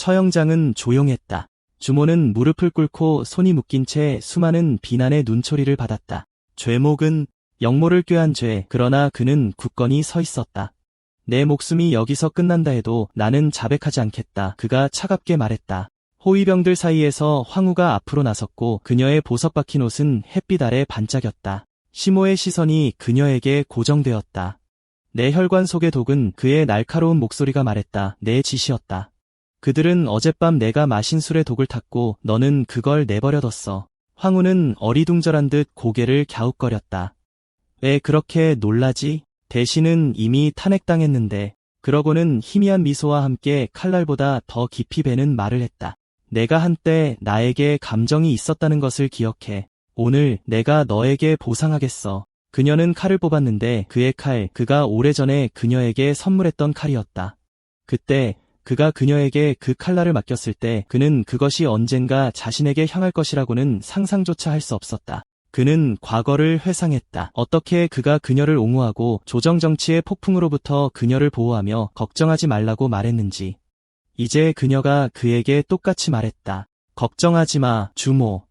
처형장은 조용했다. 주모는 무릎을 꿇고 손이 묶인 채 수많은 비난의 눈초리를 받았다. 죄목은 영모를 꾀한 죄, 그러나 그는 굳건히 서 있었다. 내 목숨이 여기서 끝난다 해도 나는 자백하지 않겠다. 그가 차갑게 말했다. 호위병들 사이에서 황후가 앞으로 나섰고 그녀의 보석 박힌 옷은 햇빛 아래 반짝였다. 시모의 시선이 그녀에게 고정되었다. 내 혈관 속의 독은 그의 날카로운 목소리가 말했다. 내 짓이었다. 그들은 어젯밤 내가 마신 술에 독을 탔고 너는 그걸 내버려뒀어. 황후는 어리둥절한 듯 고개를 갸웃거렸다. 왜 그렇게 놀라지? 대신은 이미 탄핵당했는데. 그러고는 희미한 미소와 함께 칼날보다 더 깊이 베는 말을 했다. 내가 한때 나에게 감정이 있었다는 것을 기억해. 오늘 내가 너에게 보상하겠어. 그녀는 칼을 뽑았는데 그의 칼, 그가 오래전에 그녀에게 선물했던 칼이었다. 그때 그가 그녀에게 그 칼날을 맡겼을 때 그는 그것이 언젠가 자신에게 향할 것이라고는 상상조차 할 수 없었다. 그는 과거를 회상했다. 어떻게 그가 그녀를 옹호하고 조정정치의 폭풍으로부터 그녀를 보호하며 걱정하지 말라고 말했는지. 이제 그녀가 그에게 똑같이 말했다. 걱정하지 마, 주모.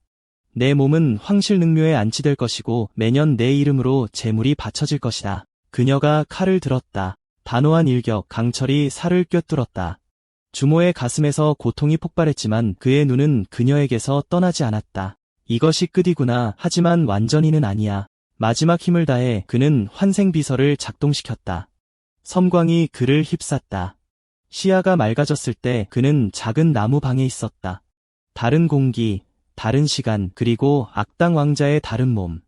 내 몸은 황실능묘에 안치될 것이고 매년 내 이름으로 제물이 바쳐질 것이다. 그녀가 칼을 들었다. 단호한 일격, 강철이 살을 꿰뚫었다. 주모의 가슴에서 고통이 폭발했지만 그의 눈은 그녀에게서 떠나지 않았다. 이것이 끝이구나. 하지만 완전히는 아니야. 마지막 힘을 다해 그는 환생비서를 작동시켰다. 섬광이 그를 휩쌌다. 시야가 맑아졌을 때 그는 작은 나무 방에 있었다. 다른 공기, 다른 시간, 그리고 악당 왕자의 다른 몸.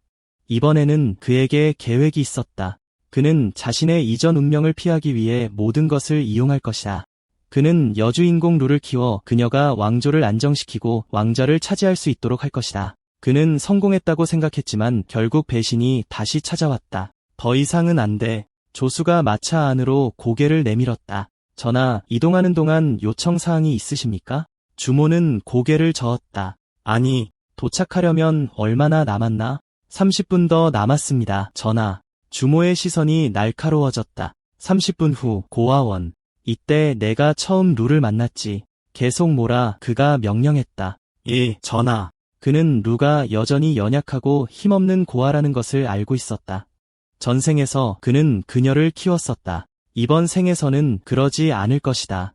이번에는 그에게 계획이 있었다. 그는 자신의 이전 운명을 피하기 위해 모든 것을 이용할 것이다. 그는 여주인공 룰을 키워 그녀가 왕조를 안정시키고 왕자를 차지할 수 있도록 할 것이다. 그는 성공했다고 생각했지만 결국 배신이 다시 찾아왔다. 더 이상은 안 돼. 조수가 마차 안으로 고개를 내밀었다. 전하, 이동하는 동안 요청사항이 있으십니까? 주모는 고개를 저었다. 아니, 도착하려면 얼마나 남았나? 30분 더 남았습니다, 전하. 주모의 시선이 날카로워졌다. 30분 후, 고아원. 이때 내가 처음 루를 만났지. 계속 몰아, 그가 명령했다. 예, 전하. 그는 루가 여전히 연약하고 힘없는 고아라는 것을 알고 있었다. 전생에서 그는 그녀를 키웠었다. 이번 생에서는 그러지 않을 것이다.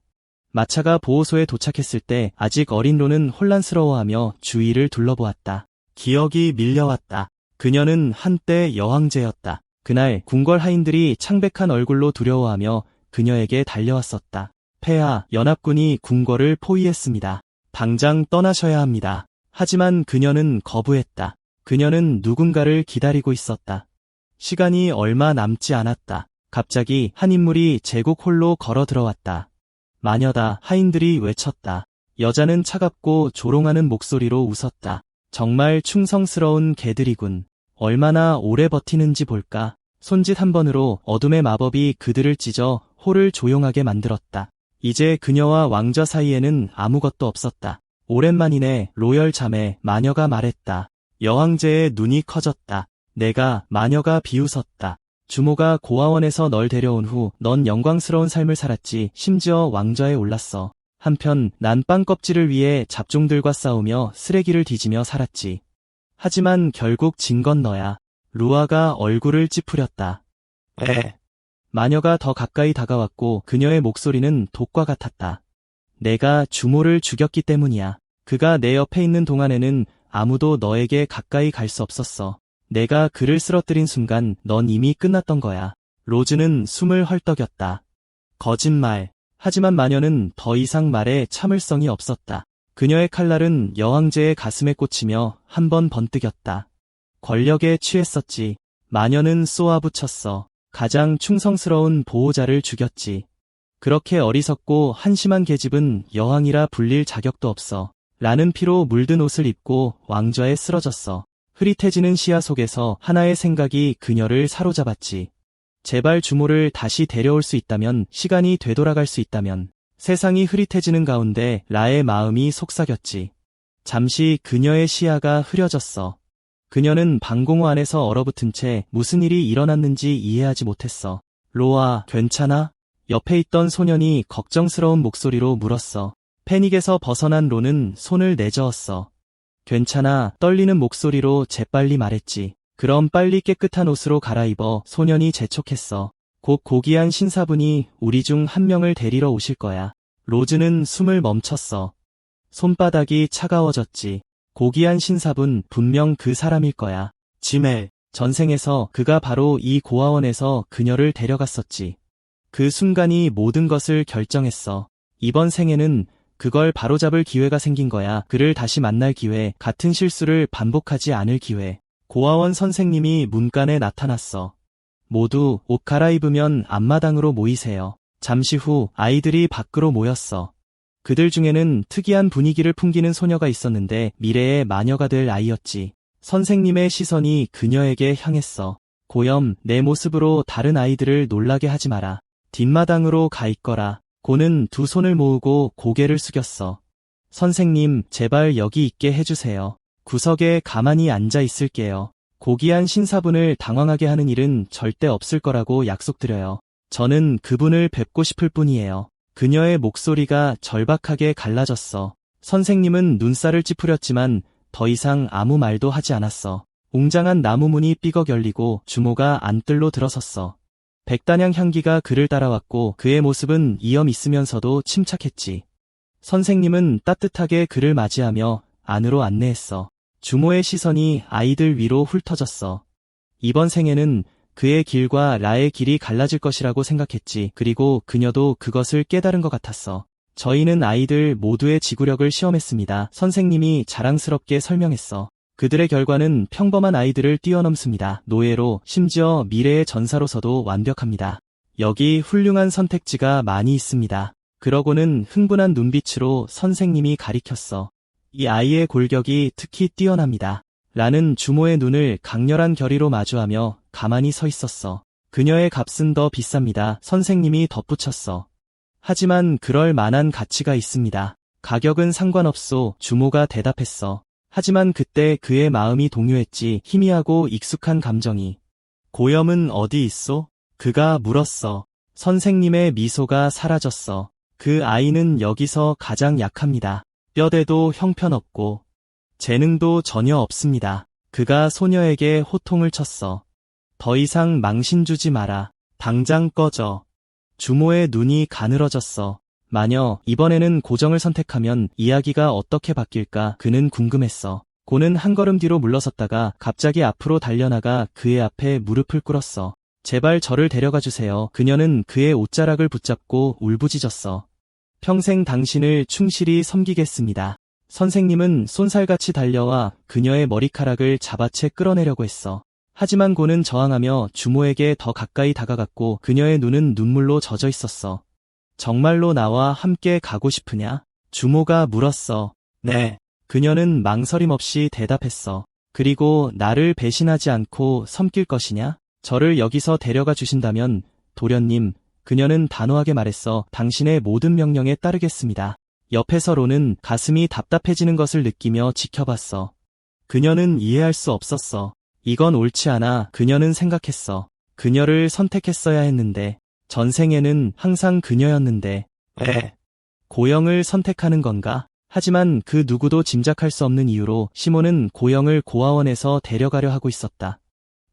마차가 보호소에 도착했을 때 아직 어린 로는 혼란스러워하며 주위를 둘러보았다. 기억이 밀려왔다. 그녀는 한때 여왕제였다. 그날 궁궐 하인들이 창백한 얼굴로 두려워하며 그녀에게 달려왔었다. 폐하, 연합군이 궁궐을 포위했습니다. 당장 떠나셔야 합니다. 하지만 그녀는 거부했다. 그녀는 누군가를 기다리고 있었다. 시간이 얼마 남지 않았다. 갑자기 한 인물이 제국홀로 걸어 들어왔다. 마녀다, 하인들이 외쳤다. 여자는 차갑고 조롱하는 목소리로 웃었다. 정말 충성스러운 개들이군. 얼마나 오래 버티는지 볼까. 손짓 한 번으로 어둠의 마법이 그들을 찢어 홀을 조용하게 만들었다. 이제 그녀와 왕좌 사이에는 아무것도 없었다. 오랜만이네, 로열 자매, 마녀가 말했다. 여왕제의 눈이 커졌다. 내가, 마녀가 비웃었다. 주모가 고아원에서 널 데려온 후 넌 영광스러운 삶을 살았지. 심지어 왕좌에 올랐어. 한편 난 빵껍질을 위해 잡종들과 싸우며 쓰레기를 뒤지며 살았지. 하지만 결국 진 건 너야. 루아가 얼굴을 찌푸렸다. 마녀가 더 가까이 다가왔고 그녀의 목소리는 독과 같았다. 내가 주모를 죽였기 때문이야. 그가 내 옆에 있는 동안에는 아무도 너에게 가까이 갈 수 없었어. 내가 그를 쓰러뜨린 순간 넌 이미 끝났던 거야. 로즈는 숨을 헐떡였다. 거짓말. 하지만 마녀는 더 이상 말에 참을성이 없었다. 그녀의 칼날은 여왕제의 가슴에 꽂히며 한 번 번뜩였다. 권력에 취했었지. 마녀는 쏘아붙였어. 가장 충성스러운 보호자를 죽였지. 그렇게 어리석고 한심한 계집은 여왕이라 불릴 자격도 없어. 라는 피로 물든 옷을 입고 왕좌에 쓰러졌어. 흐릿해지는 시야 속에서 하나의 생각이 그녀를 사로잡았지. 제발 주모를 다시 데려올 수 있다면, 시간이 되돌아갈 수 있다면. 세상이 흐릿해지는 가운데 라의 마음이 속삭였지. 잠시 그녀의 시야가 흐려졌어. 그녀는 방공호 안에서 얼어붙은 채 무슨 일이 일어났는지 이해하지 못했어. 로아, 괜찮아? 옆에 있던 소년이 걱정스러운 목소리로 물었어. 패닉에서 벗어난 로는 손을 내저었어. 괜찮아, 떨리는 목소리로 재빨리 말했지. 그럼 빨리 깨끗한 옷으로 갈아입어. 소년이 재촉했어. 곧 고귀한 신사분이 우리 중 한 명을 데리러 오실 거야. 로즈는 숨을 멈췄어. 손바닥이 차가워졌지. 고귀한 신사분, 분명 그 사람일 거야. 지멜, 전생에서 그가 바로 이 고아원에서 그녀를 데려갔었지. 그 순간이 모든 것을 결정했어. 이번 생에는 그걸 바로잡을 기회가 생긴 거야. 그를 다시 만날 기회, 같은 실수를 반복하지 않을 기회. 고아원 선생님이 문간에 나타났어. 모두 옷 갈아입으면 앞마당으로 모이세요. 잠시 후 아이들이 밖으로 모였어. 그들 중에는 특이한 분위기를 풍기는 소녀가 있었는데 미래의 마녀가 될 아이였지. 선생님의 시선이 그녀에게 향했어. 고염, 내 모습으로 다른 아이들을 놀라게 하지 마라. 뒷마당으로 가 있거라. 고는 두 손을 모으고 고개를 숙였어. 선생님, 제발 여기 있게 해주세요. 구석에 가만히 앉아 있을게요. 고귀한 신사분을 당황하게 하는 일은 절대 없을 거라고 약속드려요. 저는 그분을 뵙고 싶을 뿐이에요. 그녀의 목소리가 절박하게 갈라졌어. 선생님은 눈살을 찌푸렸지만 더 이상 아무 말도 하지 않았어. 웅장한 나무 문이 삐걱 열리고 주모가 안뜰로 들어섰어. 백단향 향기가 그를 따라왔고 그의 모습은 이염 있으면서도 침착했지. 선생님은 따뜻하게 그를 맞이하며 안으로 안내했어. 주모의 시선이 아이들 위로 훑어졌어. 이번 생에는 그의 길과 라의 길이 갈라질 것이라고 생각했지. 그리고 그녀도 그것을 깨달은 것 같았어. 저희는 아이들 모두의 지구력을 시험했습니다. 선생님이 자랑스럽게 설명했어. 그들의 결과는 평범한 아이들을 뛰어넘습니다. 노예로, 심지어 미래의 전사로서도 완벽합니다. 여기 훌륭한 선택지가 많이 있습니다. 그러고는 흥분한 눈빛으로 선생님이 가리켰어. 이 아이의 골격이 특히 뛰어납니다. 라는 주모의 눈을 강렬한 결의로 마주하며 가만히 서 있었어. 그녀의 값은 더 비쌉니다. 선생님이 덧붙였어. 하지만 그럴 만한 가치가 있습니다. 가격은 상관없소. 주모가 대답했어. 하지만 그때 그의 마음이 동요했지. 희미하고 익숙한 감정이. 고염은 어디 있소? 그가 물었어. 선생님의 미소가 사라졌어. 그 아이는 여기서 가장 약합니다. 뼈대도 형편없고 재능도 전혀 없습니다. 그가 소녀에게 호통을 쳤어. 더 이상 망신 주지 마라. 당장 꺼져. 주모의 눈이 가늘어졌어. 마녀, 이번에는 고정을 선택하면 이야기가 어떻게 바뀔까 그는 궁금했어. 고는 한 걸음 뒤로 물러섰다가 갑자기 앞으로 달려나가 그의 앞에 무릎을 꿇었어. 제발 저를 데려가 주세요. 그녀는 그의 옷자락을 붙잡고 울부짖었어. 평생 당신을 충실히 섬기겠습니다. 선생님은 쏜살같이 달려와 그녀의 머리카락을 잡아채 끌어내려고 했어. 하지만 고는 저항하며 주모에게 더 가까이 다가갔고 그녀의 눈은 눈물로 젖어 있었어. 정말로 나와 함께 가고 싶으냐? 주모가 물었어. 네. 그녀는 망설임 없이 대답했어. 그리고 나를 배신하지 않고 섬길 것이냐? 저를 여기서 데려가 주신다면, 도련님, 그녀는 단호하게 말했어. 당신의 모든 명령에 따르겠습니다. 옆에서 로는 가슴이 답답해지는 것을 느끼며 지켜봤어. 그녀는 이해할 수 없었어. 이건 옳지 않아. 그녀는 생각했어. 그녀를 선택했어야 했는데, 전생에는 항상 그녀였는데, 고영을 선택하는 건가? 하지만 그 누구도 짐작할 수 없는 이유로 시몬은 고영을 고아원에서 데려가려 하고 있었다.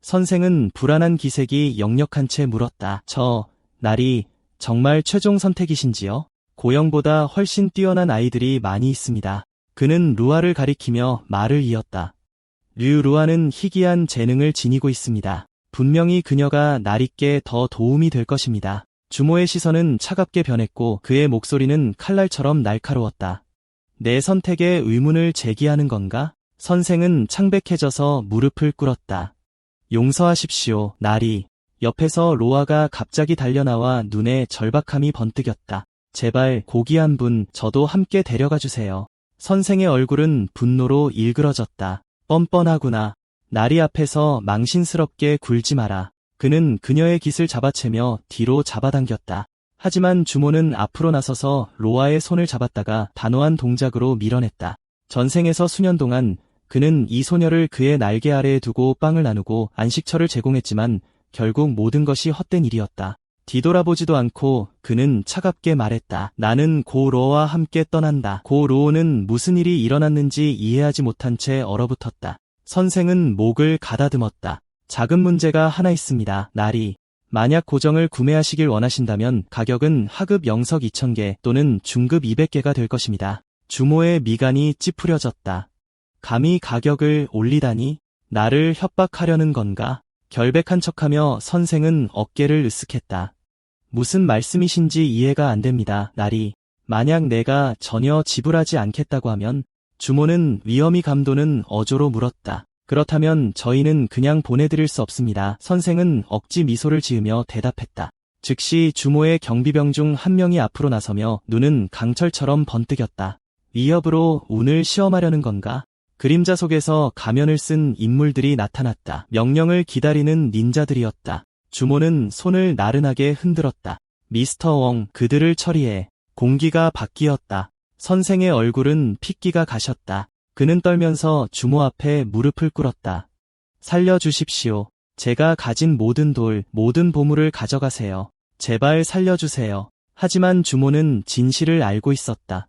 선생은 불안한 기색이 역력한 채 물었다. 날이 정말 최종 선택이신지요? 고영보다 훨씬 뛰어난 아이들이 많이 있습니다. 그는 루아를 가리키며 말을 이었다. 루아는 희귀한 재능을 지니고 있습니다. 분명히 그녀가 나리께 더 도움이 될 것입니다. 주모의 시선은 차갑게 변했고 그의 목소리는 칼날처럼 날카로웠다. 내 선택에 의문을 제기하는 건가? 선생은 창백해져서 무릎을 꿇었다. 용서하십시오, 나리. 옆에서 로아가 갑자기 달려나와 눈에 절박함이 번뜩였다. 제발 고귀한 분, 저도 함께 데려가 주세요. 선생의 얼굴은 분노로 일그러졌다. 뻔뻔하구나. 나리 앞에서 망신스럽게 굴지 마라. 그는 그녀의 깃을 잡아채며 뒤로 잡아당겼다. 하지만 주모는 앞으로 나서서 로아의 손을 잡았다가 단호한 동작으로 밀어냈다. 전생에서 수년 동안 그는 이 소녀를 그의 날개 아래에 두고 빵을 나누고 안식처를 제공했지만 결국 모든 것이 헛된 일이었다. 뒤돌아보지도 않고 그는 차갑게 말했다. 나는 고로어와 함께 떠난다. 고로어는 무슨 일이 일어났는지 이해하지 못한 채 얼어붙었다. 선생은 목을 가다듬었다. 작은 문제가 하나 있습니다. 나리. 만약 고정을 구매하시길 원하신다면 가격은 하급 영석 2000개 또는 중급 200개가 될 것입니다. 주모의 미간이 찌푸려졌다. 감히 가격을 올리다니? 나를 협박하려는 건가? 결백한 척하며 선생은 어깨를 으쓱했다. 무슨 말씀이신지 이해가 안 됩니다, 나리. 만약 내가 전혀 지불하지 않겠다고 하면? 주모는 위험이 감도는 어조로 물었다. 그렇다면 저희는 그냥 보내드릴 수 없습니다. 선생은 억지 미소를 지으며 대답했다. 즉시 주모의 경비병 중 한 명이 앞으로 나서며 눈은 강철처럼 번뜩였다. 위협으로 운을 시험하려는 건가? 그림자 속에서 가면을 쓴 인물들이 나타났다. 명령을 기다리는 닌자들이었다. 주모는 손을 나른하게 흔들었다. 미스터 웡, 그들을 처리해. 공기가 바뀌었다. 선생의 얼굴은 핏기가 가셨다. 그는 떨면서 주모 앞에 무릎을 꿇었다. 살려주십시오. 제가 가진 모든 돌, 모든 보물을 가져가세요. 제발 살려주세요. 하지만 주모는 진실을 알고 있었다.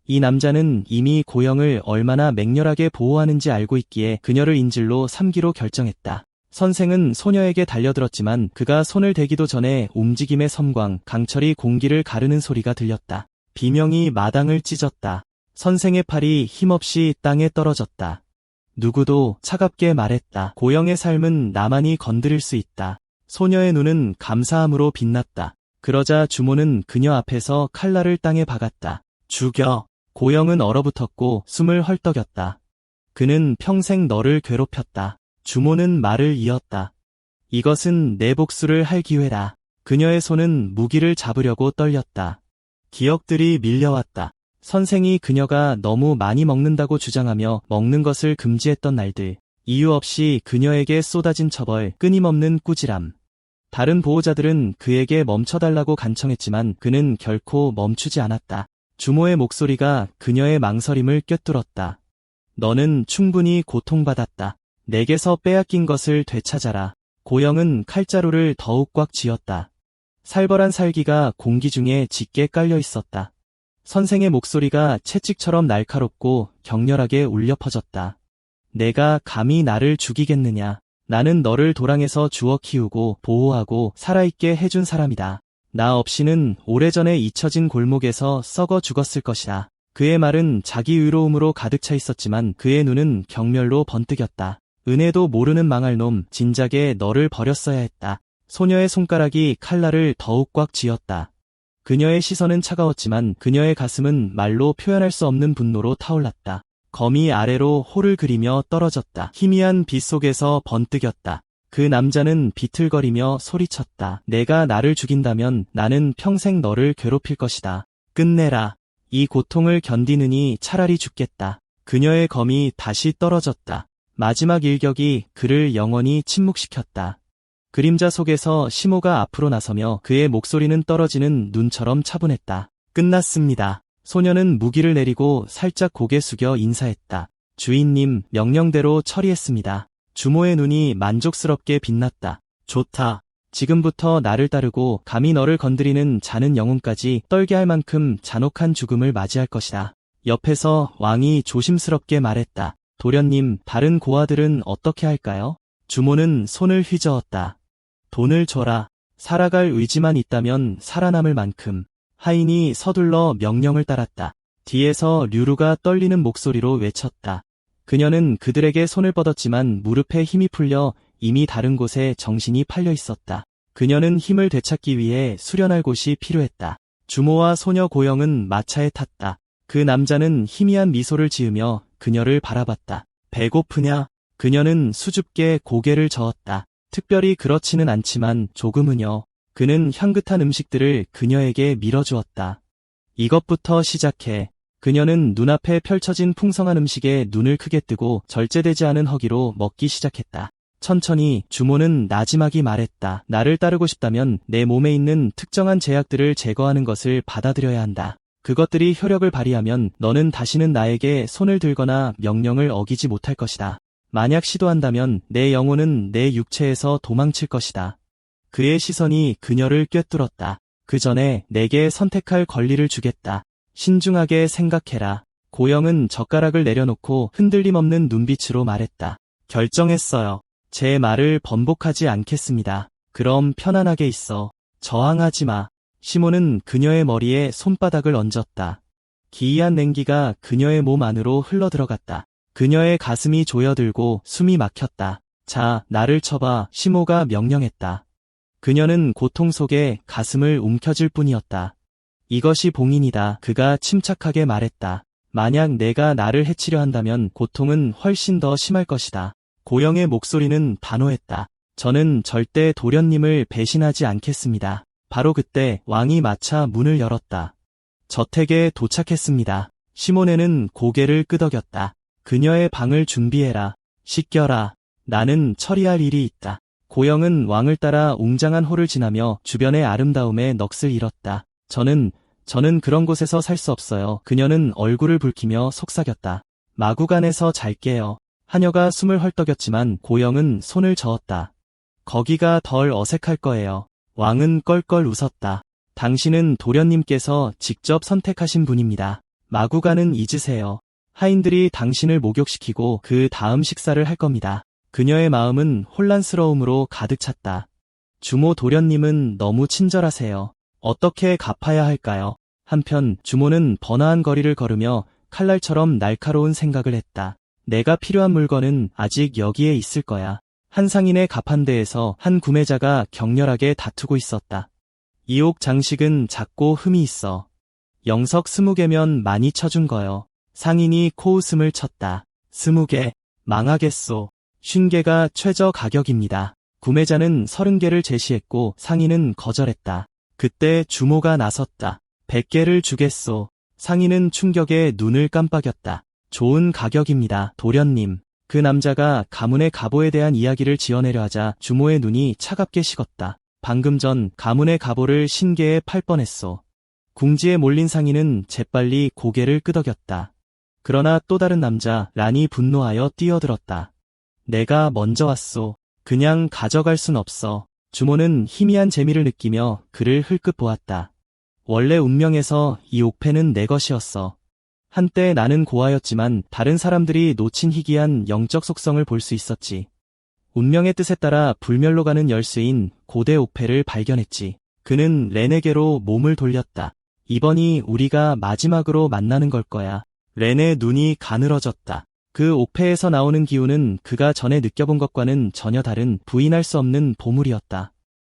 이 남자는 이미 고영을 얼마나 맹렬하게 보호하는지 알고 있기에 그녀를 인질로 삼기로 결정했다. 선생은 소녀에게 달려들었지만 그가 손을 대기도 전에 움직임의 섬광, 강철이 공기를 가르는 소리가 들렸다. 비명이 마당을 찢었다. 선생의 팔이 힘없이 땅에 떨어졌다. 누구도 차갑게 말했다. 고영의 삶은 나만이 건드릴 수 있다. 소녀의 눈은 감사함으로 빛났다. 그러자 주모는 그녀 앞에서 칼날을 땅에 박았다. 죽여. 고영은 얼어붙었고 숨을 헐떡였다. 그는 평생 너를 괴롭혔다. 주모는 말을 이었다. 이것은 내 복수를 할 기회다. 그녀의 손은 무기를 잡으려고 떨렸다. 기억들이 밀려왔다. 선생이 그녀가 너무 많이 먹는다고 주장하며 먹는 것을 금지했던 날들. 이유 없이 그녀에게 쏟아진 처벌, 끊임없는 꾸지람. 다른 보호자들은 그에게 멈춰달라고 간청했지만 그는 결코 멈추지 않았다. 주모의 목소리가 그녀의 망설임을 꿰뚫었다. 너는 충분히 고통받았다. 내게서 빼앗긴 것을 되찾아라. 고영은 칼자루를 더욱 꽉 쥐었다. 살벌한 살기가 공기 중에 짙게 깔려 있었다. 선생의 목소리가 채찍처럼 날카롭고 격렬하게 울려 퍼졌다. 내가 감히 나를 죽이겠느냐. 나는 너를 도랑에서 주워 키우고 보호하고 살아있게 해준 사람이다. 나 없이는 오래전에 잊혀진 골목에서 썩어 죽었을 것이다. 그의 말은 자기 의로움으로 가득 차 있었지만 그의 눈은 경멸로 번뜩였다. 은혜도 모르는 망할 놈, 진작에 너를 버렸어야 했다. 소녀의 손가락이 칼날을 더욱 꽉 쥐었다. 그녀의 시선은 차가웠지만 그녀의 가슴은 말로 표현할 수 없는 분노로 타올랐다. 검이 아래로 호를 그리며 떨어졌다. 희미한 빛 속에서 번뜩였다. 그 남자는 비틀거리며 소리쳤다. 내가 나를 죽인다면 나는 평생 너를 괴롭힐 것이다. 끝내라. 이 고통을 견디느니 차라리 죽겠다. 그녀의 검이 다시 떨어졌다. 마지막 일격이 그를 영원히 침묵시켰다. 그림자 속에서 시모가 앞으로 나서며 그의 목소리는 떨어지는 눈처럼 차분했다. 끝났습니다. 소녀는 무기를 내리고 살짝 고개 숙여 인사했다. 주인님, 명령대로 처리했습니다. 주모의 눈이 만족스럽게 빛났다. 좋다. 지금부터 나를 따르고 감히 너를 건드리는 자는 영혼까지 떨게 할 만큼 잔혹한 죽음을 맞이할 것이다. 옆에서 왕이 조심스럽게 말했다. 도련님, 다른 고아들은 어떻게 할까요? 주모는 손을 휘저었다. 돈을 줘라. 살아갈 의지만 있다면 살아남을 만큼. 하인이 서둘러 명령을 따랐다. 뒤에서 류루가 떨리는 목소리로 외쳤다. 그녀는 그들에게 손을 뻗었지만 무릎에 힘이 풀려 이미 다른 곳에 정신이 팔려 있었다. 그녀는 힘을 되찾기 위해 수련할 곳이 필요했다. 주모와 소녀 고영은 마차에 탔다. 그 남자는 희미한 미소를 지으며 그녀를 바라봤다. 배고프냐? 그녀는 수줍게 고개를 저었다. 특별히 그렇지는 않지만 조금은요. 그는 향긋한 음식들을 그녀에게 밀어주었다. 이것부터 시작해. 그녀는 눈앞에 펼쳐진 풍성한 음식에 눈을 크게 뜨고 절제되지 않은 허기로 먹기 시작했다. 천천히 주모는 나지막이 말했다. 나를 따르고 싶다면 내 몸에 있는 특정한 제약들을 제거하는 것을 받아들여야 한다. 그것들이 효력을 발휘하면 너는 다시는 나에게 손을 들거나 명령을 어기지 못할 것이다. 만약 시도한다면 내 영혼은 내 육체에서 도망칠 것이다. 그의 시선이 그녀를 꿰뚫었다. 그 전에 내게 선택할 권리를 주겠다. 신중하게 생각해라. 고영은 젓가락을 내려놓고 흔들림 없는 눈빛으로 말했다. 결정했어요. 제 말을 번복하지 않겠습니다. 그럼 편안하게 있어. 저항하지 마. 시몬은 그녀의 머리에 손바닥을 얹었다. 기이한 냉기가 그녀의 몸 안으로 흘러들어갔다. 그녀의 가슴이 조여들고 숨이 막혔다. 자, 나를 쳐봐. 시모가 명령했다. 그녀는 고통 속에 가슴을 움켜쥘 뿐이었다. 이것이 봉인이다. 그가 침착하게 말했다. 만약 내가 나를 해치려 한다면 고통은 훨씬 더 심할 것이다. 고영의 목소리는 단호했다. 저는 절대 도련님을 배신하지 않겠습니다. 바로 그때 왕이 마차 문을 열었다. 저택에 도착했습니다. 시모네는 고개를 끄덕였다. 그녀의 방을 준비해라. 씻겨라. 나는 처리할 일이 있다. 고영은 왕을 따라 웅장한 홀을 지나며 주변의 아름다움에 넋을 잃었다. 저는 그런 곳에서 살 수 없어요. 그녀는 얼굴을 붉히며 속삭였다. 마구간에서 잘게요. 하녀가 숨을 헐떡였지만 고영은 손을 저었다. 거기가 덜 어색할 거예요. 왕은 껄껄 웃었다. 당신은 도련님께서 직접 선택하신 분입니다. 마구간은 잊으세요. 하인들이 당신을 목욕시키고 그 다음 식사를 할 겁니다. 그녀의 마음은 혼란스러움으로 가득 찼다. 주모 도련님은 너무 친절하세요. 어떻게 갚아야 할까요? 한편 주모는 번화한 거리를 걸으며 칼날처럼 날카로운 생각을 했다. 내가 필요한 물건은 아직 여기에 있을 거야. 한 상인의 가판대에서 한 구매자가 격렬하게 다투고 있었다. 이 옥 장식은 작고 흠이 있어. 영석 20개면 많이 쳐준 거요. 상인이 코웃음을 쳤다. 20개, 망하겠소. 50개가 최저 가격입니다. 구매자는 30개를 제시했고 상인은 거절했다. 그때 주모가 나섰다. 100개를 주겠소. 상인은 충격에 눈을 깜빡였다. 좋은 가격입니다, 도련님. 그 남자가 가문의 갑오에 대한 이야기를 지어내려 하자 주모의 눈이 차갑게 식었다. 방금 전 가문의 갑오를 신계에 팔 뻔했소. 궁지에 몰린 상인은 재빨리 고개를 끄덕였다. 그러나 또 다른 남자 란이 분노하여 뛰어들었다. 내가 먼저 왔소. 그냥 가져갈 순 없어. 주모는 희미한 재미를 느끼며 그를 흘끗 보았다. 원래 운명에서 이 옥패는 내 것이었어. 한때 나는 고아였지만 다른 사람들이 놓친 희귀한 영적 속성을 볼 수 있었지. 운명의 뜻에 따라 불멸로 가는 열쇠인 고대 옥패를 발견했지. 그는 렌에게로 몸을 돌렸다. 이번이 우리가 마지막으로 만나는 걸 거야. 렌의 눈이 가늘어졌다. 그 옥패에서 나오는 기운은 그가 전에 느껴본 것과는 전혀 다른 부인할 수 없는 보물이었다.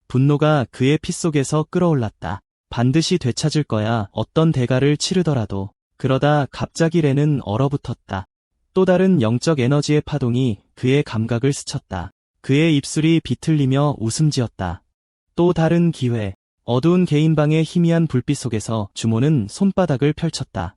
분노가 그의 피 속에서 끓어올랐다. 반드시 되찾을 거야. 어떤 대가를 치르더라도. 그러다 갑자기 렌은 얼어붙었다. 또 다른 영적 에너지의 파동이 그의 감각을 스쳤다. 그의 입술이 비틀리며 웃음 지었다. 또 다른 기회. 어두운 개인방의 희미한 불빛 속에서 주모는 손바닥을 펼쳤다.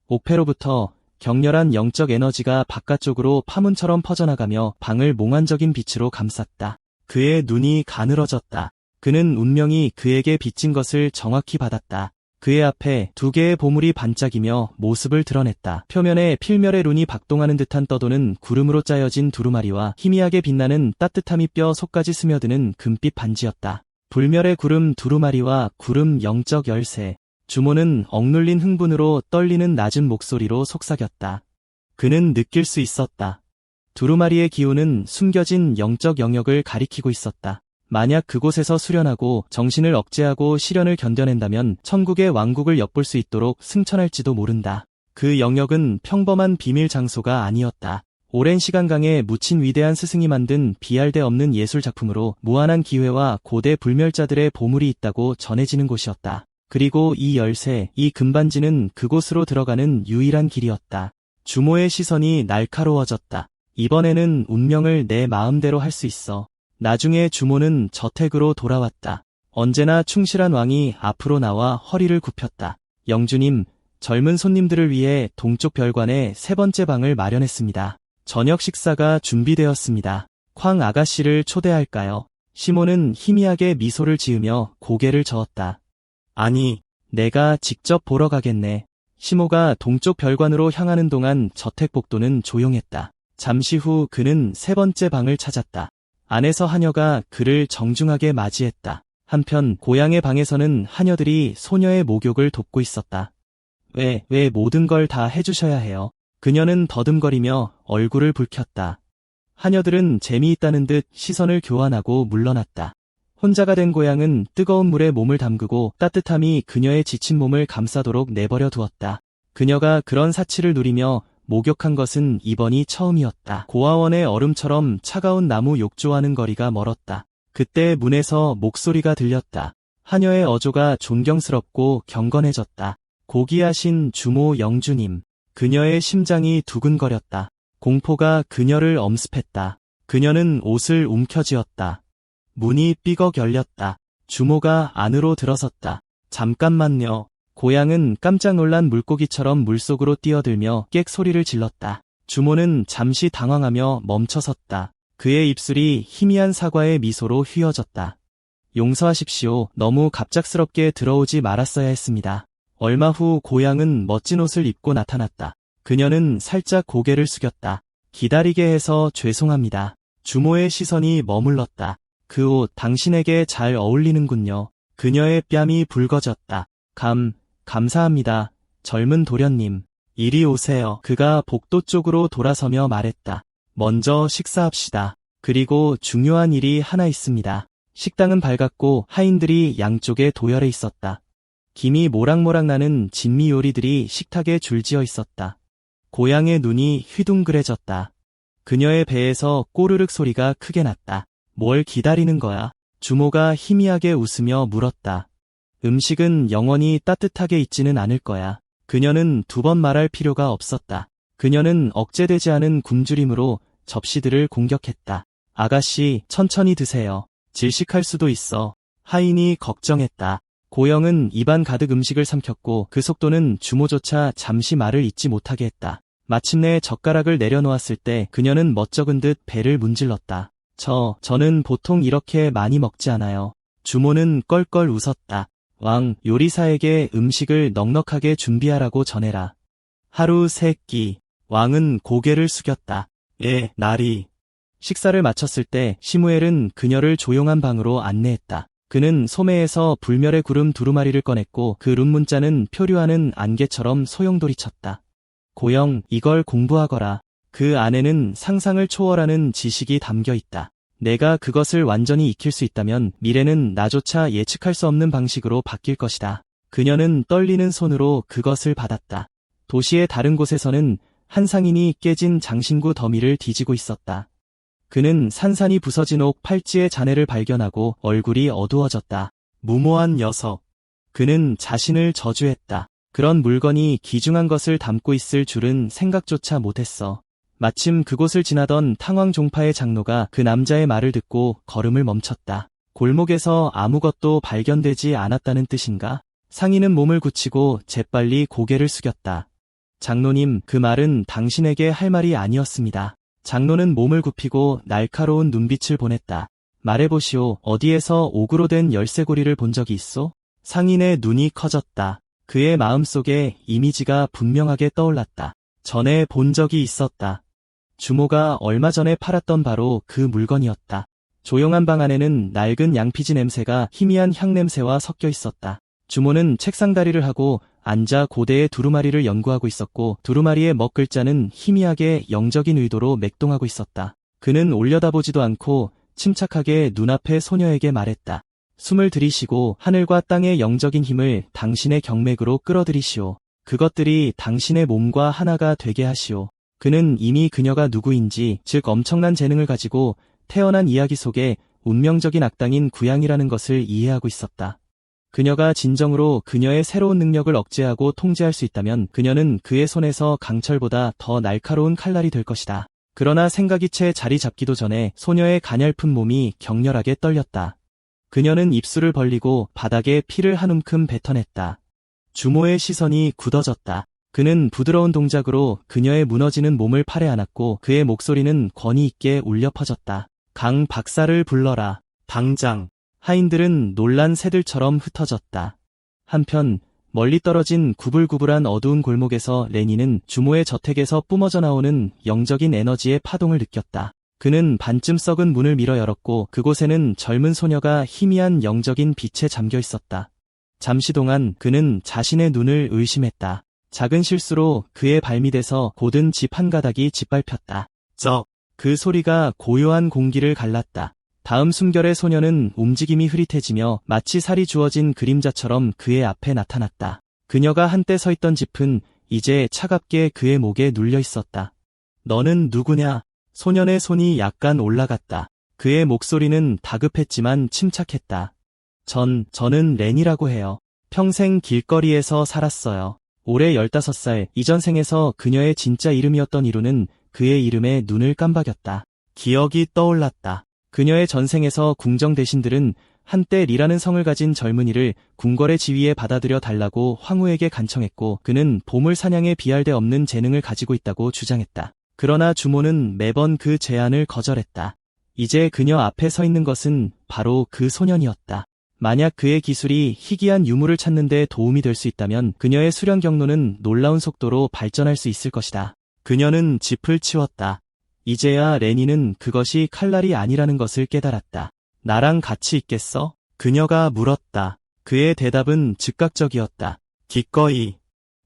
옥패로부터 격렬한 영적 에너지가 바깥쪽으로 파문처럼 퍼져나가며 방을 몽환적인 빛으로 감쌌다. 그의 눈이 가늘어졌다. 그는 운명이 그에게 빚진 것을 정확히 받았다. 그의 앞에 2개의 보물이 반짝이며 모습을 드러냈다. 표면에 필멸의 룬이 박동하는 듯한 떠도는 구름으로 짜여진 두루마리와 희미하게 빛나는 따뜻함이 뼈 속까지 스며드는 금빛 반지였다. 불멸의 구름 두루마리와 구름 영적 열쇠. 주모는 억눌린 흥분으로 떨리는 낮은 목소리로 속삭였다. 그는 느낄 수 있었다. 두루마리의 기운은 숨겨진 영적 영역을 가리키고 있었다. 만약 그곳에서 수련하고 정신을 억제하고 시련을 견뎌낸다면 천국의 왕국을 엿볼 수 있도록 승천할지도 모른다. 그 영역은 평범한 비밀 장소가 아니었다. 오랜 시간강에 묻힌 위대한 스승이 만든 비할 데 없는 예술 작품으로 무한한 기회와 고대 불멸자들의 보물이 있다고 전해지는 곳이었다. 그리고 이 열쇠, 이 금반지는 그곳으로 들어가는 유일한 길이었다. 주모의 시선이 날카로워졌다. 이번에는 운명을 내 마음대로 할 수 있어. 나중에 주모는 저택으로 돌아왔다. 언제나 충실한 왕이 앞으로 나와 허리를 굽혔다. 영주님, 젊은 손님들을 위해 동쪽 별관에 3번째 방을 마련했습니다. 저녁 식사가 준비되었습니다. 쾅 아가씨를 초대할까요? 시몬은 희미하게 미소를 지으며 고개를 저었다. 아니, 내가 직접 보러 가겠네. 시모가 동쪽 별관으로 향하는 동안 저택 복도는 조용했다. 잠시 후 그는 3번째 방을 찾았다. 안에서 하녀가 그를 정중하게 맞이했다. 한편 고향의 방에서는 하녀들이 소녀의 목욕을 돕고 있었다. 왜 모든 걸 다 해주셔야 해요? 그녀는 더듬거리며 얼굴을 붉혔다. 하녀들은 재미있다는 듯 시선을 교환하고 물러났다. 혼자가 된 고양은 뜨거운 물에 몸을 담그고 따뜻함이 그녀의 지친 몸을 감싸도록 내버려 두었다. 그녀가 그런 사치를 누리며 목욕한 것은 이번이 처음이었다. 고아원의 얼음처럼 차가운 나무 욕조와는 거리가 멀었다. 그때 문에서 목소리가 들렸다. 하녀의 어조가 존경스럽고 경건해졌다. 고귀하신 주모 영주님. 그녀의 심장이 두근거렸다. 공포가 그녀를 엄습했다. 그녀는 옷을 움켜쥐었다. 문이 삐걱 열렸다. 주모가 안으로 들어섰다. 잠깐만요. 고양은 깜짝 놀란 물고기처럼 물속으로 뛰어들며 깨 소리를 질렀다. 주모는 잠시 당황하며 멈춰섰다. 그의 입술이 희미한 사과의 미소로 휘어졌다. 용서하십시오. 너무 갑작스럽게 들어오지 말았어야 했습니다. 얼마 후 고양은 멋진 옷을 입고 나타났다. 그녀는 살짝 고개를 숙였다. 기다리게 해서 죄송합니다. 주모의 시선이 머물렀다. 그 옷 당신에게 잘 어울리는군요. 그녀의 뺨이 붉어졌다. 감사합니다. 젊은 도련님. 이리 오세요. 그가 복도 쪽으로 돌아서며 말했다. 먼저 식사합시다. 그리고 중요한 일이 하나 있습니다. 식당은 밝았고 하인들이 양쪽에 도열해 있었다. 김이 모락모락 나는 진미 요리들이 식탁에 줄지어 있었다. 고양의 눈이 휘둥그레졌다. 그녀의 배에서 꼬르륵 소리가 크게 났다. 뭘 기다리는 거야? 주모가 희미하게 웃으며 물었다. 음식은 영원히 따뜻하게 있지는 않을 거야. 그녀는 두 번 말할 필요가 없었다. 그녀는 억제되지 않은 굶주림으로 접시들을 공격했다. 아가씨, 천천히 드세요. 질식할 수도 있어. 하인이 걱정했다. 고영은 입안 가득 음식을 삼켰고 그 속도는 주모조차 잠시 말을 잇지 못하게 했다. 마침내 젓가락을 내려놓았을 때 그녀는 멋쩍은 듯 배를 문질렀다. 저는 보통 이렇게 많이 먹지 않아요. 주모는 껄껄 웃었다. 왕, 요리사에게 음식을 넉넉하게 준비하라고 전해라. 하루 3끼. 왕은 고개를 숙였다. 예, 나리. 식사를 마쳤을 때 시무엘은 그녀를 조용한 방으로 안내했다. 그는 소매에서 불멸의 구름 두루마리를 꺼냈고 그 룬문자는 표류하는 안개처럼 소용돌이쳤다. 고영, 이걸 공부하거라. 그 안에는 상상을 초월하는 지식이 담겨 있다. 내가 그것을 완전히 익힐 수 있다면 미래는 나조차 예측할 수 없는 방식으로 바뀔 것이다. 그녀는 떨리는 손으로 그것을 받았다. 도시의 다른 곳에서는 한 상인이 깨진 장신구 더미를 뒤지고 있었다. 그는 산산이 부서진 옥 팔찌의 잔해를 발견하고 얼굴이 어두워졌다. 무모한 녀석. 그는 자신을 저주했다. 그런 물건이 귀중한 것을 담고 있을 줄은 생각조차 못했어. 마침 그곳을 지나던 탕왕종파의 장로가 그 남자의 말을 듣고 걸음을 멈췄다. 골목에서 아무것도 발견되지 않았다는 뜻인가? 상인은 몸을 굳히고 재빨리 고개를 숙였다. 장로님, 그 말은 당신에게 할 말이 아니었습니다. 장로는 몸을 굽히고 날카로운 눈빛을 보냈다. 말해보시오. 어디에서 옥으로 된 열쇠고리를 본 적이 있소? 상인의 눈이 커졌다. 그의 마음속에 이미지가 분명하게 떠올랐다. 전에 본 적이 있었다. 주모가 얼마 전에 팔았던 바로 그 물건이었다. 조용한 방 안에는 낡은 양피지 냄새가 희미한 향냄새와 섞여 있었다. 주모는 책상 다리를 하고 앉아 고대의 두루마리를 연구하고 있었고 두루마리의 먹글자는 희미하게 영적인 의도로 맥동하고 있었다. 그는 올려다보지도 않고 침착하게 눈앞의 소녀에게 말했다. 숨을 들이쉬고 하늘과 땅의 영적인 힘을 당신의 경맥으로 끌어들이시오. 그것들이 당신의 몸과 하나가 되게 하시오. 그는 이미 그녀가 누구인지, 즉 엄청난 재능을 가지고 태어난 이야기 속에 운명적인 악당인 구양이라는 것을 이해하고 있었다. 그녀가 진정으로 그녀의 새로운 능력을 억제하고 통제할 수 있다면 그녀는 그의 손에서 강철보다 더 날카로운 칼날이 될 것이다. 그러나 생각이 채 자리 잡기도 전에 소녀의 가냘픈 몸이 격렬하게 떨렸다. 그녀는 입술을 벌리고 바닥에 피를 한 움큼 뱉어냈다. 주모의 시선이 굳어졌다. 그는 부드러운 동작으로 그녀의 무너지는 몸을 팔에 안았고 그의 목소리는 권위 있게 울려 퍼졌다. 강 박사를 불러라. 당장. 하인들은 놀란 새들처럼 흩어졌다. 한편 멀리 떨어진 구불구불한 어두운 골목에서 레니는 주모의 저택에서 뿜어져 나오는 영적인 에너지의 파동을 느꼈다. 그는 반쯤 썩은 문을 밀어 열었고 그곳에는 젊은 소녀가 희미한 영적인 빛에 잠겨 있었다. 잠시 동안 그는 자신의 눈을 의심했다. 작은 실수로 그의 발밑에서 고든 집 한 가닥이 짓밟혔다. 그 소리가 고요한 공기를 갈랐다. 다음 숨결에 소녀는 움직임이 흐릿해지며 마치 살이 주어진 그림자처럼 그의 앞에 나타났다. 그녀가 한때 서 있던 짚은 이제 차갑게 그의 목에 눌려 있었다. 너는 누구냐? 소년의 손이 약간 올라갔다. 그의 목소리는 다급했지만 침착했다. 저는 렌이라고 해요. 평생 길거리에서 살았어요. 올해 15살, 이전 생에서 그녀의 진짜 이름이었던 이루는 그의 이름에 눈을 깜박였다. 기억이 떠올랐다. 그녀의 전생에서 궁정 대신들은 한때 리라는 성을 가진 젊은이를 궁궐의 지위에 받아들여 달라고 황후에게 간청했고 그는 보물 사냥에 비할 데 없는 재능을 가지고 있다고 주장했다. 그러나 주모는 매번 그 제안을 거절했다. 이제 그녀 앞에 서 있는 것은 바로 그 소년이었다. 만약 그의 기술이 희귀한 유물을 찾는 데 도움이 될 수 있다면 그녀의 수련 경로는 놀라운 속도로 발전할 수 있을 것이다. 그녀는 짚을 치웠다. 이제야 레니는 그것이 칼날이 아니라는 것을 깨달았다. 나랑 같이 있겠어? 그녀가 물었다. 그의 대답은 즉각적이었다. 기꺼이.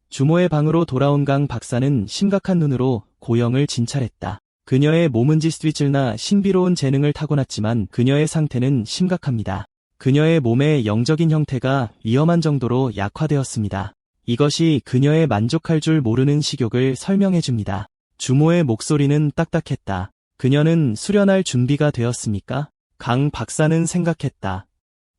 주모의 방으로 돌아온 강 박사는 심각한 눈으로 고영을 진찰했다. 그녀의 몸은 지스위즐나 신비로운 재능을 타고났지만 그녀의 상태는 심각합니다. 그녀의 몸의 영적인 형태가 위험한 정도로 약화되었습니다. 이것이 그녀의 만족할 줄 모르는 식욕을 설명해줍니다. 주모의 목소리는 딱딱했다. 그녀는 수련할 준비가 되었습니까? 강 박사는 생각했다.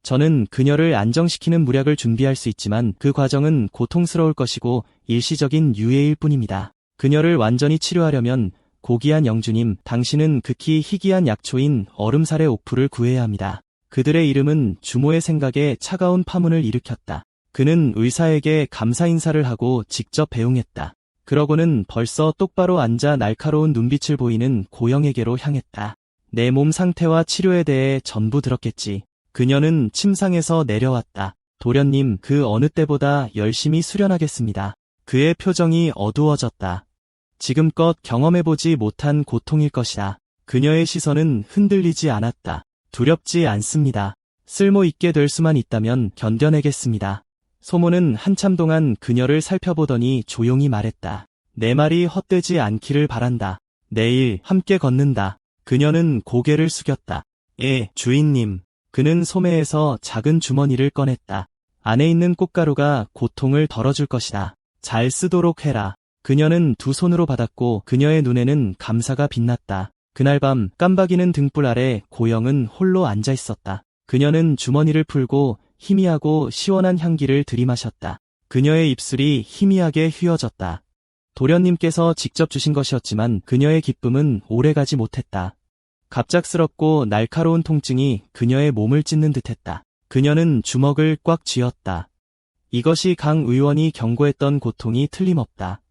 저는 그녀를 안정시키는 무략을 준비할 수 있지만 그 과정은 고통스러울 것이고 일시적인 유예일 뿐입니다. 그녀를 완전히 치료하려면 고귀한 영주님, 당신은 극히 희귀한 약초인 얼음살의 옥풀을 구해야 합니다. 그들의 이름은 주모의 생각에 차가운 파문을 일으켰다. 그는 의사에게 감사 인사를 하고 직접 배웅했다. 그러고는 벌써 똑바로 앉아 날카로운 눈빛을 보이는 고영에게로 향했다. 내 몸 상태와 치료에 대해 전부 들었겠지. 그녀는 침상에서 내려왔다. 도련님, 그 어느 때보다 열심히 수련하겠습니다. 그의 표정이 어두워졌다. 지금껏 경험해보지 못한 고통일 것이다. 그녀의 시선은 흔들리지 않았다. 두렵지 않습니다. 쓸모있게 될 수만 있다면 견뎌내겠습니다. 소모는 한참 동안 그녀를 살펴보더니 조용히 말했다. 내 말이 헛되지 않기를 바란다. 내일 함께 걷는다. 그녀는 고개를 숙였다. 예, 주인님. 그는 소매에서 작은 주머니를 꺼냈다. 안에 있는 꽃가루가 고통을 덜어줄 것이다. 잘 쓰도록 해라. 그녀는 두 손으로 받았고 그녀의 눈에는 감사가 빛났다. 그날 밤 깜박이는 등불 아래 고영은 홀로 앉아 있었다. 그녀는 주머니를 풀고 희미하고 시원한 향기를 들이마셨다. 그녀의 입술이 희미하게 휘어졌다. 도련님께서 직접 주신 것이었지만 그녀의 기쁨은 오래가지 못했다. 갑작스럽고 날카로운 통증이 그녀의 몸을 찢는 듯했다. 그녀는 주먹을 꽉 쥐었다. 이것이 강 의원이 경고했던 고통이 틀림없다.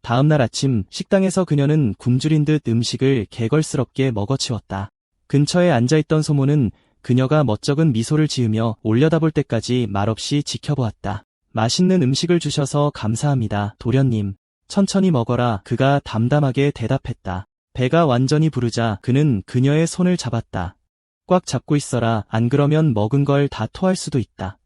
다음날 아침 식당에서 그녀는 굶주린 듯 음식을 개걸스럽게 먹어치웠다. 근처에 앉아있던 소모는 그녀가 멋쩍은 미소를 지으며 올려다볼 때까지 말없이 지켜보았다. 맛있는 음식을 주셔서 감사합니다, 도련님. 천천히 먹어라. 그가 담담하게 대답했다. 배가 완전히 부르자 그는 그녀의 손을 잡았다. 꽉 잡고 있어라. 안 그러면 먹은 걸 다 토할 수도 있다.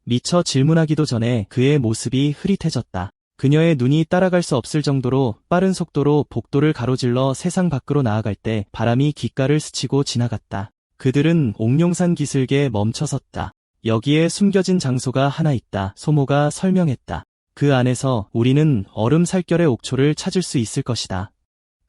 미처 질문하기도 전에 그의 모습이 흐릿해졌다. 그녀의 눈이 따라갈 수 없을 정도로 빠른 속도로 복도를 가로질러 세상 밖으로 나아갈 때 바람이 귓가를 스치고 지나갔다. 그들은 옥룡산 기슭에 멈춰섰다. 여기에 숨겨진 장소가 하나 있다. 소모가 설명했다. 그 안에서 우리는 얼음 살결의 옥초를 찾을 수 있을 것이다.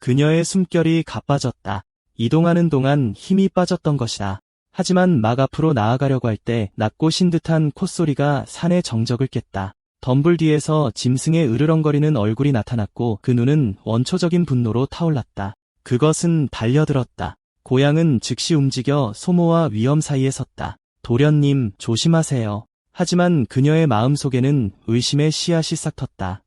그녀의 숨결이 가빠졌다. 이동하는 동안 힘이 빠졌던 것이다. 하지만 막 앞으로 나아가려고 할 때 낮고 신 듯한 콧소리가 산의 정적을 깼다. 덤불 뒤에서 짐승의 으르렁거리는 얼굴이 나타났고 그 눈은 원초적인 분노로 타올랐다. 그것은 달려들었다. 고양은 즉시 움직여 소모와 위험 사이에 섰다. 도련님, 조심하세요. 하지만 그녀의 마음속에는 의심의 씨앗이 싹 텄다.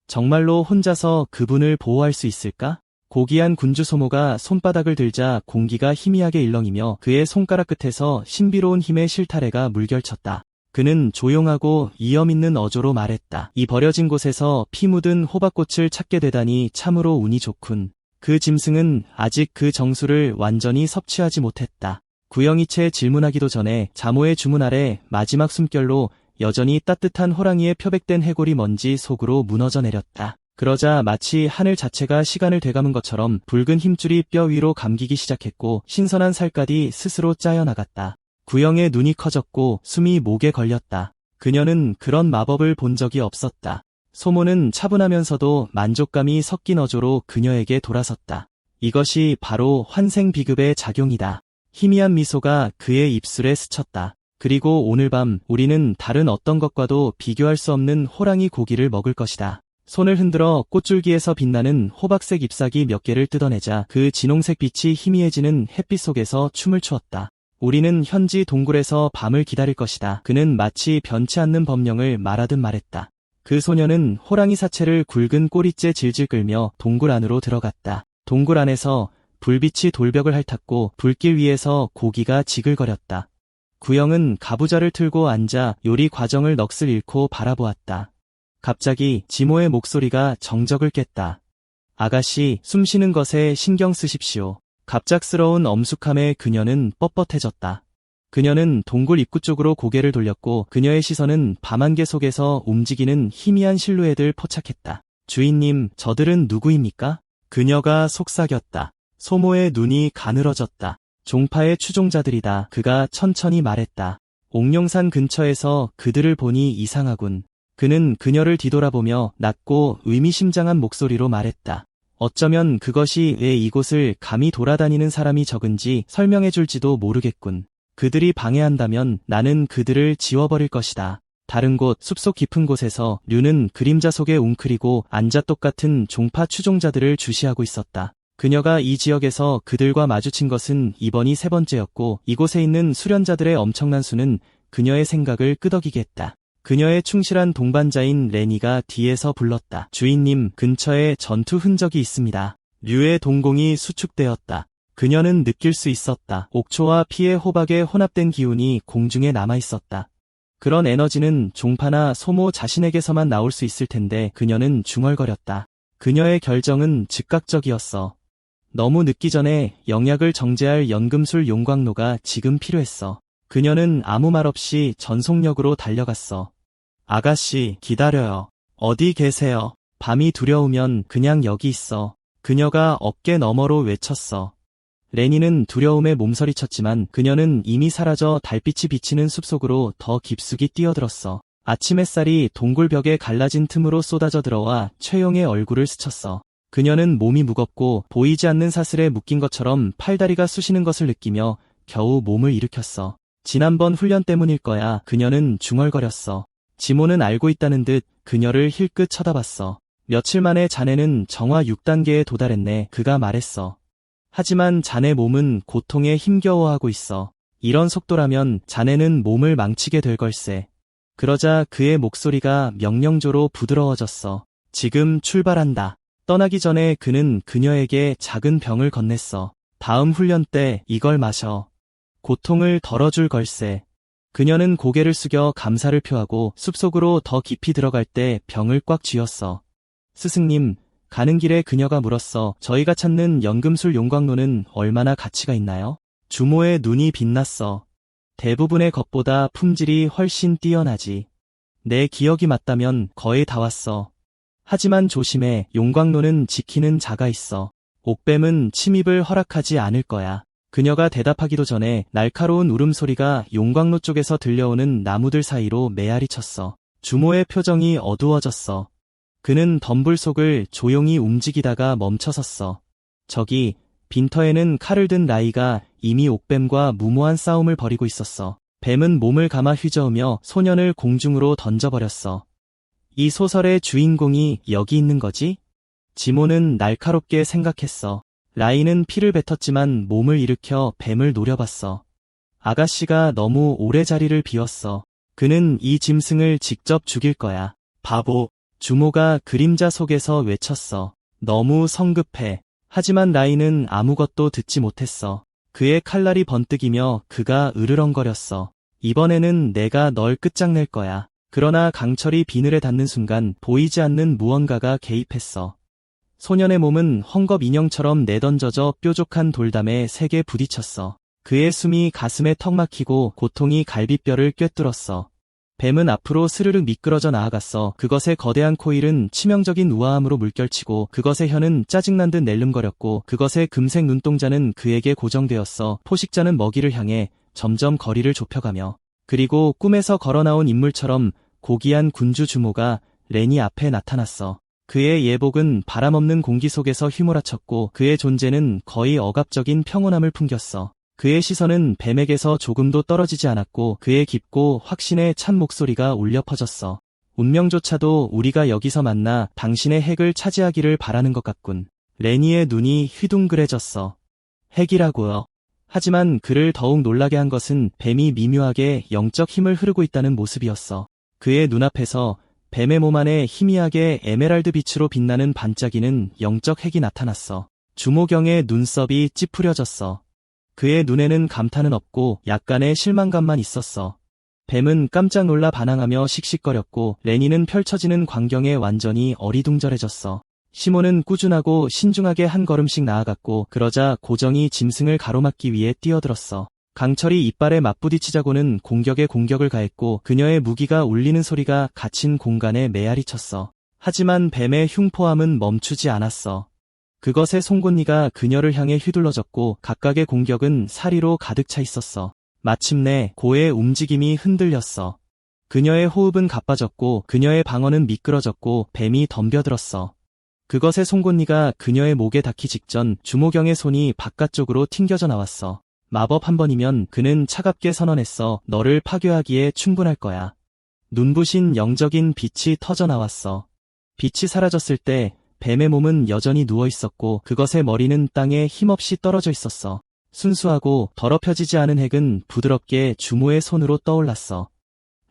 정말로 혼자서 그분을 보호할 수 있을까? 고귀한 군주 소모가 손바닥을 들자 공기가 희미하게 일렁이며 그의 손가락 끝에서 신비로운 힘의 실타래가 물결쳤다. 그는 조용하고 이염 있는 어조로 말했다. 이 버려진 곳에서 피 묻은 호박꽃을 찾게 되다니 참으로 운이 좋군. 그 짐승은 아직 그 정수를 완전히 섭취하지 못했다. 구영이체 질문하기도 전에 자모의 주문 아래 마지막 숨결로 여전히 따뜻한 호랑이의 표백된 해골이 먼지 속으로 무너져 내렸다. 그러자 마치 하늘 자체가 시간을 되감은 것처럼 붉은 힘줄이 뼈 위로 감기기 시작했고 신선한 살갗이 스스로 짜여나갔다. 구영의 눈이 커졌고 숨이 목에 걸렸다. 그녀는 그런 마법을 본 적이 없었다. 소모는 차분하면서도 만족감이 섞인 어조로 그녀에게 돌아섰다. 이것이 바로 환생 비급의 작용이다. 희미한 미소가 그의 입술에 스쳤다. 그리고 오늘 밤 우리는 다른 어떤 것과도 비교할 수 없는 호랑이 고기를 먹을 것이다. 손을 흔들어 꽃줄기에서 빛나는 호박색 잎사귀 몇 개를 뜯어내자 그 진홍색 빛이 희미해지는 햇빛 속에서 춤을 추었다. 우리는 현지 동굴에서 밤을 기다릴 것이다. 그는 마치 변치 않는 법령을 말하듯 말했다. 그 소녀는 호랑이 사체를 굵은 꼬리째 질질 끌며 동굴 안으로 들어갔다. 동굴 안에서 불빛이 돌벽을 핥았고 불길 위에서 고기가 지글거렸다. 구영은 가부좌를 틀고 앉아 요리 과정을 넋을 잃고 바라보았다. 갑자기 지모의 목소리가 정적을 깼다. 아가씨, 숨쉬는 것에 신경 쓰십시오. 갑작스러운 엄숙함에 그녀는 뻣뻣해졌다. 그녀는 동굴 입구 쪽으로 고개를 돌렸고 그녀의 시선은 밤안개 속에서 움직이는 희미한 실루엣을 포착했다. 주인님, 저들은 누구입니까? 그녀가 속삭였다. 소모의 눈이 가늘어졌다. 종파의 추종자들이다. 그가 천천히 말했다. 옥룡산 근처에서 그들을 보니 이상하군. 그는 그녀를 뒤돌아보며 낮고 의미심장한 목소리로 말했다. 어쩌면 그것이 왜 이곳을 감히 돌아다니는 사람이 적은지 설명해줄지도 모르겠군. 그들이 방해한다면 나는 그들을 지워버릴 것이다. 다른 곳, 숲속 깊은 곳에서 류는 그림자 속에 웅크리고 앉아 똑같은 종파 추종자들을 주시하고 있었다. 그녀가 이 지역에서 그들과 마주친 것은 이번이 세 번째였고 이곳에 있는 수련자들의 엄청난 수는 그녀의 생각을 끄덕이게 했다. 그녀의 충실한 동반자인 레니가 뒤에서 불렀다. 주인님, 근처에 전투 흔적이 있습니다. 류의 동공이 수축되었다. 그녀는 느낄 수 있었다. 옥초와 피의 호박에 혼합된 기운이 공중에 남아있었다. 그런 에너지는 종파나 소모 자신에게서만 나올 수 있을 텐데 그녀는 중얼거렸다. 그녀의 결정은 즉각적이었어. 너무 늦기 전에 영약을 정제할 연금술 용광로가 지금 필요했어. 그녀는 아무 말 없이 전속력으로 달려갔어. 아가씨, 기다려요. 어디 계세요? 밤이 두려우면 그냥 여기 있어. 그녀가 어깨 너머로 외쳤어. 레니는 두려움에 몸서리쳤지만 그녀는 이미 사라져 달빛이 비치는 숲속으로 더 깊숙이 뛰어들었어. 아침 햇살이 동굴 벽에 갈라진 틈으로 쏟아져 들어와 최용의 얼굴을 스쳤어. 그녀는 몸이 무겁고 보이지 않는 사슬에 묶인 것처럼 팔다리가 쑤시는 것을 느끼며 겨우 몸을 일으켰어. 지난번 훈련 때문일 거야. 그녀는 중얼거렸어. 지모는 알고 있다는 듯 그녀를 힐끗 쳐다봤어. 며칠 만에 자네는 정화 6단계에 도달했네. 그가 말했어. 하지만 자네 몸은 고통에 힘겨워하고 있어. 이런 속도라면 자네는 몸을 망치게 될 걸세. 그러자 그의 목소리가 명령조로 부드러워졌어. 지금 출발한다. 떠나기 전에 그는 그녀에게 작은 병을 건넸어. 다음 훈련 때 이걸 마셔. 고통을 덜어줄 걸세. 그녀는 고개를 숙여 감사를 표하고 숲속으로 더 깊이 들어갈 때 병을 꽉 쥐었어. 스승님, 가는 길에 그녀가 물었어. 저희가 찾는 연금술 용광로는 얼마나 가치가 있나요? 주모의 눈이 빛났어. 대부분의 것보다 품질이 훨씬 뛰어나지. 내 기억이 맞다면 거의 다 왔어. 하지만 조심해. 용광로는 지키는 자가 있어. 옥뱀은 침입을 허락하지 않을 거야. 그녀가 대답하기도 전에 날카로운 울음소리가 용광로 쪽에서 들려오는 나무들 사이로 메아리 쳤어. 주모의 표정이 어두워졌어. 그는 덤불 속을 조용히 움직이다가 멈춰섰어. 저기 빈터에는 칼을 든 라이가 이미 옥뱀과 무모한 싸움을 벌이고 있었어. 뱀은 몸을 감아 휘저으며 소년을 공중으로 던져버렸어. 이 소설의 주인공이 여기 있는 거지? 지모는 날카롭게 생각했어. 라이는 피를 뱉었지만 몸을 일으켜 뱀을 노려봤어. 아가씨가 너무 오래 자리를 비웠어. 그는 이 짐승을 직접 죽일 거야. 바보. 주모가 그림자 속에서 외쳤어. 너무 성급해. 하지만 라이는 아무것도 듣지 못했어. 그의 칼날이 번뜩이며 그가 으르렁거렸어. 이번에는 내가 널 끝장낼 거야. 그러나 강철이 비늘에 닿는 순간 보이지 않는 무언가가 개입했어. 소년의 몸은 헝겊 인형처럼 내던져져 뾰족한 돌담에 세게 부딪혔어. 그의 숨이 가슴에 턱 막히고 고통이 갈비뼈를 꿰뚫었어. 뱀은 앞으로 스르륵 미끄러져 나아갔어. 그것의 거대한 코일은 치명적인 우아함으로 물결치고 그것의 혀는 짜증난 듯 낼름거렸고 그것의 금색 눈동자는 그에게 고정되었어. 포식자는 먹이를 향해 점점 거리를 좁혀가며 그리고 꿈에서 걸어나온 인물처럼 고귀한 군주 주모가 레니 앞에 나타났어. 그의 예복은 바람없는 공기 속에서 휘몰아쳤고 그의 존재는 거의 억압적인 평온함을 풍겼어. 그의 시선은 뱀에게서 조금도 떨어지지 않았고 그의 깊고 확신에 찬 목소리가 울려 퍼졌어. 운명조차도 우리가 여기서 만나 당신의 핵을 차지하기를 바라는 것 같군. 레니의 눈이 휘둥그레졌어. 핵이라고요. 하지만 그를 더욱 놀라게 한 것은 뱀이 미묘하게 영적 힘을 흐르고 있다는 모습이었어. 그의 눈앞에서 뱀의 몸 안에 희미하게 에메랄드 빛으로 빛나는 반짝이는 영적 핵이 나타났어. 주모경의 눈썹이 찌푸려졌어. 그의 눈에는 감탄은 없고 약간의 실망감만 있었어. 뱀은 깜짝 놀라 반항하며 씩씩거렸고 레니는 펼쳐지는 광경에 완전히 어리둥절해졌어. 시몬은 꾸준하고 신중하게 한 걸음씩 나아갔고 그러자 고정이 짐승을 가로막기 위해 뛰어들었어. 강철이 이빨에 맞부딪히자고는 공격에 공격을 가했고 그녀의 무기가 울리는 소리가 갇힌 공간에 메아리 쳤어. 하지만 뱀의 흉포함은 멈추지 않았어. 그것의 송곳니가 그녀를 향해 휘둘러졌고 각각의 공격은 사리로 가득 차 있었어. 마침내 고의 움직임이 흔들렸어. 그녀의 호흡은 가빠졌고 그녀의 방어는 미끄러졌고 뱀이 덤벼들었어. 그것의 송곳니가 그녀의 목에 닿기 직전 주모경의 손이 바깥쪽으로 튕겨져 나왔어. 마법 한 번이면 그는 차갑게 선언했어. 너를 파괴하기에 충분할 거야. 눈부신 영적인 빛이 터져 나왔어. 빛이 사라졌을 때 뱀의 몸은 여전히 누워 있었고 그것의 머리는 땅에 힘없이 떨어져 있었어. 순수하고 더럽혀지지 않은 핵은 부드럽게 주모의 손으로 떠올랐어.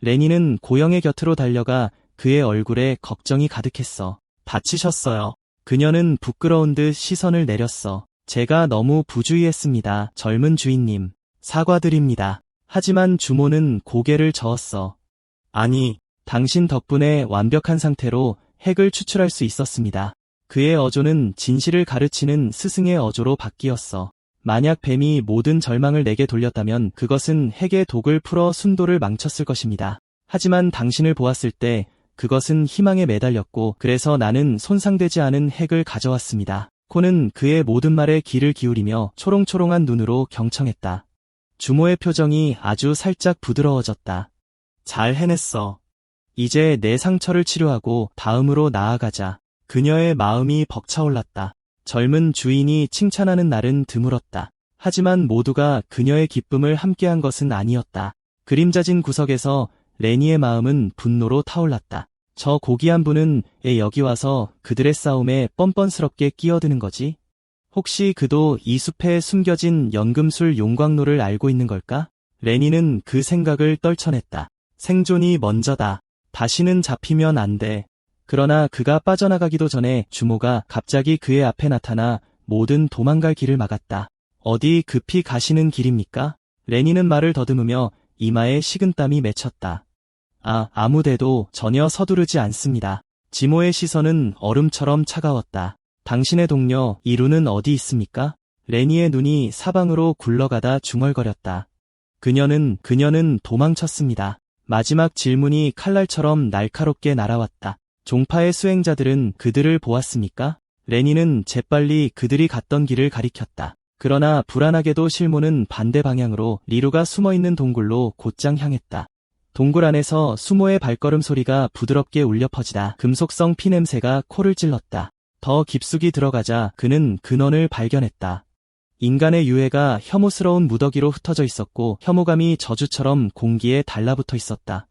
레니는 고영의 곁으로 달려가 그의 얼굴에 걱정이 가득했어. 다치셨어요. 그녀는 부끄러운 듯 시선을 내렸어. 제가 너무 부주의했습니다. 젊은 주인님. 사과드립니다. 하지만 주모는 고개를 저었어. 아니, 당신 덕분에 완벽한 상태로 핵을 추출할 수 있었습니다. 그의 어조는 진실을 가르치는 스승의 어조로 바뀌었어. 만약 뱀이 모든 절망을 내게 돌렸다면 그것은 핵의 독을 풀어 순도를 망쳤을 것입니다. 하지만 당신을 보았을 때 그것은 희망에 매달렸고 그래서 나는 손상되지 않은 핵을 가져왔습니다. 코는 그의 모든 말에 귀를 기울이며 초롱초롱한 눈으로 경청했다. 주모의 표정이 아주 살짝 부드러워졌다. 잘 해냈어. 이제 내 상처를 치료하고 다음으로 나아가자. 그녀의 마음이 벅차올랐다. 젊은 주인이 칭찬하는 날은 드물었다. 하지만 모두가 그녀의 기쁨을 함께한 것은 아니었다. 그림자진 구석에서 레니의 마음은 분노로 타올랐다. 저 고귀한 분은 왜 여기 와서 그들의 싸움에 뻔뻔스럽게 끼어드는 거지? 혹시 그도 이 숲에 숨겨진 연금술 용광로를 알고 있는 걸까? 레니는 그 생각을 떨쳐냈다. 생존이 먼저다. 다시는 잡히면 안 돼. 그러나 그가 빠져나가기도 전에 주모가 갑자기 그의 앞에 나타나 모든 도망갈 길을 막았다. 어디 급히 가시는 길입니까? 레니는 말을 더듬으며 이마에 식은땀이 맺혔다. 아무데도 전혀 서두르지 않습니다. 지모의 시선은 얼음처럼 차가웠다. 당신의 동료 이루는 어디 있습니까? 레니의 눈이 사방으로 굴러가다 중얼거렸다. 그녀는 도망쳤습니다. 마지막 질문이 칼날처럼 날카롭게 날아왔다. 종파의 수행자들은 그들을 보았습니까? 레니는 재빨리 그들이 갔던 길을 가리켰다. 그러나 불안하게도 실모는 반대 방향으로 리루가 숨어있는 동굴로 곧장 향했다. 동굴 안에서 수모의 발걸음 소리가 부드럽게 울려 퍼지다 금속성 피 냄새가 코를 찔렀다. 더 깊숙이 들어가자 그는 근원을 발견했다. 인간의 유해가 혐오스러운 무더기로 흩어져 있었고 혐오감이 저주처럼 공기에 달라붙어 있었다.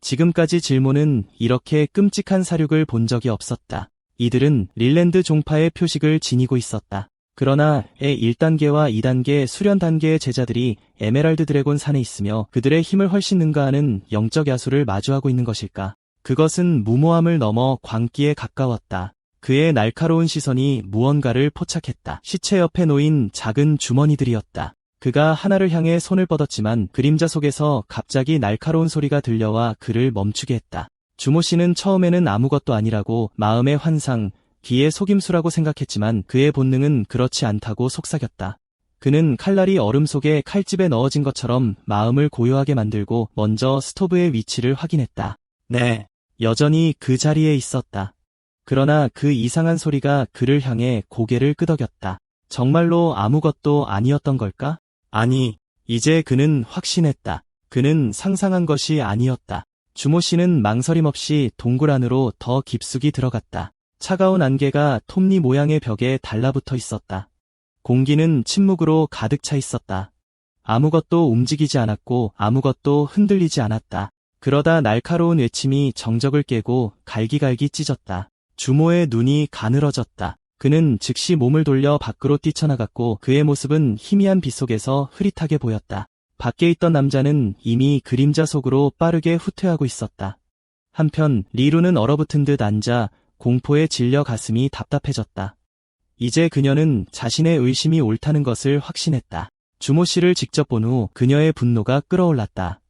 지금까지 질모는 이렇게 끔찍한 사륙을 본 적이 없었다. 이들은 릴랜드 종파의 표식을 지니고 있었다. 그러나 1단계와 2단계 수련 단계의 제자들이 에메랄드 드래곤 산에 있으며 그들의 힘을 훨씬 능가하는 영적 야수를 마주하고 있는 것일까? 그것은 무모함을 넘어 광기에 가까웠다. 그의 날카로운 시선이 무언가를 포착했다. 시체 옆에 놓인 작은 주머니들이었다. 그가 하나를 향해 손을 뻗었지만 그림자 속에서 갑자기 날카로운 소리가 들려와 그를 멈추게 했다. 주모 씨는 처음에는 아무것도 아니라고 마음의 환상, 기의 속임수라고 생각했지만 그의 본능은 그렇지 않다고 속삭였다. 그는 칼날이 얼음 속에 칼집에 넣어진 것처럼 마음을 고요하게 만들고 먼저 스토브의 위치를 확인했다. 네, 여전히 그 자리에 있었다. 그러나 그 이상한 소리가 그를 향해 고개를 끄덕였다. 정말로 아무것도 아니었던 걸까? 아니, 이제 그는 확신했다. 그는 상상한 것이 아니었다. 주모 씨는 망설임 없이 동굴 안으로 더 깊숙이 들어갔다. 차가운 안개가 톱니 모양의 벽에 달라붙어 있었다. 공기는 침묵으로 가득 차 있었다. 아무것도 움직이지 않았고 아무것도 흔들리지 않았다. 그러다 날카로운 외침이 정적을 깨고 갈기갈기 찢었다. 주모의 눈이 가늘어졌다. 그는 즉시 몸을 돌려 밖으로 뛰쳐나갔고 그의 모습은 희미한 빛 속에서 흐릿하게 보였다. 밖에 있던 남자는 이미 그림자 속으로 빠르게 후퇴하고 있었다. 한편 리루는 얼어붙은 듯 앉아 공포에 질려 가슴이 답답해졌다. 이제 그녀는 자신의 의심이 옳다는 것을 확신했다. 주모 씨를 직접 본 후 그녀의 분노가 끓어올랐다.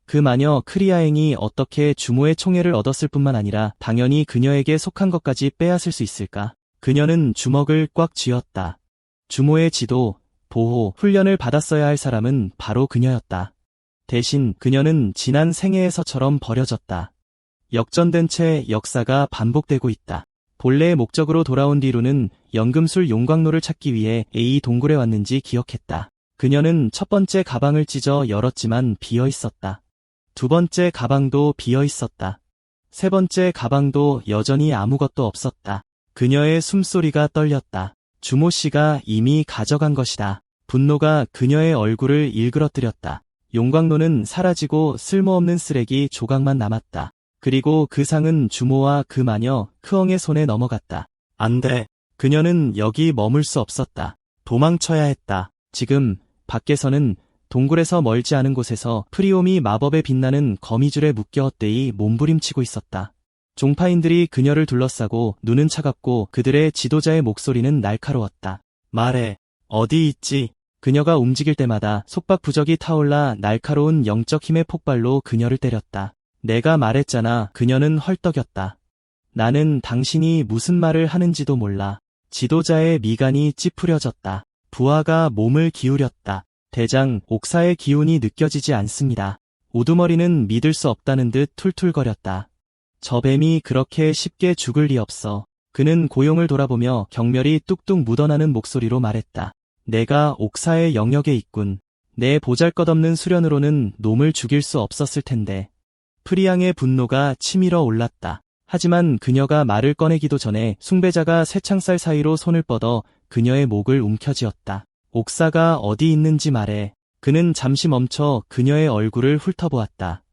그 마녀 크리아행이 어떻게 주모의 총애를 얻었을 뿐만 아니라 당연히 그녀에게 속한 것까지 빼앗을 수 있을까? 그녀는 주먹을 꽉 쥐었다. 주모의 지도, 보호, 훈련을 받았어야 할 사람은 바로 그녀였다. 대신 그녀는 지난 생애에서처럼 버려졌다. 역전된 채 역사가 반복되고 있다. 본래의 목적으로 돌아온 리루는 연금술 용광로를 찾기 위해 A 동굴에 왔는지 기억했다. 그녀는 첫 번째 가방을 찢어 열었지만 비어 있었다. 두 번째 가방도 비어 있었다. 세 번째 가방도 여전히 아무것도 없었다. 그녀의 숨소리가 떨렸다. 주모 씨가 이미 가져간 것이다. 분노가 그녀의 얼굴을 일그러뜨렸다. 용광로는 사라지고 쓸모없는 쓰레기 조각만 남았다. 그리고 그 상은 주모와 그 마녀 크엉의 손에 넘어갔다. 안 돼. 그녀는 여기 머물 수 없었다. 도망쳐야 했다. 지금 밖에서는 동굴에서 멀지 않은 곳에서 프리옴이 마법에 빛나는 거미줄에 묶여 헛되이 몸부림치고 있었다. 종파인들이 그녀를 둘러싸고 눈은 차갑고 그들의 지도자의 목소리는 날카로웠다. 말해. 어디 있지? 그녀가 움직일 때마다 속박 부적이 타올라 날카로운 영적 힘의 폭발로 그녀를 때렸다. 내가 말했잖아. 그녀는 헐떡였다. 나는 당신이 무슨 말을 하는지도 몰라. 지도자의 미간이 찌푸려졌다. 부하가 몸을 기울였다. 대장, 옥사의 기운이 느껴지지 않습니다. 우두머리는 믿을 수 없다는 듯 툴툴거렸다. 저 뱀이 그렇게 쉽게 죽을 리 없어. 그는 고용을 돌아보며 경멸이 뚝뚝 묻어나는 목소리로 말했다. 내가 옥사의 영역에 있군. 내 보잘것없는 수련으로는 놈을 죽일 수 없었을 텐데. 프리앙의 분노가 치밀어 올랐다. 하지만 그녀가 말을 꺼내기도 전에 숭배자가 쇠창살 사이로 손을 뻗어 그녀의 목을 움켜쥐었다. 옥사가 어디 있는지 말해. 그는 잠시 멈춰 그녀의 얼굴을 훑어보았다.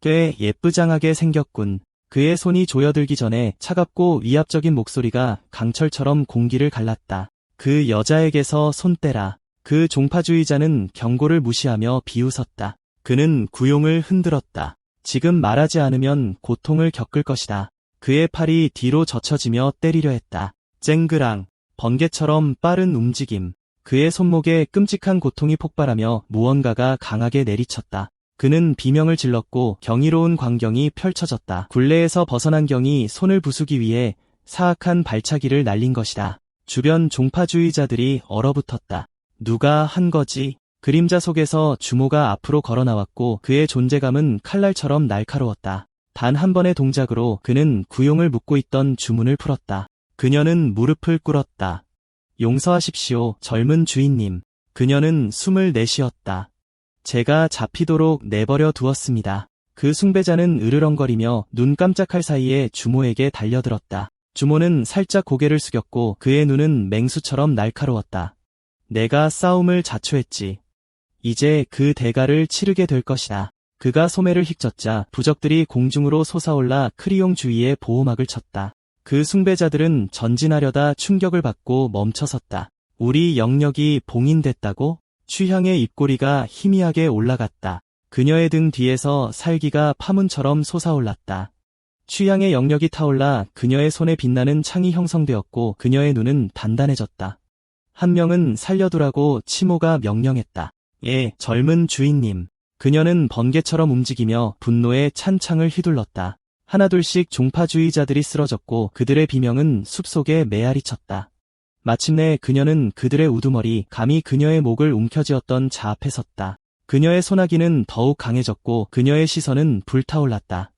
꽤 예쁘장하게 생겼군. 그의 손이 조여들기 전에 차갑고 위압적인 목소리가 강철처럼 공기를 갈랐다. 그 여자에게서 손 떼라. 그 종파주의자는 경고를 무시하며 비웃었다. 그는 구용을 흔들었다. 지금 말하지 않으면 고통을 겪을 것이다. 그의 팔이 뒤로 젖혀지며 때리려 했다. 쨍그랑, 번개처럼 빠른 움직임. 그의 손목에 끔찍한 고통이 폭발하며 무언가가 강하게 내리쳤다. 그는 비명을 질렀고 경이로운 광경이 펼쳐졌다. 굴레에서 벗어난 경이 손을 부수기 위해 사악한 발차기를 날린 것이다. 주변 종파주의자들이 얼어붙었다. 누가 한 거지? 그림자 속에서 주모가 앞으로 걸어 나왔고 그의 존재감은 칼날처럼 날카로웠다. 단 한 번의 동작으로 그는 구용을 묶고 있던 주문을 풀었다. 그녀는 무릎을 꿇었다. 용서하십시오, 젊은 주인님. 그녀는 숨을 내쉬었다. 제가 잡히도록 내버려 두었습니다. 그 숭배자는 으르렁거리며 눈 깜짝할 사이에 주모에게 달려들었다. 주모는 살짝 고개를 숙였고 그의 눈은 맹수처럼 날카로웠다. 내가 싸움을 자초했지. 이제 그 대가를 치르게 될 것이다. 그가 소매를 휙젓자 부적들이 공중으로 솟아올라 크리용 주위에 보호막을 쳤다. 그 숭배자들은 전진하려다 충격을 받고 멈춰섰다. 우리 영역이 봉인됐다고? 취향의 입꼬리가 희미하게 올라갔다. 그녀의 등 뒤에서 살기가 파문처럼 솟아올랐다. 취향의 영역이 타올라 그녀의 손에 빛나는 창이 형성되었고 그녀의 눈은 단단해졌다. 한 명은 살려두라고 치모가 명령했다. 예, 젊은 주인님. 그녀는 번개처럼 움직이며 분노에 찬 창을 휘둘렀다. 하나둘씩 종파주의자들이 쓰러졌고 그들의 비명은 숲속에 메아리 쳤다. 마침내 그녀는 그들의 우두머리, 감히 그녀의 목을 움켜쥐었던 자 앞에 섰다. 그녀의 소나기는 더욱 강해졌고 그녀의 시선은 불타올랐다.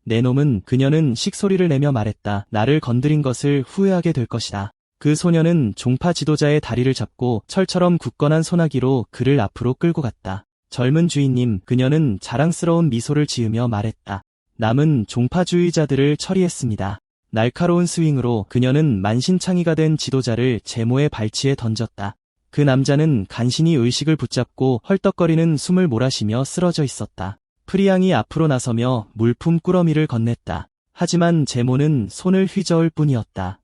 내 놈은, 그녀는 식소리를 내며 말했다. 나를 건드린 것을 후회하게 될 것이다. 그 소녀는 종파 지도자의 다리를 잡고 철처럼 굳건한 소나기로 그를 앞으로 끌고 갔다. 젊은 주인님, 그녀는 자랑스러운 미소를 지으며 말했다. 남은 종파주의자들을 처리했습니다. 날카로운 스윙으로 그녀는 만신창이가 된 지도자를 제모의 발치에 던졌다. 그 남자는 간신히 의식을 붙잡고 헐떡거리는 숨을 몰아쉬며 쓰러져 있었다. 프리앙이 앞으로 나서며 물품 꾸러미를 건넸다. 하지만 제모는 손을 휘저을 뿐이었다.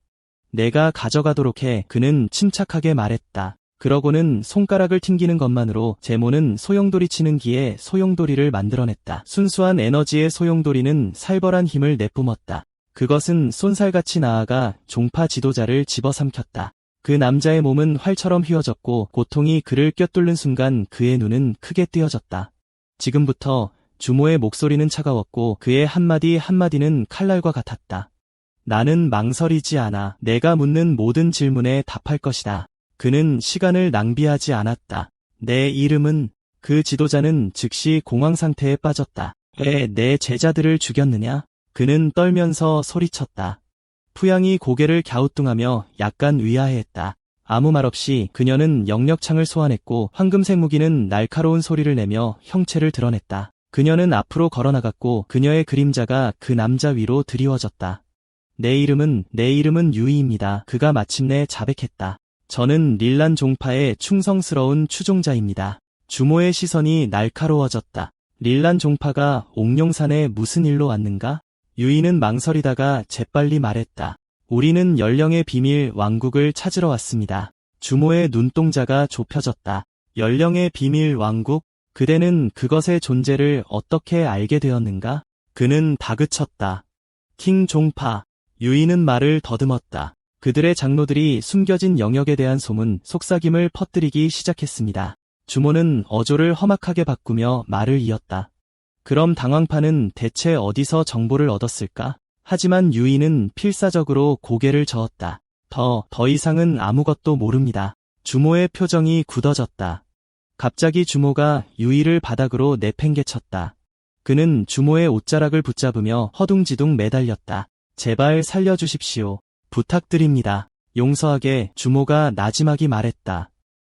내가 가져가도록 해, 그는 침착하게 말했다. 그러고는 손가락을 튕기는 것만으로 제모는 소용돌이 치는 기에 소용돌이를 만들어냈다. 순수한 에너지의 소용돌이는 살벌한 힘을 내뿜었다. 그것은 쏜살같이 나아가 종파 지도자를 집어삼켰다. 그 남자의 몸은 활처럼 휘어졌고 고통이 그를 꿰뚫는 순간 그의 눈은 크게 뜨여졌다. 지금부터, 주모의 목소리는 차가웠고 그의 한마디 한마디는 칼날과 같았다. 나는 망설이지 않아. 내가 묻는 모든 질문에 답할 것이다. 그는 시간을 낭비하지 않았다. 내 이름은, 그 지도자는 즉시 공황 상태에 빠졌다. 왜 내 제자들을 죽였느냐? 그는 떨면서 소리쳤다. 푸양이 고개를 갸우뚱하며 약간 의아해했다. 아무 말 없이 그녀는 영력창을 소환했고 황금색 무기는 날카로운 소리를 내며 형체를 드러냈다. 그녀는 앞으로 걸어나갔고 그녀의 그림자가 그 남자 위로 드리워졌다. 내 이름은 유이입니다. 그가 마침내 자백했다. 저는 릴란 종파의 충성스러운 추종자입니다. 주모의 시선이 날카로워졌다. 릴란 종파가 옥룡산에 무슨 일로 왔는가? 유이는 망설이다가 재빨리 말했다. 우리는 연령의 비밀 왕국을 찾으러 왔습니다. 주모의 눈동자가 좁혀졌다. 연령의 비밀 왕국? 그대는 그것의 존재를 어떻게 알게 되었는가? 그는 다그쳤다. 킹 종파. 유이는 말을 더듬었다. 그들의 장로들이 숨겨진 영역에 대한 소문, 속삭임을 퍼뜨리기 시작했습니다. 주모는 어조를 험악하게 바꾸며 말을 이었다. 그럼 당황파는 대체 어디서 정보를 얻었을까? 하지만 유이는 필사적으로 고개를 저었다. 더 이상은 아무것도 모릅니다. 주모의 표정이 굳어졌다. 갑자기 주모가 유이를 바닥으로 내팽개쳤다. 그는 주모의 옷자락을 붙잡으며 허둥지둥 매달렸다. 제발 살려주십시오. 부탁드립니다. 용서하게, 주모가 나지막이 말했다.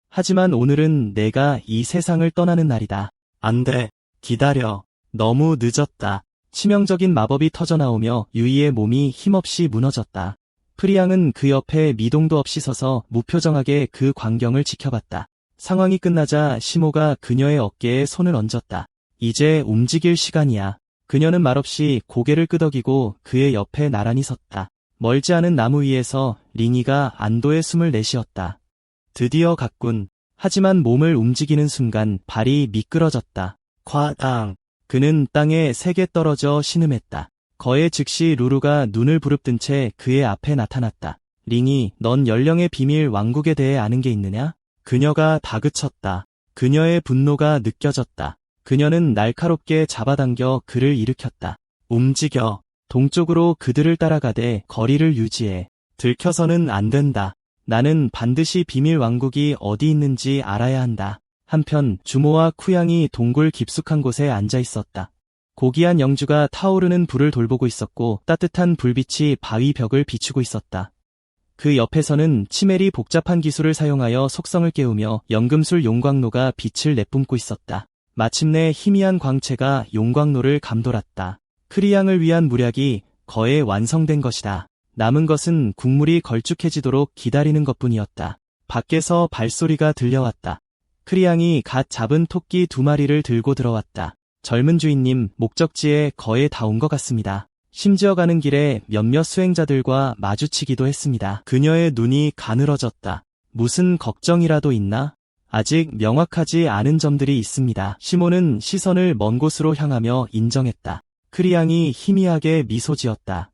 하지만 오늘은 내가 이 세상을 떠나는 날이다. 안 돼. 기다려. 너무 늦었다. 치명적인 마법이 터져나오며 유이의 몸이 힘없이 무너졌다. 프리앙은 그 옆에 미동도 없이 서서 무표정하게 그 광경을 지켜봤다. 상황이 끝나자 시모가 그녀의 어깨에 손을 얹었다. 이제 움직일 시간이야. 그녀는 말없이 고개를 끄덕이고 그의 옆에 나란히 섰다. 멀지 않은 나무 위에서 링이가 안도의 숨을 내쉬었다. 드디어 갔군. 하지만 몸을 움직이는 순간 발이 미끄러졌다. 콰당. 그는 땅에 세게 떨어져 신음했다. 거의 즉시 루루가 눈을 부릅뜬 채 그의 앞에 나타났다. 링이, 넌 연령의 비밀 왕국에 대해 아는 게 있느냐? 그녀가 다그쳤다. 그녀의 분노가 느껴졌다. 그녀는 날카롭게 잡아당겨 그를 일으켰다. 움직여. 동쪽으로 그들을 따라가되 거리를 유지해. 들켜서는 안 된다. 나는 반드시 비밀 왕국이 어디 있는지 알아야 한다. 한편 주모와 쿠양이 동굴 깊숙한 곳에 앉아 있었다. 고귀한 영주가 타오르는 불을 돌보고 있었고 따뜻한 불빛이 바위 벽을 비추고 있었다. 그 옆에서는 치멜이 복잡한 기술을 사용하여 속성을 깨우며 연금술 용광로가 빛을 내뿜고 있었다. 마침내 희미한 광채가 용광로를 감돌았다. 크리앙을 위한 무략이 거의 완성된 것이다. 남은 것은 국물이 걸쭉해지도록 기다리는 것뿐이었다. 밖에서 발소리가 들려왔다. 크리앙이 갓 잡은 토끼 2마리를 들고 들어왔다. 젊은 주인님, 목적지에 거의 다 온 것 같습니다. 심지어 가는 길에 몇몇 수행자들과 마주치기도 했습니다. 그녀의 눈이 가늘어졌다. 무슨 걱정이라도 있나? 아직 명확하지 않은 점들이 있습니다. 시모는 시선을 먼 곳으로 향하며 인정했다. 크리앙이 희미하게 미소 지었다.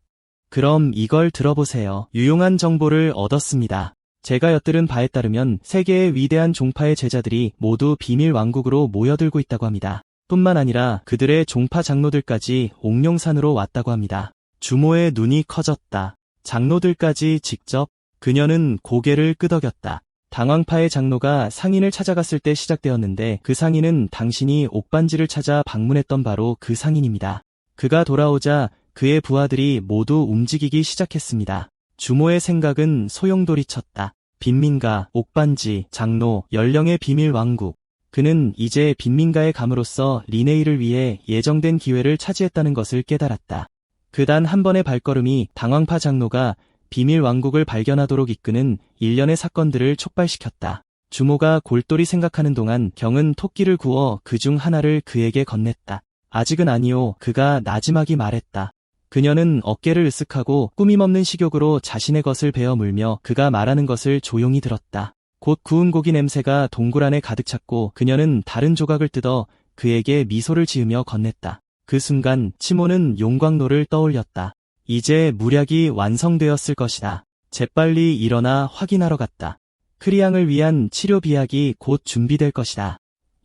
그럼 이걸 들어보세요. 유용한 정보를 얻었습니다. 제가 엿들은 바에 따르면 세계의 위대한 종파의 제자들이 모두 비밀 왕국으로 모여들고 있다고 합니다. 뿐만 아니라 그들의 종파 장로들까지 옥룡산으로 왔다고 합니다. 주모의 눈이 커졌다. 장로들까지 직접? 그녀는 고개를 끄덕였다. 당황파의 장로가 상인을 찾아갔을 때 시작되었는데 그 상인은 당신이 옥반지를 찾아 방문했던 바로 그 상인입니다. 그가 돌아오자 그의 부하들이 모두 움직이기 시작했습니다. 주모의 생각은 소용돌이쳤다. 빈민가, 옥반지, 장로, 연령의 비밀 왕국. 그는 이제 빈민가에 감으로써 리네이를 위해 예정된 기회를 차지했다는 것을 깨달았다. 그 단 한 번의 발걸음이 당황파 장로가 비밀 왕국을 발견하도록 이끄는 일련의 사건들을 촉발시켰다. 주모가 골똘히 생각하는 동안 경은 토끼를 구워 그중 하나를 그에게 건넸다. 아직은 아니오. 그가 나지막이 말했다. 그녀는 어깨를 으쓱하고 꾸밈없는 식욕으로 자신의 것을 베어 물며 그가 말하는 것을 조용히 들었다. 곧 구운 고기 냄새가 동굴 안에 가득 찼고 그녀는 다른 조각을 뜯어 그에게 미소를 지으며 건넸다. 그 순간 치모는 용광로를 떠올렸다. 이제 물약이 완성되었을 것이다. 재빨리 일어나 확인하러 갔다. 크리앙을 위한 치료 비약이 곧 준비될 것이다.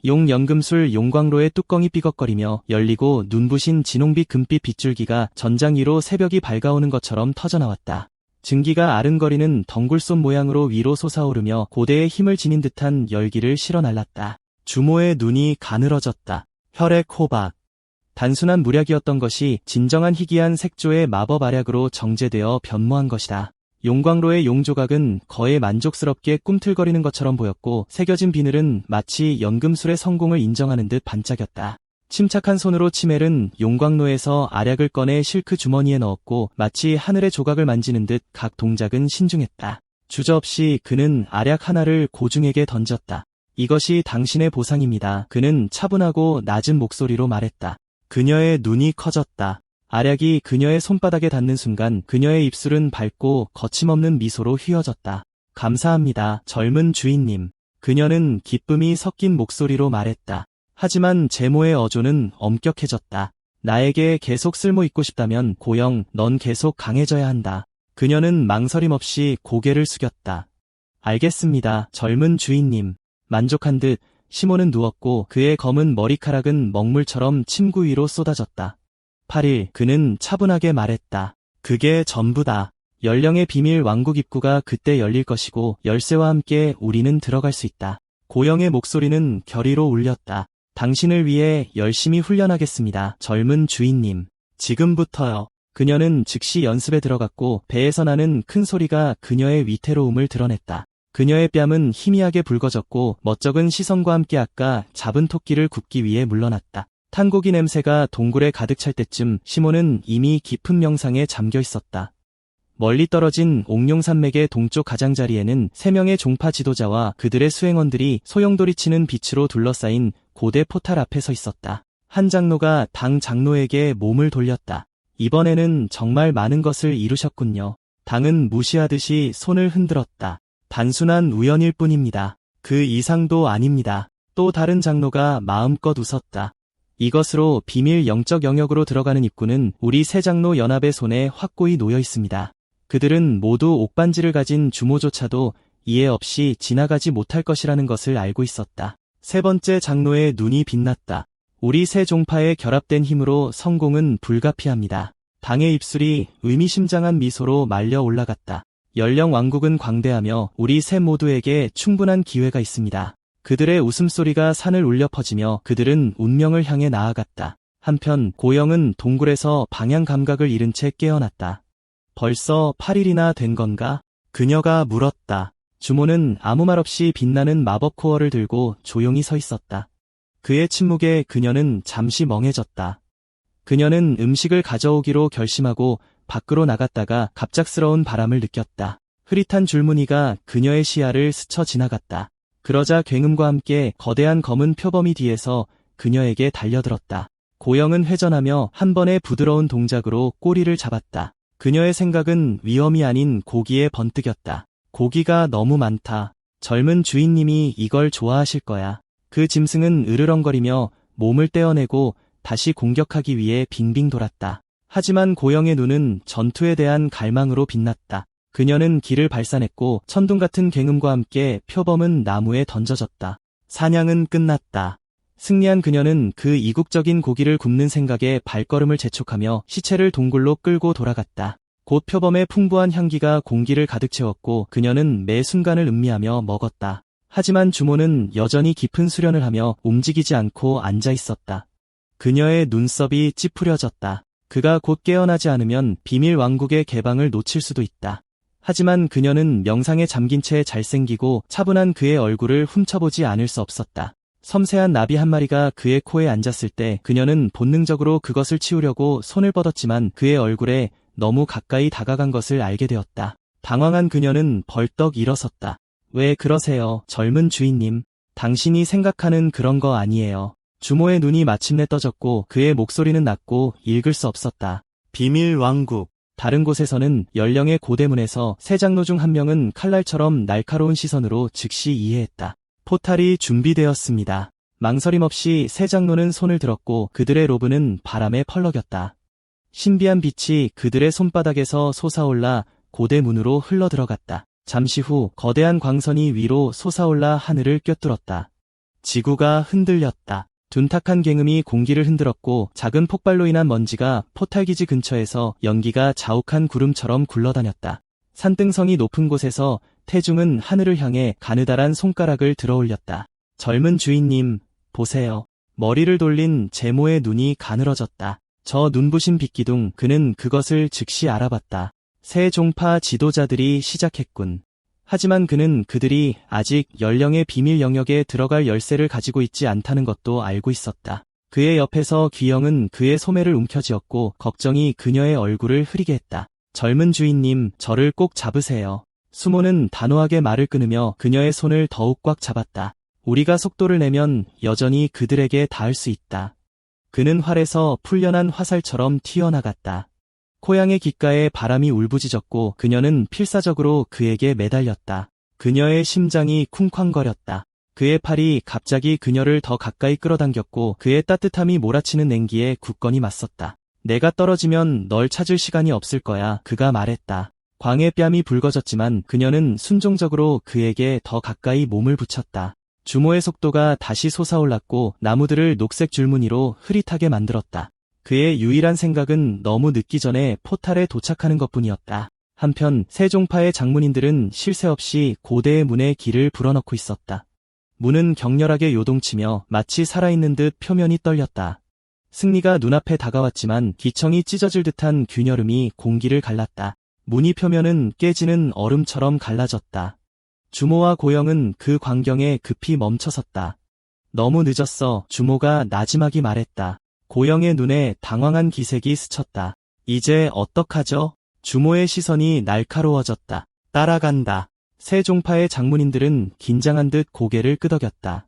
용연금술 용광로의 뚜껑이 삐걱거리며 열리고 눈부신 진홍빛 금빛 빗줄기가 전장 위로 새벽이 밝아오는 것처럼 터져나왔다. 증기가 아른거리는 덩굴솜 모양으로 위로 솟아오르며 고대의 힘을 지닌 듯한 열기를 실어날랐다. 주모의 눈이 가늘어졌다. 혈액 호박. 단순한 물약이었던 것이 진정한 희귀한 색조의 마법 알약으로 정제되어 변모한 것이다. 용광로의 용조각은 거의 만족스럽게 꿈틀거리는 것처럼 보였고 새겨진 비늘은 마치 연금술의 성공을 인정하는 듯 반짝였다. 침착한 손으로 치멜은 용광로에서 알약을 꺼내 실크 주머니에 넣었고 마치 하늘의 조각을 만지는 듯 각 동작은 신중했다. 주저없이 그는 알약 하나를 고중에게 던졌다. 이것이 당신의 보상입니다. 그는 차분하고 낮은 목소리로 말했다. 그녀의 눈이 커졌다. 알약이 그녀의 손바닥에 닿는 순간 그녀의 입술은 밝고 거침없는 미소로 휘어졌다. 감사합니다, 젊은 주인님. 그녀는 기쁨이 섞인 목소리로 말했다. 하지만 제모의 어조는 엄격해졌다. 나에게 계속 쓸모있고 싶다면 고영, 넌 계속 강해져야 한다. 그녀는 망설임 없이 고개를 숙였다. 알겠습니다, 젊은 주인님. 만족한 듯 시몬은 누웠고 그의 검은 머리카락은 먹물처럼 침구 위로 쏟아졌다. 8일, 그는 차분하게 말했다. 그게 전부다. 연령의 비밀 왕국 입구가 그때 열릴 것이고 열쇠와 함께 우리는 들어갈 수 있다. 고영의 목소리는 결의로 울렸다. 당신을 위해 열심히 훈련하겠습니다, 젊은 주인님. 지금부터요. 그녀는 즉시 연습에 들어갔고 배에서 나는 큰 소리가 그녀의 위태로움을 드러냈다. 그녀의 뺨은 희미하게 붉어졌고 멋쩍은 시선과 함께 아까 잡은 토끼를 굽기 위해 물러났다. 탄 고기 냄새가 동굴에 가득 찰 때쯤 시몬은 이미 깊은 명상에 잠겨 있었다. 멀리 떨어진 옥룡산맥의 동쪽 가장자리에는 3명의 종파 지도자와 그들의 수행원들이 소용돌이치는 빛으로 둘러싸인 고대 포탈 앞에 서 있었다. 한 장로가 당 장로에게 몸을 돌렸다. 이번에는 정말 많은 것을 이루셨군요. 당은 무시하듯이 손을 흔들었다. 단순한 우연일 뿐입니다. 그 이상도 아닙니다. 또 다른 장로가 마음껏 웃었다. 이것으로 비밀 영적 영역으로 들어가는 입구는 우리 세 장로 연합의 손에 확고히 놓여 있습니다. 그들은 모두 옥반지를 가진 주모조차도 이해 없이 지나가지 못할 것이라는 것을 알고 있었다. 세 번째 장로의 눈이 빛났다. 우리 세 종파의 결합된 힘으로 성공은 불가피합니다. 당의 입술이 의미심장한 미소로 말려 올라갔다. 연령 왕국은 광대하며 우리 셋 모두에게 충분한 기회가 있습니다. 그들의 웃음소리가 산을 울려 퍼지며 그들은 운명을 향해 나아갔다. 한편 고영은 동굴에서 방향 감각을 잃은 채 깨어났다. 벌써 8일이나 된 건가? 그녀가 물었다. 주모는 아무 말 없이 빛나는 마법 코어를 들고 조용히 서 있었다. 그의 침묵에 그녀는 잠시 멍해졌다. 그녀는 음식을 가져오기로 결심하고 밖으로 나갔다가 갑작스러운 바람을 느꼈다. 흐릿한 줄무늬가 그녀의 시야를 스쳐 지나갔다. 그러자 굉음과 함께 거대한 검은 표범이 뒤에서 그녀에게 달려들었다. 고영은 회전하며 한 번의 부드러운 동작으로 꼬리를 잡았다. 그녀의 생각은 위험이 아닌 고기에 번뜩였다. 고기가 너무 많다. 젊은 주인님이 이걸 좋아하실 거야. 그 짐승은 으르렁거리며 몸을 떼어내고 다시 공격하기 위해 빙빙 돌았다. 하지만 고영의 눈은 전투에 대한 갈망으로 빛났다. 그녀는 길을 발산했고 천둥 같은 굉음과 함께 표범은 나무에 던져졌다. 사냥은 끝났다. 승리한 그녀는 그 이국적인 고기를 굽는 생각에 발걸음을 재촉하며 시체를 동굴로 끌고 돌아갔다. 곧 표범의 풍부한 향기가 공기를 가득 채웠고 그녀는 매 순간을 음미하며 먹었다. 하지만 주모는 여전히 깊은 수련을 하며 움직이지 않고 앉아 있었다. 그녀의 눈썹이 찌푸려졌다. 그가 곧 깨어나지 않으면 비밀 왕국의 개방을 놓칠 수도 있다. 하지만 그녀는 명상에 잠긴 채 잘생기고 차분한 그의 얼굴을 훔쳐보지 않을 수 없었다. 섬세한 나비 한 마리가 그의 코에 앉았을 때 그녀는 본능적으로 그것을 치우려고 손을 뻗었지만 그의 얼굴에 너무 가까이 다가간 것을 알게 되었다. 당황한 그녀는 벌떡 일어섰다. 왜 그러세요, 젊은 주인님? 당신이 생각하는 그런 거 아니에요. 주모의 눈이 마침내 떠졌고 그의 목소리는 낮고 읽을 수 없었다. 비밀 왕국. 다른 곳에서는 연령의 고대문에서 세 장로 중 한 명은 칼날처럼 날카로운 시선으로 즉시 이해했다. 포탈이 준비되었습니다. 망설임 없이 세 장로는 손을 들었고 그들의 로브는 바람에 펄럭였다. 신비한 빛이 그들의 손바닥에서 솟아올라 고대문으로 흘러들어갔다. 잠시 후 거대한 광선이 위로 솟아올라 하늘을 꿰뚫었다. 지구가 흔들렸다. 둔탁한 굉음이 공기를 흔들었고 작은 폭발로 인한 먼지가 포탈기지 근처에서 연기가 자욱한 구름처럼 굴러다녔다. 산등성이 높은 곳에서 태중은 하늘을 향해 가느다란 손가락을 들어올렸다. 젊은 주인님, 보세요. 머리를 돌린 제모의 눈이 가늘어졌다. 저 눈부신 빛기둥, 그는 그것을 즉시 알아봤다. 새 종파 지도자들이 시작했군. 하지만 그는 그들이 아직 연령의 비밀 영역에 들어갈 열쇠를 가지고 있지 않다는 것도 알고 있었다. 그의 옆에서 귀영은 그의 소매를 움켜쥐었고 걱정이 그녀의 얼굴을 흐리게 했다. 젊은 주인님, 저를 꼭 잡으세요. 수모는 단호하게 말을 끊으며 그녀의 손을 더욱 꽉 잡았다. 우리가 속도를 내면 여전히 그들에게 닿을 수 있다. 그는 활에서 풀려난 화살처럼 튀어나갔다. 코양의 귓가에 바람이 울부짖었고 그녀는 필사적으로 그에게 매달렸다. 그녀의 심장이 쿵쾅거렸다. 그의 팔이 갑자기 그녀를 더 가까이 끌어당겼고 그의 따뜻함이 몰아치는 냉기에 굳건히 맞섰다. 내가 떨어지면 널 찾을 시간이 없을 거야, 그가 말했다. 광의 뺨이 붉어졌지만 그녀는 순종적으로 그에게 더 가까이 몸을 붙였다. 주모의 속도가 다시 솟아올랐고 나무들을 녹색 줄무늬로 흐릿하게 만들었다. 그의 유일한 생각은 너무 늦기 전에 포탈에 도착하는 것뿐이었다. 한편 세종파의 장문인들은 쉴 새 없이 고대의 문에 길을 불어넣고 있었다. 문은 격렬하게 요동치며 마치 살아있는 듯 표면이 떨렸다. 승리가 눈앞에 다가왔지만 기청이 찢어질 듯한 균열음이 공기를 갈랐다. 문이 표면은 깨지는 얼음처럼 갈라졌다. 주모와 고영은 그 광경에 급히 멈춰섰다. 너무 늦었어, 주모가 나지막이 말했다. 고영의 눈에 당황한 기색이 스쳤다. 이제 어떡하죠? 주모의 시선이 날카로워졌다. 따라간다. 세종파의 장문인들은 긴장한 듯 고개를 끄덕였다.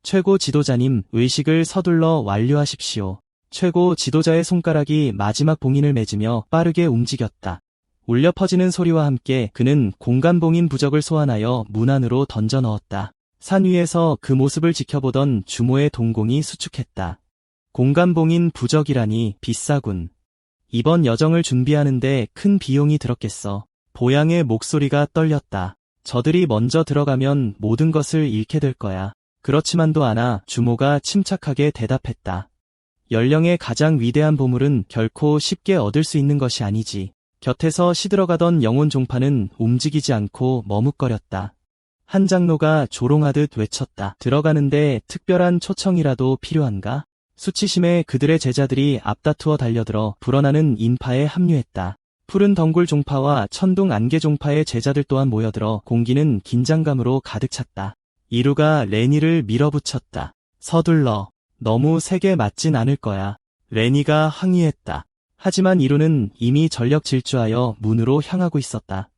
최고 지도자님, 의식을 서둘러 완료하십시오. 최고 지도자의 손가락이 마지막 봉인을 맺으며 빠르게 움직였다. 울려 퍼지는 소리와 함께 그는 공간봉인 부적을 소환하여 문 안으로 던져 넣었다. 산 위에서 그 모습을 지켜보던 주모의 동공이 수축했다. 공간봉인 부적이라니 비싸군. 이번 여정을 준비하는데 큰 비용이 들었겠어. 보양의 목소리가 떨렸다. 저들이 먼저 들어가면 모든 것을 잃게 될 거야. 그렇지만도 않아, 주모가 침착하게 대답했다. 연령의 가장 위대한 보물은 결코 쉽게 얻을 수 있는 것이 아니지. 곁에서 시들어가던 영혼 종파는 움직이지 않고 머뭇거렸다. 한 장로가 조롱하듯 외쳤다. 들어가는데 특별한 초청이라도 필요한가? 수치심에 그들의 제자들이 앞다투어 달려들어 불어나는 인파에 합류했다. 푸른 덩굴 종파와 천둥 안개 종파의 제자들 또한 모여들어 공기는 긴장감으로 가득 찼다. 이루가 레니를 밀어붙였다. 서둘러. 너무 세게 맞진 않을 거야. 레니가 항의했다. 하지만 이루는 이미 전력 질주하여 문으로 향하고 있었다.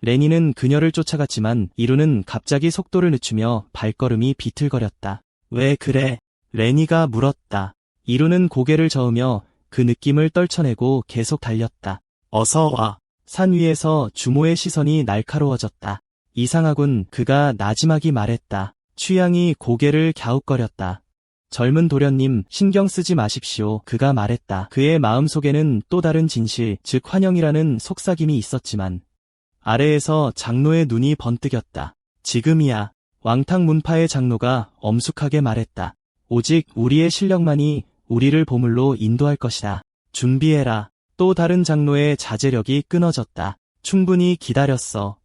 레니는 그녀를 쫓아갔지만 이루는 갑자기 속도를 늦추며 발걸음이 비틀거렸다. 왜 그래? 레니가 물었다. 이루는 고개를 저으며 그 느낌을 떨쳐내고 계속 달렸다. 어서 와. 산 위에서 주모의 시선이 날카로워졌다. 이상하군, 그가 나지막이 말했다. 취향이 고개를 갸웃거렸다. 젊은 도련님, 신경 쓰지 마십시오, 그가 말했다. 그의 마음속에는 또 다른 진실, 즉 환영이라는 속삭임이 있었지만 아래에서 장로의 눈이 번뜩였다. 지금이야. 왕탕 문파의 장로가 엄숙하게 말했다. 오직 우리의 실력만이 우리를 보물로 인도할 것이다. 준비해라. 또 다른 장로의 자제력이 끊어졌다. 충분히 기다렸어.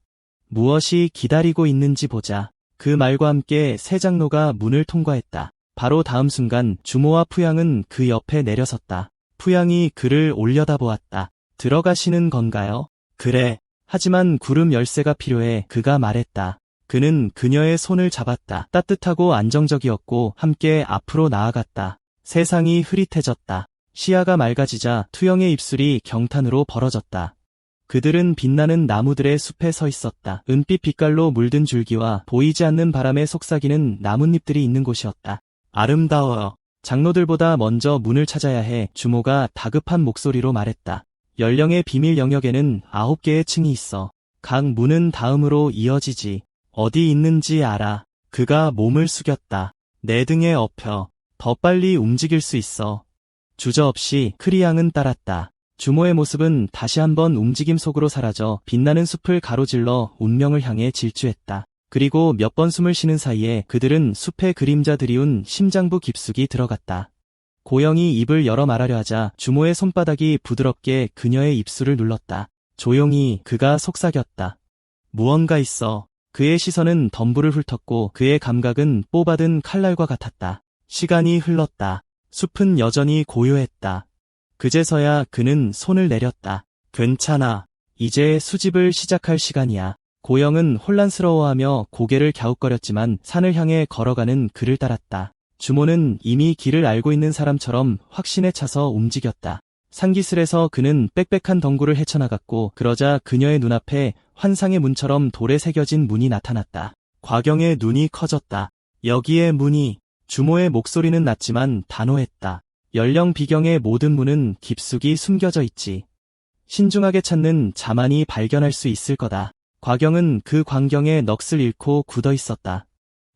무엇이 기다리고 있는지 보자. 그 말과 함께 새 장로가 문을 통과했다. 바로 다음 순간 주모와 푸양은 그 옆에 내려섰다. 푸양이 그를 올려다보았다. 들어가시는 건가요? 그래. 하지만 구름 열쇠가 필요해. 그가 말했다. 그는 그녀의 손을 잡았다. 따뜻하고 안정적이었고 함께 앞으로 나아갔다. 세상이 흐릿해졌다. 시야가 맑아지자 투영의 입술이 경탄으로 벌어졌다. 그들은 빛나는 나무들의 숲에 서 있었다. 은빛 빛깔로 물든 줄기와 보이지 않는 바람에 속삭이는 나뭇잎들이 있는 곳이었다. 아름다워. 장로들보다 먼저 문을 찾아야 해. 주모가 다급한 목소리로 말했다. 연령의 비밀 영역에는 9개의 층이 있어. 각 문은 다음으로 이어지지. 어디 있는지 알아. 그가 몸을 숙였다. 내 등에 엎여. 더 빨리 움직일 수 있어. 주저없이 크리앙은 따랐다. 주모의 모습은 다시 한번 움직임 속으로 사라져 빛나는 숲을 가로질러 운명을 향해 질주했다. 그리고 몇 번 숨을 쉬는 사이에 그들은 숲의 그림자 드리운 심장부 깊숙이 들어갔다. 고영이 입을 열어 말하려 하자 주모의 손바닥이 부드럽게 그녀의 입술을 눌렀다. 조용히 그가 속삭였다. 무언가 있어. 그의 시선은 덤불을 훑었고 그의 감각은 뽑아든 칼날과 같았다. 시간이 흘렀다. 숲은 여전히 고요했다. 그제서야 그는 손을 내렸다. 괜찮아. 이제 수집을 시작할 시간이야. 고영은 혼란스러워하며 고개를 갸웃거렸지만 산을 향해 걸어가는 그를 따랐다. 주모는 이미 길을 알고 있는 사람처럼 확신에 차서 움직였다. 산기슬에서 그는 빽빽한 덩굴을 헤쳐나갔고 그러자 그녀의 눈앞에 환상의 문처럼 돌에 새겨진 문이 나타났다. 과경의 눈이 커졌다. 여기에 문이. 주모의 목소리는 낮지만 단호했다. 연령 비경의 모든 문은 깊숙이 숨겨져 있지. 신중하게 찾는 자만이 발견할 수 있을 거다. 과경은 그 광경에 넋을 잃고 굳어 있었다.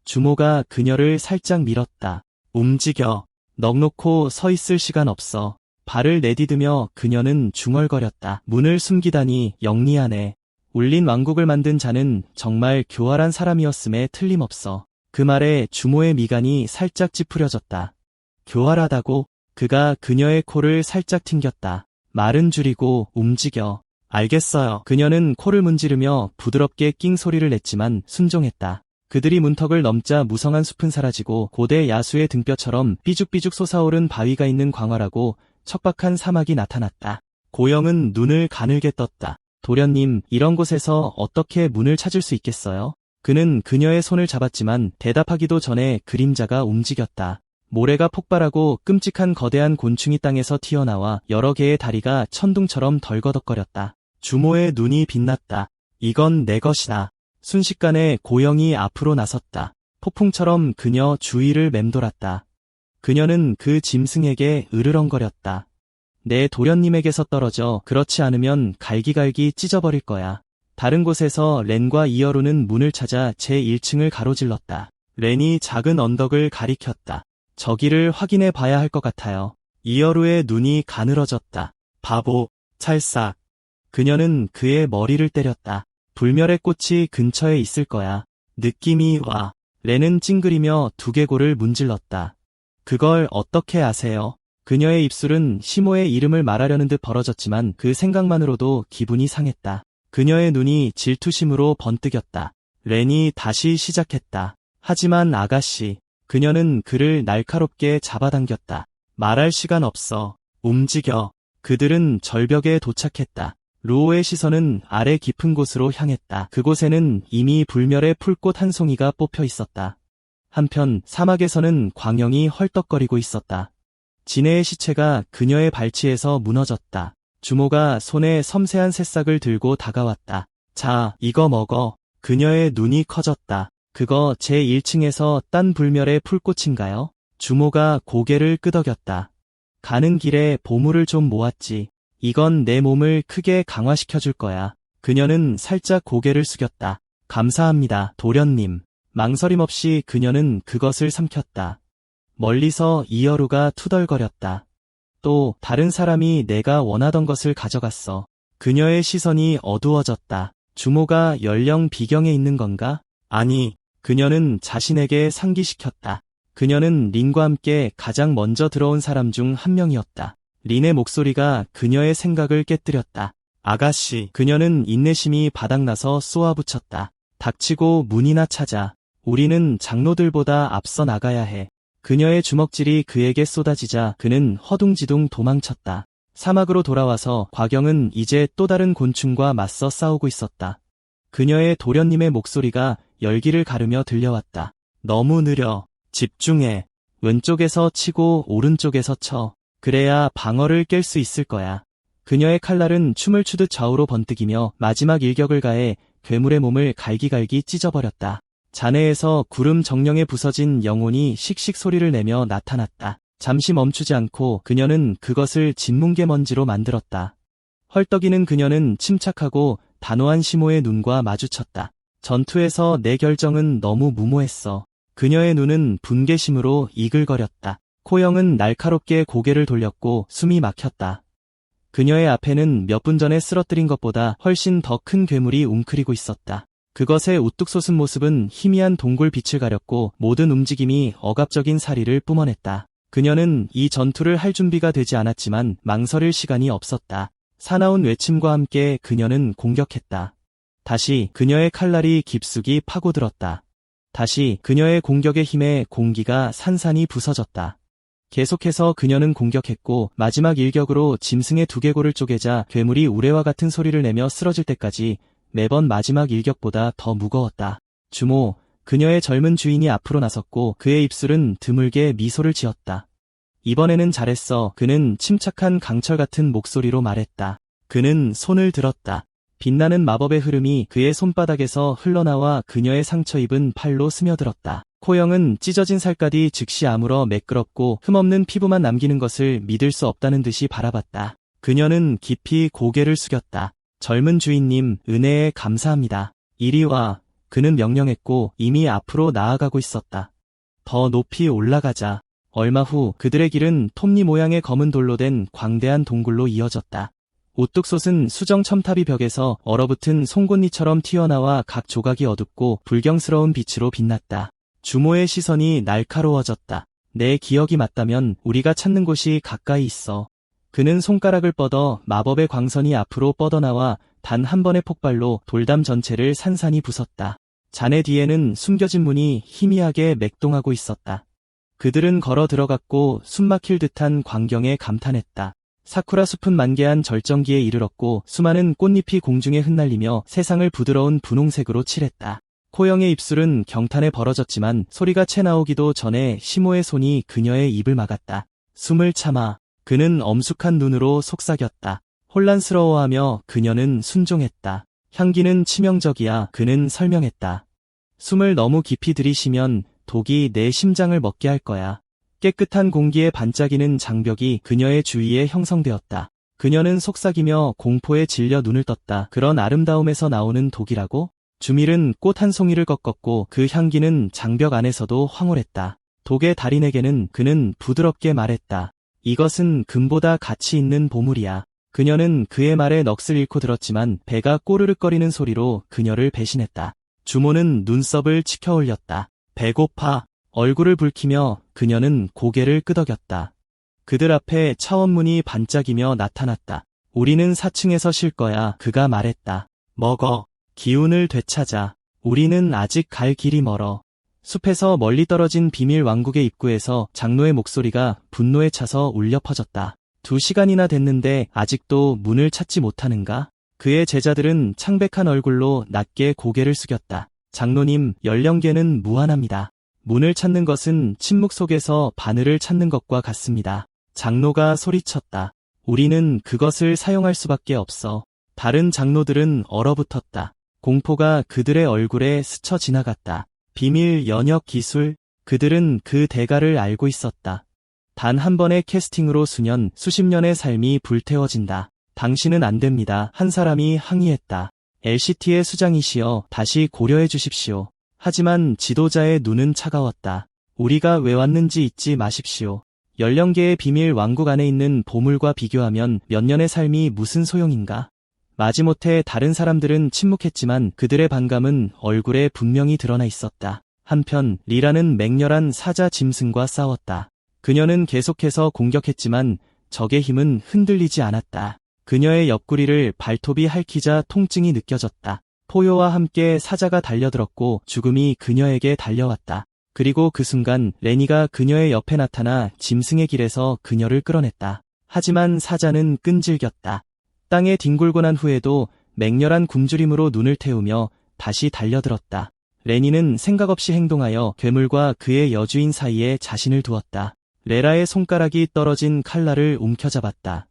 주모가 그녀를 살짝 밀었다. 움직여. 넋 놓고 서 있을 시간 없어. 발을 내디디며 그녀는 중얼거렸다. 문을 숨기다니 영리하네. 울린 왕국을 만든 자는 정말 교활한 사람이었음에 틀림없어. 그 말에 주모의 미간이 살짝 찌푸려졌다. 교활하다고? 그가 그녀의 코를 살짝 튕겼다. 말은 줄이고 움직여. 알겠어요. 그녀는 코를 문지르며 부드럽게 낑 소리를 냈지만 순종했다. 그들이 문턱을 넘자 무성한 숲은 사라지고 고대 야수의 등뼈처럼 삐죽삐죽 솟아오른 바위가 있는 광활하고 척박한 사막이 나타났다. 고영은 눈을 가늘게 떴다. 도련님, 이런 곳에서 어떻게 문을 찾을 수 있겠어요? 그는 그녀의 손을 잡았지만 대답하기도 전에 그림자가 움직였다. 모래가 폭발하고 끔찍한 거대한 곤충이 땅에서 튀어나와 여러 개의 다리가 천둥처럼 덜거덕거렸다. 주모의 눈이 빛났다. 이건 내 것이다. 순식간에 고영이 앞으로 나섰다. 폭풍처럼 그녀 주위를 맴돌았다. 그녀는 그 짐승에게 으르렁거렸다. 내 도련님에게서 떨어져. 그렇지 않으면 갈기갈기 찢어버릴 거야. 다른 곳에서 렌과 이어루는 문을 찾아 제1층을 가로질렀다. 렌이 작은 언덕을 가리켰다. 저기를 확인해 봐야 할 것 같아요. 이어루의 눈이 가늘어졌다. 바보, 찰싹. 그녀는 그의 머리를 때렸다. 불멸의 꽃이 근처에 있을 거야. 느낌이 와. 렌은 찡그리며 두개골을 문질렀다. 그걸 어떻게 아세요? 그녀의 입술은 시모의 이름을 말하려는 듯 벌어졌지만 그 생각만으로도 기분이 상했다. 그녀의 눈이 질투심으로 번뜩였다. 렌이 다시 시작했다. 하지만 아가씨. 그녀는 그를 날카롭게 잡아당겼다. 말할 시간 없어. 움직여. 그들은 절벽에 도착했다. 루오의 시선은 아래 깊은 곳으로 향했다. 그곳에는 이미 불멸의 풀꽃 한 송이가 뽑혀 있었다. 한편 사막에서는 광영이 헐떡거리고 있었다. 진해의 시체가 그녀의 발치에서 무너졌다. 주모가 손에 섬세한 새싹을 들고 다가왔다. 자, 이거 먹어. 그녀의 눈이 커졌다. 그거 제1층에서 딴 불멸의 풀꽃인가요? 주모가 고개를 끄덕였다. 가는 길에 보물을 좀 모았지. 이건 내 몸을 크게 강화시켜줄 거야. 그녀는 살짝 고개를 숙였다. 감사합니다, 도련님. 망설임 없이 그녀는 그것을 삼켰다. 멀리서 이어루가 투덜거렸다. 또 다른 사람이 내가 원하던 것을 가져갔어. 그녀의 시선이 어두워졌다. 주모가 연령 비경에 있는 건가? 아니, 그녀는 자신에게 상기시켰다. 그녀는 린과 함께 가장 먼저 들어온 사람 중 한 명이었다. 린의 목소리가 그녀의 생각을 깨뜨렸다. 아가씨. 그녀는 인내심이 바닥나서 쏘아붙였다. 닥치고 문이나 찾아. 우리는 장로들보다 앞서 나가야 해. 그녀의 주먹질이 그에게 쏟아지자 그는 허둥지둥 도망쳤다. 사막으로 돌아와서 과경은 이제 또 다른 곤충과 맞서 싸우고 있었다. 그녀의 도련님의 목소리가 열기를 가르며 들려왔다. 너무 느려. 집중해. 왼쪽에서 치고 오른쪽에서 쳐. 그래야 방어를 깰 수 있을 거야. 그녀의 칼날은 춤을 추듯 좌우로 번뜩이며 마지막 일격을 가해 괴물의 몸을 갈기갈기 찢어버렸다. 잔해에서 구름 정령에 부서진 영혼이 씩씩 소리를 내며 나타났다. 잠시 멈추지 않고 그녀는 그것을 진뭉개 먼지로 만들었다. 헐떡이는 그녀는 침착하고 단호한 시모의 눈과 마주쳤다. 전투에서 내 결정은 너무 무모했어. 그녀의 눈은 분개심으로 이글거렸다. 코영은 날카롭게 고개를 돌렸고 숨이 막혔다. 그녀의 앞에는 몇 분 전에 쓰러뜨린 것보다 훨씬 더 큰 괴물이 웅크리고 있었다. 그것의 우뚝 솟은 모습은 희미한 동굴 빛을 가렸고 모든 움직임이 억압적인 사리를 뿜어냈다. 그녀는 이 전투를 할 준비가 되지 않았지만 망설일 시간이 없었다. 사나운 외침과 함께 그녀는 공격했다. 다시 그녀의 칼날이 깊숙이 파고들었다. 다시 그녀의 공격의 힘에 공기가 산산이 부서졌다. 계속해서 그녀는 공격했고 마지막 일격으로 짐승의 두개골을 쪼개자 괴물이 우레와 같은 소리를 내며 쓰러질 때까지 매번 마지막 일격보다 더 무거웠다. 주모, 그녀의 젊은 주인이 앞으로 나섰고 그의 입술은 드물게 미소를 지었다. 이번에는 잘했어. 그는 침착한 강철 같은 목소리로 말했다. 그는 손을 들었다. 빛나는 마법의 흐름이 그의 손바닥에서 흘러나와 그녀의 상처 입은 팔로 스며들었다. 코영은 찢어진 살갗이 즉시 아물어 매끄럽고 흠없는 피부만 남기는 것을 믿을 수 없다는 듯이 바라봤다. 그녀는 깊이 고개를 숙였다. 젊은 주인님, 은혜에 감사합니다. 이리 와. 그는 명령했고 이미 앞으로 나아가고 있었다. 더 높이 올라가자. 얼마 후 그들의 길은 톱니 모양의 검은 돌로 된 광대한 동굴로 이어졌다. 우뚝 솟은 수정 첨탑이 벽에서 얼어붙은 송곳니처럼 튀어나와 각 조각이 어둡고 불경스러운 빛으로 빛났다. 주모의 시선이 날카로워졌다. 내 기억이 맞다면 우리가 찾는 곳이 가까이 있어. 그는 손가락을 뻗어 마법의 광선이 앞으로 뻗어나와 단 한 번의 폭발로 돌담 전체를 산산이 부쉈다. 잔해 뒤에는 숨겨진 문이 희미하게 맥동하고 있었다. 그들은 걸어 들어갔고 숨막힐 듯한 광경에 감탄했다. 사쿠라 숲은 만개한 절정기에 이르렀고 수많은 꽃잎이 공중에 흩날리며 세상을 부드러운 분홍색으로 칠했다. 코영의 입술은 경탄에 벌어졌지만 소리가 채 나오기도 전에 시모의 손이 그녀의 입을 막았다. 숨을 참아. 그는 엄숙한 눈으로 속삭였다. 혼란스러워하며 그녀는 순종했다. 향기는 치명적이야. 그는 설명했다. 숨을 너무 깊이 들이쉬면 독이 내 심장을 먹게 할 거야. 깨끗한 공기에 반짝이는 장벽이 그녀의 주위에 형성되었다. 그녀는 속삭이며 공포에 질려 눈을 떴다. 그런 아름다움에서 나오는 독이라고? 주밀은 꽃 한 송이를 꺾었고 그 향기는 장벽 안에서도 황홀했다. 독의 달인에게는 그는 부드럽게 말했다. 이것은 금보다 가치 있는 보물이야. 그녀는 그의 말에 넋을 잃고 들었지만 배가 꼬르륵거리는 소리로 그녀를 배신했다. 주모는 눈썹을 치켜 올렸다. 배고파. 얼굴을 붉히며 그녀는 고개를 끄덕였다. 그들 앞에 차원문이 반짝이며 나타났다. 우리는 4층에서 쉴 거야. 그가 말했다. 먹어. 기운을 되찾아. 우리는 아직 갈 길이 멀어. 숲에서 멀리 떨어진 비밀 왕국의 입구에서 장로의 목소리가 분노에 차서 울려 퍼졌다. 2시간이나 됐는데 아직도 문을 찾지 못하는가? 그의 제자들은 창백한 얼굴로 낮게 고개를 숙였다. 장로님, 연령계는 무한합니다. 문을 찾는 것은 침묵 속에서 바늘을 찾는 것과 같습니다. 장로가 소리쳤다. 우리는 그것을 사용할 수밖에 없어. 다른 장로들은 얼어붙었다. 공포가 그들의 얼굴에 스쳐 지나갔다. 비밀 연역 기술? 그들은 그 대가를 알고 있었다. 단 한 번의 캐스팅으로 수년, 수십 년의 삶이 불태워진다. 당신은 안 됩니다. 한 사람이 항의했다. LCT의 수장이시여, 다시 고려해 주십시오. 하지만 지도자의 눈은 차가웠다. 우리가 왜 왔는지 잊지 마십시오. 연령계의 비밀 왕국 안에 있는 보물과 비교하면 몇 년의 삶이 무슨 소용인가? 마지못해 다른 사람들은 침묵했지만 그들의 반감은 얼굴에 분명히 드러나 있었다. 한편 리라는 맹렬한 사자 짐승과 싸웠다. 그녀는 계속해서 공격했지만 적의 힘은 흔들리지 않았다. 그녀의 옆구리를 발톱이 핥히자 통증이 느껴졌다. 포효와 함께 사자가 달려들었고 죽음이 그녀에게 달려왔다. 그리고 그 순간 레니가 그녀의 옆에 나타나 짐승의 길에서 그녀를 끌어냈다. 하지만 사자는 끈질겼다. 땅에 뒹굴고 난 후에도 맹렬한 굶주림으로 눈을 태우며 다시 달려들었다. 레니는 생각 없이 행동하여 괴물과 그의 여주인 사이에 자신을 두었다. 레라의 손가락이 떨어진 칼날을 움켜잡았다.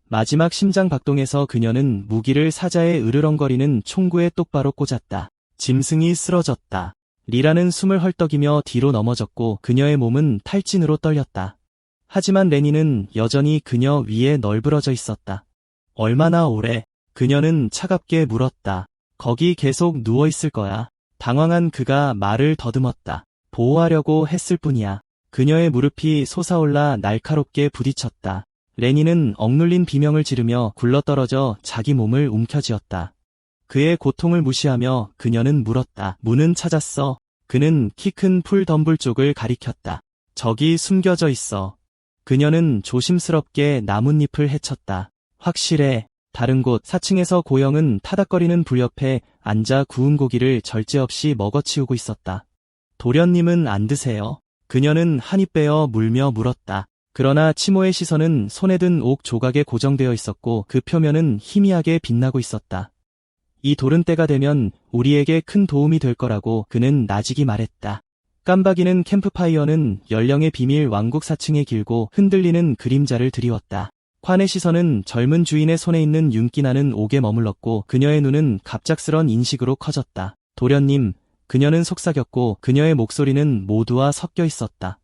마지막 심장 박동에서 그녀는 무기를 사자의 으르렁거리는 총구에 똑바로 꽂았다. 짐승이 쓰러졌다. 리라는 숨을 헐떡이며 뒤로 넘어졌고 그녀의 몸은 탈진으로 떨렸다. 하지만 레니는 여전히 그녀 위에 널브러져 있었다. 얼마나 오래? 그녀는 차갑게 물었다. 거기 계속 누워 있을 거야. 당황한 그가 말을 더듬었다. 보호하려고 했을 뿐이야. 그녀의 무릎이 솟아올라 날카롭게 부딪혔다. 레니는 억눌린 비명을 지르며 굴러떨어져 자기 몸을 움켜쥐었다. 그의 고통을 무시하며 그녀는 물었다. 문은 찾았어. 그는 키 큰 풀 덤불 쪽을 가리켰다. 저기 숨겨져 있어. 그녀는 조심스럽게 나뭇잎을 헤쳤다. 확실해. 다른 곳 4층에서 고영은 타닥거리는 불 옆에 앉아 구운 고기를 절제 없이 먹어치우고 있었다. 도련님은 안 드세요? 그녀는 한 입 빼어 물며 물었다. 그러나 치모의 시선은 손에 든 옥 조각에 고정되어 있었고 그 표면은 희미하게 빛나고 있었다. 이 돌은 때가 되면 우리에게 큰 도움이 될 거라고 그는 나직이 말했다. 깜박이는 캠프파이어는 연령의 비밀 왕국 4층에 길고 흔들리는 그림자를 드리웠다. 콴의 시선은 젊은 주인의 손에 있는 윤기 나는 옥에 머물렀고 그녀의 눈은 갑작스런 인식으로 커졌다. 도련님, 그녀는 속삭였고 그녀의 목소리는 모두와 섞여 있었다.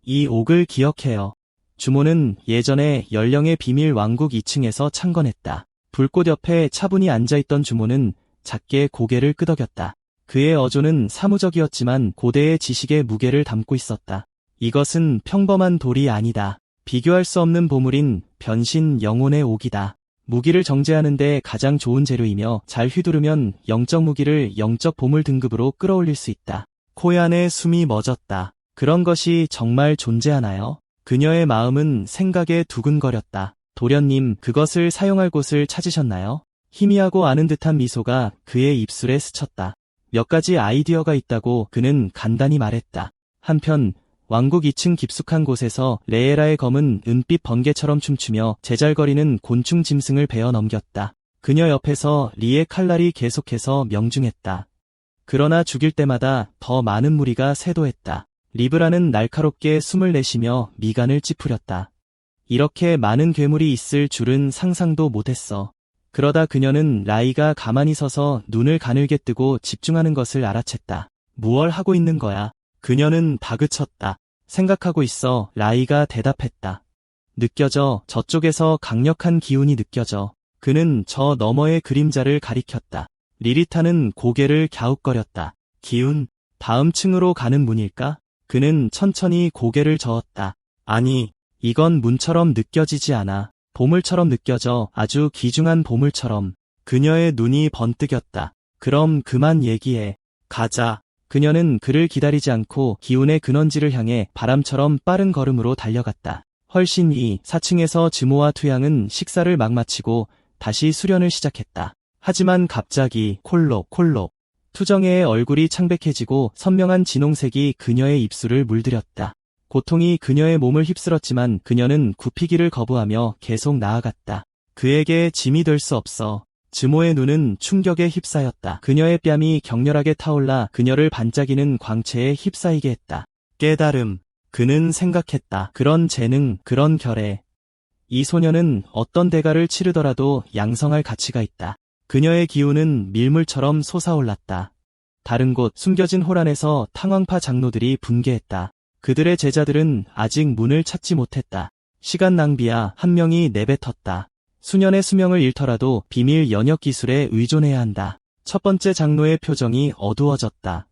이 옥을 기억해요. 주모는 예전에 연령의 비밀 왕국 2층에서 창건했다. 불꽃 옆에 차분히 앉아있던 주모는 작게 고개를 끄덕였다. 그의 어조는 사무적이었지만 고대의 지식의 무게를 담고 있었다. 이것은 평범한 돌이 아니다. 비교할 수 없는 보물인 변신 영혼의 옥이다. 무기를 정제하는데 가장 좋은 재료이며 잘 휘두르면 영적 무기를 영적 보물 등급으로 끌어올릴 수 있다. 코얀의 숨이 멎었다. 그런 것이 정말 존재하나요? 그녀의 마음은 생각에 두근거렸다. 도련님, 그것을 사용할 곳을 찾으셨나요? 희미하고 아는 듯한 미소가 그의 입술에 스쳤다. 몇 가지 아이디어가 있다고 그는 간단히 말했다. 한편 왕국 2층 깊숙한 곳에서 레에라의 검은 은빛 번개처럼 춤추며 제잘거리는 곤충 짐승을 베어 넘겼다. 그녀 옆에서 리의 칼날이 계속해서 명중했다. 그러나 죽일 때마다 더 많은 무리가 쇄도했다. 리브라는 날카롭게 숨을 내쉬며 미간을 찌푸렸다. 이렇게 많은 괴물이 있을 줄은 상상도 못했어. 그러다 그녀는 라이가 가만히 서서 눈을 가늘게 뜨고 집중하는 것을 알아챘다. 무얼 하고 있는 거야? 그녀는 다그쳤다. 생각하고 있어. 라이가 대답했다. 느껴져. 저쪽에서 강력한 기운이 느껴져. 그는 저 너머의 그림자를 가리켰다. 리리타는 고개를 갸웃거렸다. 기운? 다음 층으로 가는 문일까? 그는 천천히 고개를 저었다. 아니, 이건 문처럼 느껴지지 않아. 보물처럼 느껴져. 아주 귀중한 보물처럼. 그녀의 눈이 번뜩였다. 그럼 그만 얘기해. 가자. 그녀는 그를 기다리지 않고 기운의 근원지를 향해 바람처럼 빠른 걸음으로 달려갔다. 훨씬 4층에서 즈모와 투양은 식사를 막 마치고 다시 수련을 시작했다. 하지만 갑자기 콜록 투정의 얼굴이 창백해지고 선명한 진홍색이 그녀의 입술을 물들였다. 고통이 그녀의 몸을 휩쓸었지만 그녀는 굽히기를 거부하며 계속 나아갔다. 그에게 짐이 될 수 없어. 즈모의 눈은 충격에 휩싸였다. 그녀의 뺨이 격렬하게 타올라 그녀를 반짝이는 광채에 휩싸이게 했다. 깨달음. 그는 생각했다. 그런 재능, 그런 결의. 이 소녀는 어떤 대가를 치르더라도 양성할 가치가 있다. 그녀의 기운은 밀물처럼 솟아올랐다. 다른 곳 숨겨진 홀 안에서 탕왕파 장로들이 분개했다. 그들의 제자들은 아직 문을 찾지 못했다. 시간 낭비야. 한 명이 내뱉었다. 수년의 수명을 잃더라도 비밀 연역 기술에 의존해야 한다. 첫 번째 장로의 표정이 어두워졌다.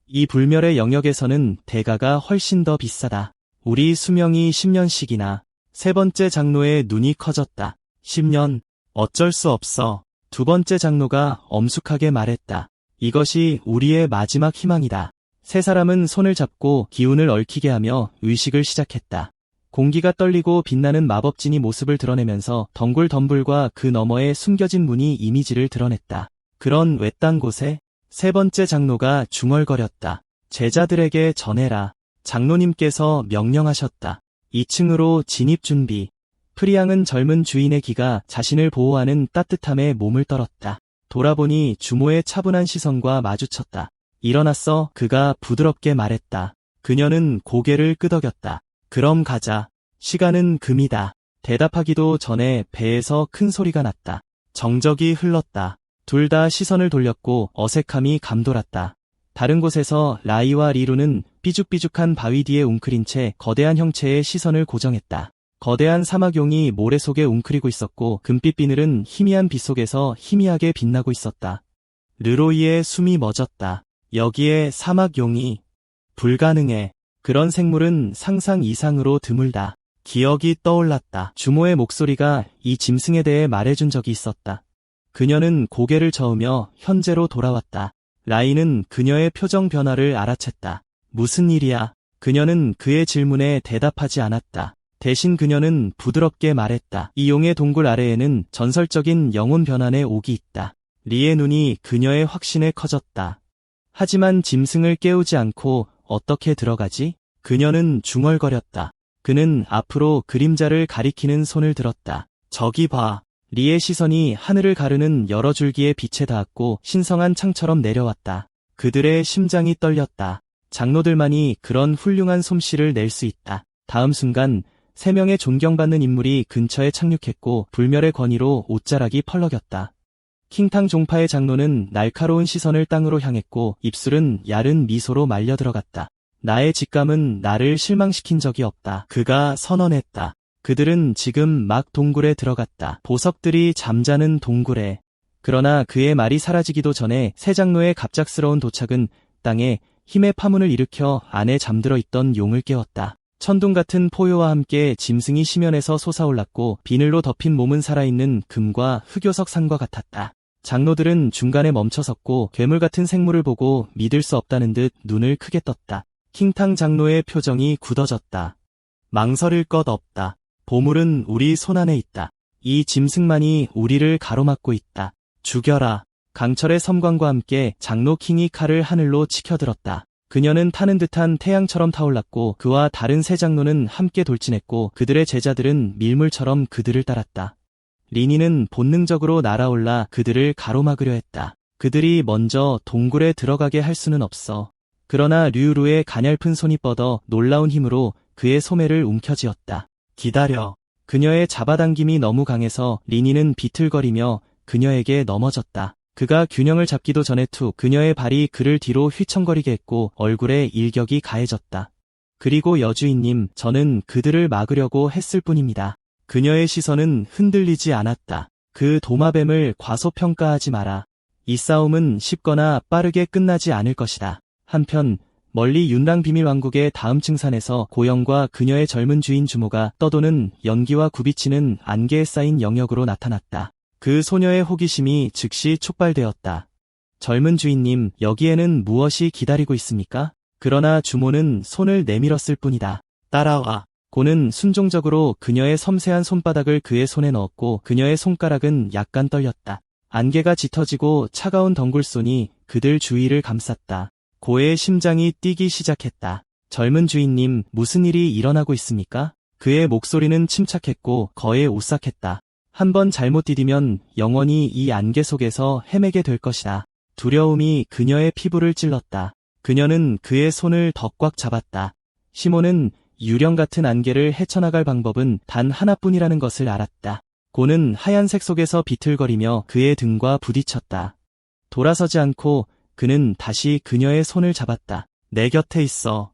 이 불멸의 영역에서는 대가가 훨씬 더 비싸다. 우리 수명이 10년씩이나. 세 번째 장로의 눈이 커졌다. 10년? 어쩔 수 없어. 두 번째 장로가 엄숙하게 말했다. 이것이 우리의 마지막 희망이다. 세 사람은 손을 잡고 기운을 얽히게 하며 의식을 시작했다. 공기가 떨리고 빛나는 마법진이 모습을 드러내면서 덩굴 덤불과 그 너머에 숨겨진 문이 이미지를 드러냈다. 그런 외딴 곳에 세 번째 장로가 중얼거렸다. 제자들에게 전해라. 장로님께서 명령하셨다. 2층으로 진입 준비. 프리앙은 젊은 주인의 기가 자신을 보호하는 따뜻함에 몸을 떨었다. 돌아보니 주모의 차분한 시선과 마주쳤다. 일어났어. 그가 부드럽게 말했다. 그녀는 고개를 끄덕였다. 그럼 가자. 시간은 금이다. 대답하기도 전에 배에서 큰 소리가 났다. 정적이 흘렀다. 둘 다 시선을 돌렸고 어색함이 감돌았다. 다른 곳에서 라이와 리루는 삐죽삐죽한 바위 뒤에 웅크린 채 거대한 형체의 시선을 고정했다. 거대한 사막용이 모래 속에 웅크리고 있었고 금빛 비늘은 희미한 빛 속에서 희미하게 빛나고 있었다. 르로이의 숨이 멎었다. 여기에 사막용이 불가능해. 그런 생물은 상상 이상으로 드물다. 기억이 떠올랐다. 주모의 목소리가 이 짐승에 대해 말해준 적이 있었다. 그녀는 고개를 저으며 현재로 돌아왔다. 라이는 그녀의 표정 변화를 알아챘다. 무슨 일이야? 그녀는 그의 질문에 대답하지 않았다. 대신 그녀는 부드럽게 말했다. 이 용의 동굴 아래에는 전설적인 영혼 변환의 옥이 있다. 리의 눈이 그녀의 확신에 커졌다. 하지만 짐승을 깨우지 않고 어떻게 들어가지? 그녀는 중얼거렸다. 그는 앞으로 그림자를 가리키는 손을 들었다. 저기 봐. 리의 시선이 하늘을 가르는 여러 줄기의 빛에 닿았고 신성한 창처럼 내려왔다. 그들의 심장이 떨렸다. 장로들만이 그런 훌륭한 솜씨를 낼 수 있다. 다음 순간 3명의 존경받는 인물이 근처에 착륙했고 불멸의 권위로 옷자락이 펄럭였다. 킹탕 종파의 장로는 날카로운 시선을 땅으로 향했고 입술은 야른 미소로 말려 들어갔다. 나의 직감은 나를 실망시킨 적이 없다. 그가 선언했다. 그들은 지금 막 동굴에 들어갔다. 보석들이 잠자는 동굴에. 그러나 그의 말이 사라지기도 전에 새 장로의 갑작스러운 도착은 땅에 힘의 파문을 일으켜 안에 잠들어 있던 용을 깨웠다. 천둥 같은 포효와 함께 짐승이 심연에서 솟아올랐고 비늘로 덮인 몸은 살아있는 금과 흑요석 산과 같았다. 장로들은 중간에 멈춰섰고 괴물 같은 생물을 보고 믿을 수 없다는 듯 눈을 크게 떴다. 킹탕 장로의 표정이 굳어졌다. 망설일 것 없다. 보물은 우리 손안에 있다. 이 짐승만이 우리를 가로막고 있다. 죽여라. 강철의 섬광과 함께 장로 킹이 칼을 하늘로 치켜들었다. 그녀는 타는 듯한 태양처럼 타올랐고 그와 다른 세 장로는 함께 돌진했고 그들의 제자들은 밀물처럼 그들을 따랐다. 리니는 본능적으로 날아올라 그들을 가로막으려 했다. 그들이 먼저 동굴에 들어가게 할 수는 없어. 그러나 류루의 가냘픈 손이 뻗어 놀라운 힘으로 그의 소매를 움켜쥐었다. 기다려. 그녀의 잡아당김이 너무 강해서 리니는 비틀거리며 그녀에게 넘어졌다. 그가 균형을 잡기도 전에 그녀의 발이 그를 뒤로 휘청거리게 했고 얼굴에 일격이 가해졌다. 그리고 여주인님, 저는 그들을 막으려고 했을 뿐입니다. 그녀의 시선은 흔들리지 않았다. 그 도마뱀을 과소평가하지 마라. 이 싸움은 쉽거나 빠르게 끝나지 않을 것이다. 한편 멀리 윤랑 비밀왕국의 다음 층산에서 고영과 그녀의 젊은 주인 주모가 떠도는 연기와 굽이치는 안개에 쌓인 영역으로 나타났다. 그 소녀의 호기심이 즉시 촉발되었다. 젊은 주인님, 여기에는 무엇이 기다리고 있습니까? 그러나 주모는 손을 내밀었을 뿐이다. 따라와. 고는 순종적으로 그녀의 섬세한 손바닥을 그의 손에 넣었고 그녀의 손가락은 약간 떨렸다. 안개가 짙어지고 차가운 덩굴손이 그들 주위를 감쌌다. 고의 심장이 뛰기 시작했다. 젊은 주인님, 무슨 일이 일어나고 있습니까? 그의 목소리는 침착했고 거의 오싹했다. 한번 잘못 디디면 영원히 이 안개 속에서 헤매게 될 것이다. 두려움이 그녀의 피부를 찔렀다. 그녀는 그의 손을 더 꽉 잡았다. 시몬은 유령 같은 안개를 헤쳐나갈 방법은 단 하나뿐이라는 것을 알았다. 고는 하얀색 속에서 비틀거리며 그의 등과 부딪혔다. 돌아서지 않고 그는 다시 그녀의 손을 잡았다. 내 곁에 있어.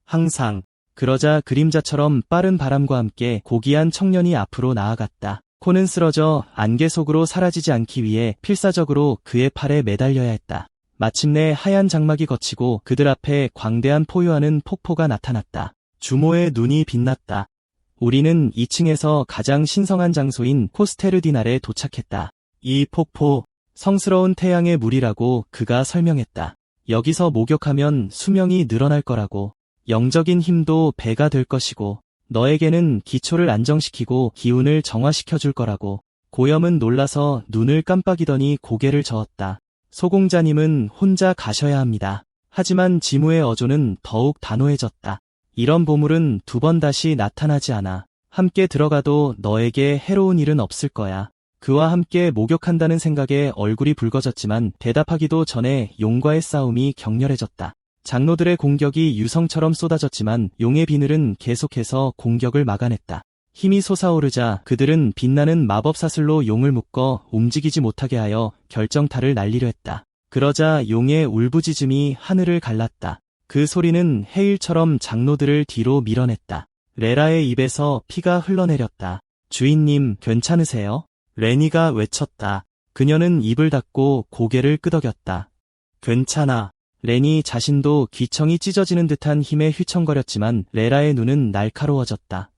항상. 그러자 그림자처럼 빠른 바람과 함께 고귀한 청년이 앞으로 나아갔다. 코는 쓰러져 안개 속으로 사라지지 않기 위해 필사적으로 그의 팔에 매달려야 했다. 마침내 하얀 장막이 걷히고 그들 앞에 광대한 포효하는 폭포가 나타났다. 주모의 눈이 빛났다. 우리는 2층에서 가장 신성한 장소인 코스테르디날에 도착했다. 이 폭포, 성스러운 태양의 물이라고 그가 설명했다. 여기서 목욕하면 수명이 늘어날 거라고. 영적인 힘도 배가 될 것이고 너에게는 기초를 안정시키고 기운을 정화시켜 줄 거라고. 고염은 놀라서 눈을 깜빡이더니 고개를 저었다. 소공자님은 혼자 가셔야 합니다. 하지만 지무의 어조는 더욱 단호해졌다. 이런 보물은 두 번 다시 나타나지 않아. 함께 들어가도 너에게 해로운 일은 없을 거야. 그와 함께 목욕한다는 생각에 얼굴이 붉어졌지만 대답하기도 전에 용과의 싸움이 격렬해졌다. 장로들의 공격이 유성처럼 쏟아졌지만 용의 비늘은 계속해서 공격을 막아냈다. 힘이 솟아오르자 그들은 빛나는 마법 사슬로 용을 묶어 움직이지 못하게 하여 결정타를 날리려 했다. 그러자 용의 울부짖음이 하늘을 갈랐다. 그 소리는 해일처럼 장로들을 뒤로 밀어냈다. 레라의 입에서 피가 흘러내렸다. 주인님, 괜찮으세요? 레니가 외쳤다. 그녀는 입을 닫고 고개를 끄덕였다. 괜찮아. 레니 자신도 귀청이 찢어지는 듯한 힘에 휘청거렸지만 레라의 눈은 날카로워졌다.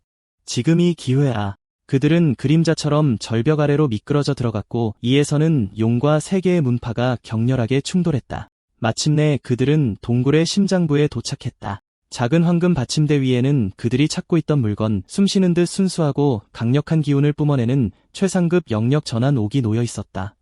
지금이 기회야. 그들은 그림자처럼 절벽 아래로 미끄러져 들어갔고 이에서는 용과 세 개의 문파가 격렬하게 충돌했다. 마침내 그들은 동굴의 심장부에 도착했다. 작은 황금 받침대 위에는 그들이 찾고 있던 물건, 숨쉬는 듯 순수하고 강력한 기운을 뿜어내는 최상급 영역 전환 옥이 놓여 있었다.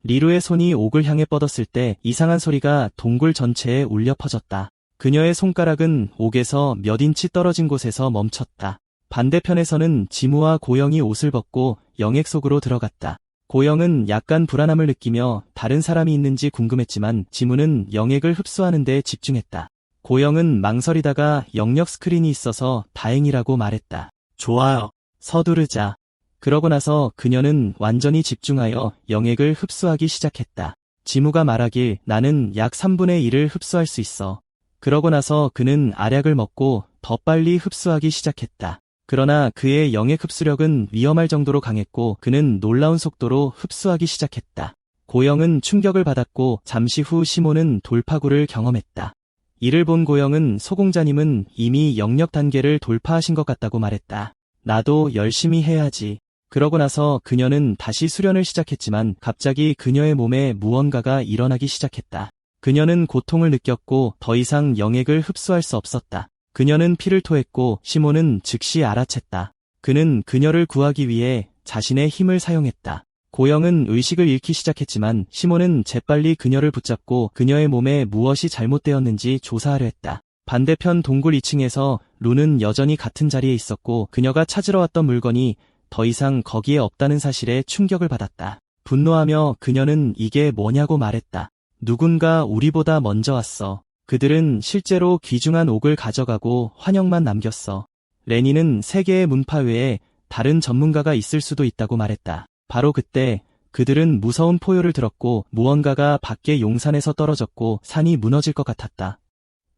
리루의 손이 옥을 향해 뻗었을 때 이상한 소리가 동굴 전체에 울려 퍼졌다. 그녀의 손가락은 옥에서 몇 인치 떨어진 곳에서 멈췄다. 반대편에서는 지무와 고영이 옷을 벗고 영액 속으로 들어갔다. 고영은 약간 불안함을 느끼며 다른 사람이 있는지 궁금했지만 지무는 영액을 흡수하는 데 집중했다. 고영은 망설이다가 영역 스크린이 있어서 다행이라고 말했다. 좋아요. 서두르자. 그러고 나서 그녀는 완전히 집중하여 영액을 흡수하기 시작했다. 지무가 말하길 나는 약 3분의 1을 흡수할 수 있어. 그러고 나서 그는 알약을 먹고 더 빨리 흡수하기 시작했다. 그러나 그의 영액 흡수력은 위험할 정도로 강했고 그는 놀라운 속도로 흡수하기 시작했다. 고영은 충격을 받았고 잠시 후 시몬은 돌파구를 경험했다. 이를 본 고영은 소공자님은 이미 영역 단계를 돌파하신 것 같다고 말했다. 나도 열심히 해야지. 그러고 나서 그녀는 다시 수련을 시작했지만 갑자기 그녀의 몸에 무언가가 일어나기 시작했다. 그녀는 고통을 느꼈고 더 이상 영액을 흡수할 수 없었다. 그녀는 피를 토했고 시몬은 즉시 알아챘다. 그는 그녀를 구하기 위해 자신의 힘을 사용했다. 고영은 의식을 잃기 시작했지만 시몬은 재빨리 그녀를 붙잡고 그녀의 몸에 무엇이 잘못되었는지 조사하려 했다. 반대편 동굴 2층에서 루는 여전히 같은 자리에 있었고 그녀가 찾으러 왔던 물건이 더 이상 거기에 없다는 사실에 충격을 받았다. 분노하며 그녀는 이게 뭐냐고 말했다. 누군가 우리보다 먼저 왔어. 그들은 실제로 귀중한 옥을 가져가고 환영만 남겼어. 레니는 세 개의 문파 외에 다른 전문가가 있을 수도 있다고 말했다. 바로 그때 그들은 무서운 포효를 들었고 무언가가 밖에 용산에서 떨어졌고 산이 무너질 것 같았다.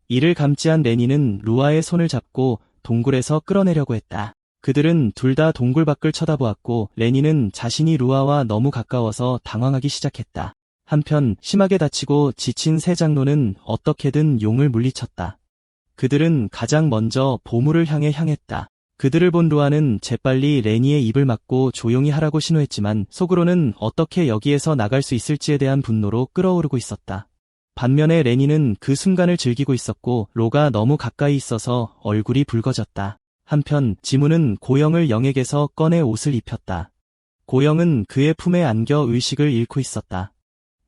이를 감지한 레니는 루아의 손을 잡고 동굴에서 끌어내려고 했다. 그들은 둘 다 동굴 밖을 쳐다보았고 레니는 자신이 루아와 너무 가까워서 당황하기 시작했다. 한편 심하게 다치고 지친 세 장로는 어떻게든 용을 물리쳤다. 그들은 가장 먼저 보물을 향했다. 그들을 본 루아는 재빨리 레니의 입을 막고 조용히 하라고 신호했지만 속으로는 어떻게 여기에서 나갈 수 있을지에 대한 분노로 끓어오르고 있었다. 반면에 레니는 그 순간을 즐기고 있었고 로가 너무 가까이 있어서 얼굴이 붉어졌다. 한편 지무는 고영을 영액에서 꺼내 옷을 입혔다. 고영은 그의 품에 안겨 의식을 잃고 있었다.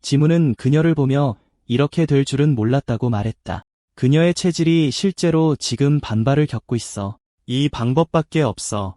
지무는 그녀를 보며 이렇게 될 줄은 몰랐다고 말했다. 그녀의 체질이 실제로 지금 반발을 겪고 있어. 이 방법밖에 없어.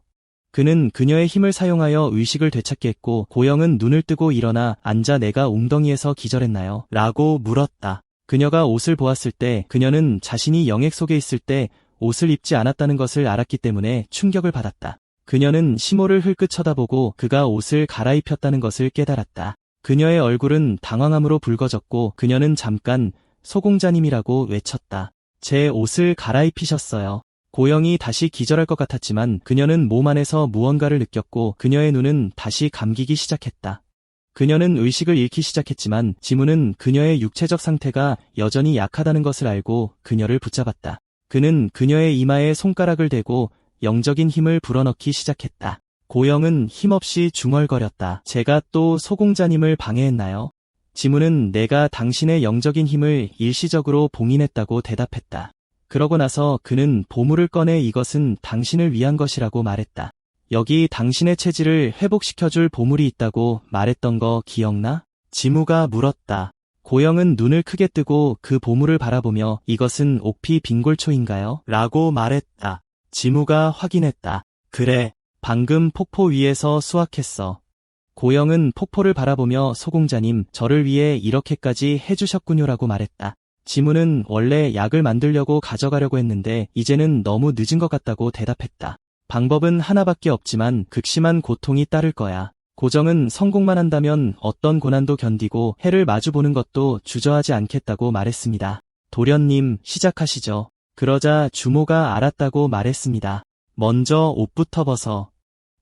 그는 그녀의 힘을 사용하여 의식을 되찾게 했고 고영은 눈을 뜨고 일어나 앉아 내가 웅덩이에서 기절했나요? 라고 물었다. 그녀가 옷을 보았을 때 그녀는 자신이 영액 속에 있을 때 옷을 입지 않았다는 것을 알았기 때문에 충격을 받았다. 그녀는 시모를 흘끗 쳐다보고 그가 옷을 갈아입혔다는 것을 깨달았다. 그녀의 얼굴은 당황함으로 붉어졌고 그녀는 잠깐 소공자님이라고 외쳤다. 제 옷을 갈아입히셨어요. 고영이 다시 기절할 것 같았지만 그녀는 몸 안에서 무언가를 느꼈고 그녀의 눈은 다시 감기기 시작했다. 그녀는 의식을 잃기 시작했지만 지무는 그녀의 육체적 상태가 여전히 약하다는 것을 알고 그녀를 붙잡았다. 그는 그녀의 이마에 손가락을 대고 영적인 힘을 불어넣기 시작했다. 고영은 힘없이 중얼거렸다. 제가 또 소공자님을 방해했나요? 지무는 내가 당신의 영적인 힘을 일시적으로 봉인했다고 대답했다. 그러고 나서 그는 보물을 꺼내 이것은 당신을 위한 것이라고 말했다. 여기 당신의 체질을 회복시켜줄 보물이 있다고 말했던 거 기억나? 지무가 물었다. 고영은 눈을 크게 뜨고 그 보물을 바라보며 이것은 옥피 빙골초인가요? 라고 말했다. 지무가 확인했다. 그래, 방금 폭포 위에서 수확했어. 고영은 폭포를 바라보며 소공자님, 저를 위해 이렇게까지 해주셨군요라고 말했다. 지무는 원래 약을 만들려고 가져가려고 했는데 이제는 너무 늦은 것 같다고 대답했다. 방법은 하나밖에 없지만 극심한 고통이 따를 거야. 고정은 성공만 한다면 어떤 고난도 견디고 해를 마주보는 것도 주저하지 않겠다고 말했습니다. 도련님, 시작하시죠. 그러자 주모가 알았다고 말했습니다. 먼저 옷부터 벗어.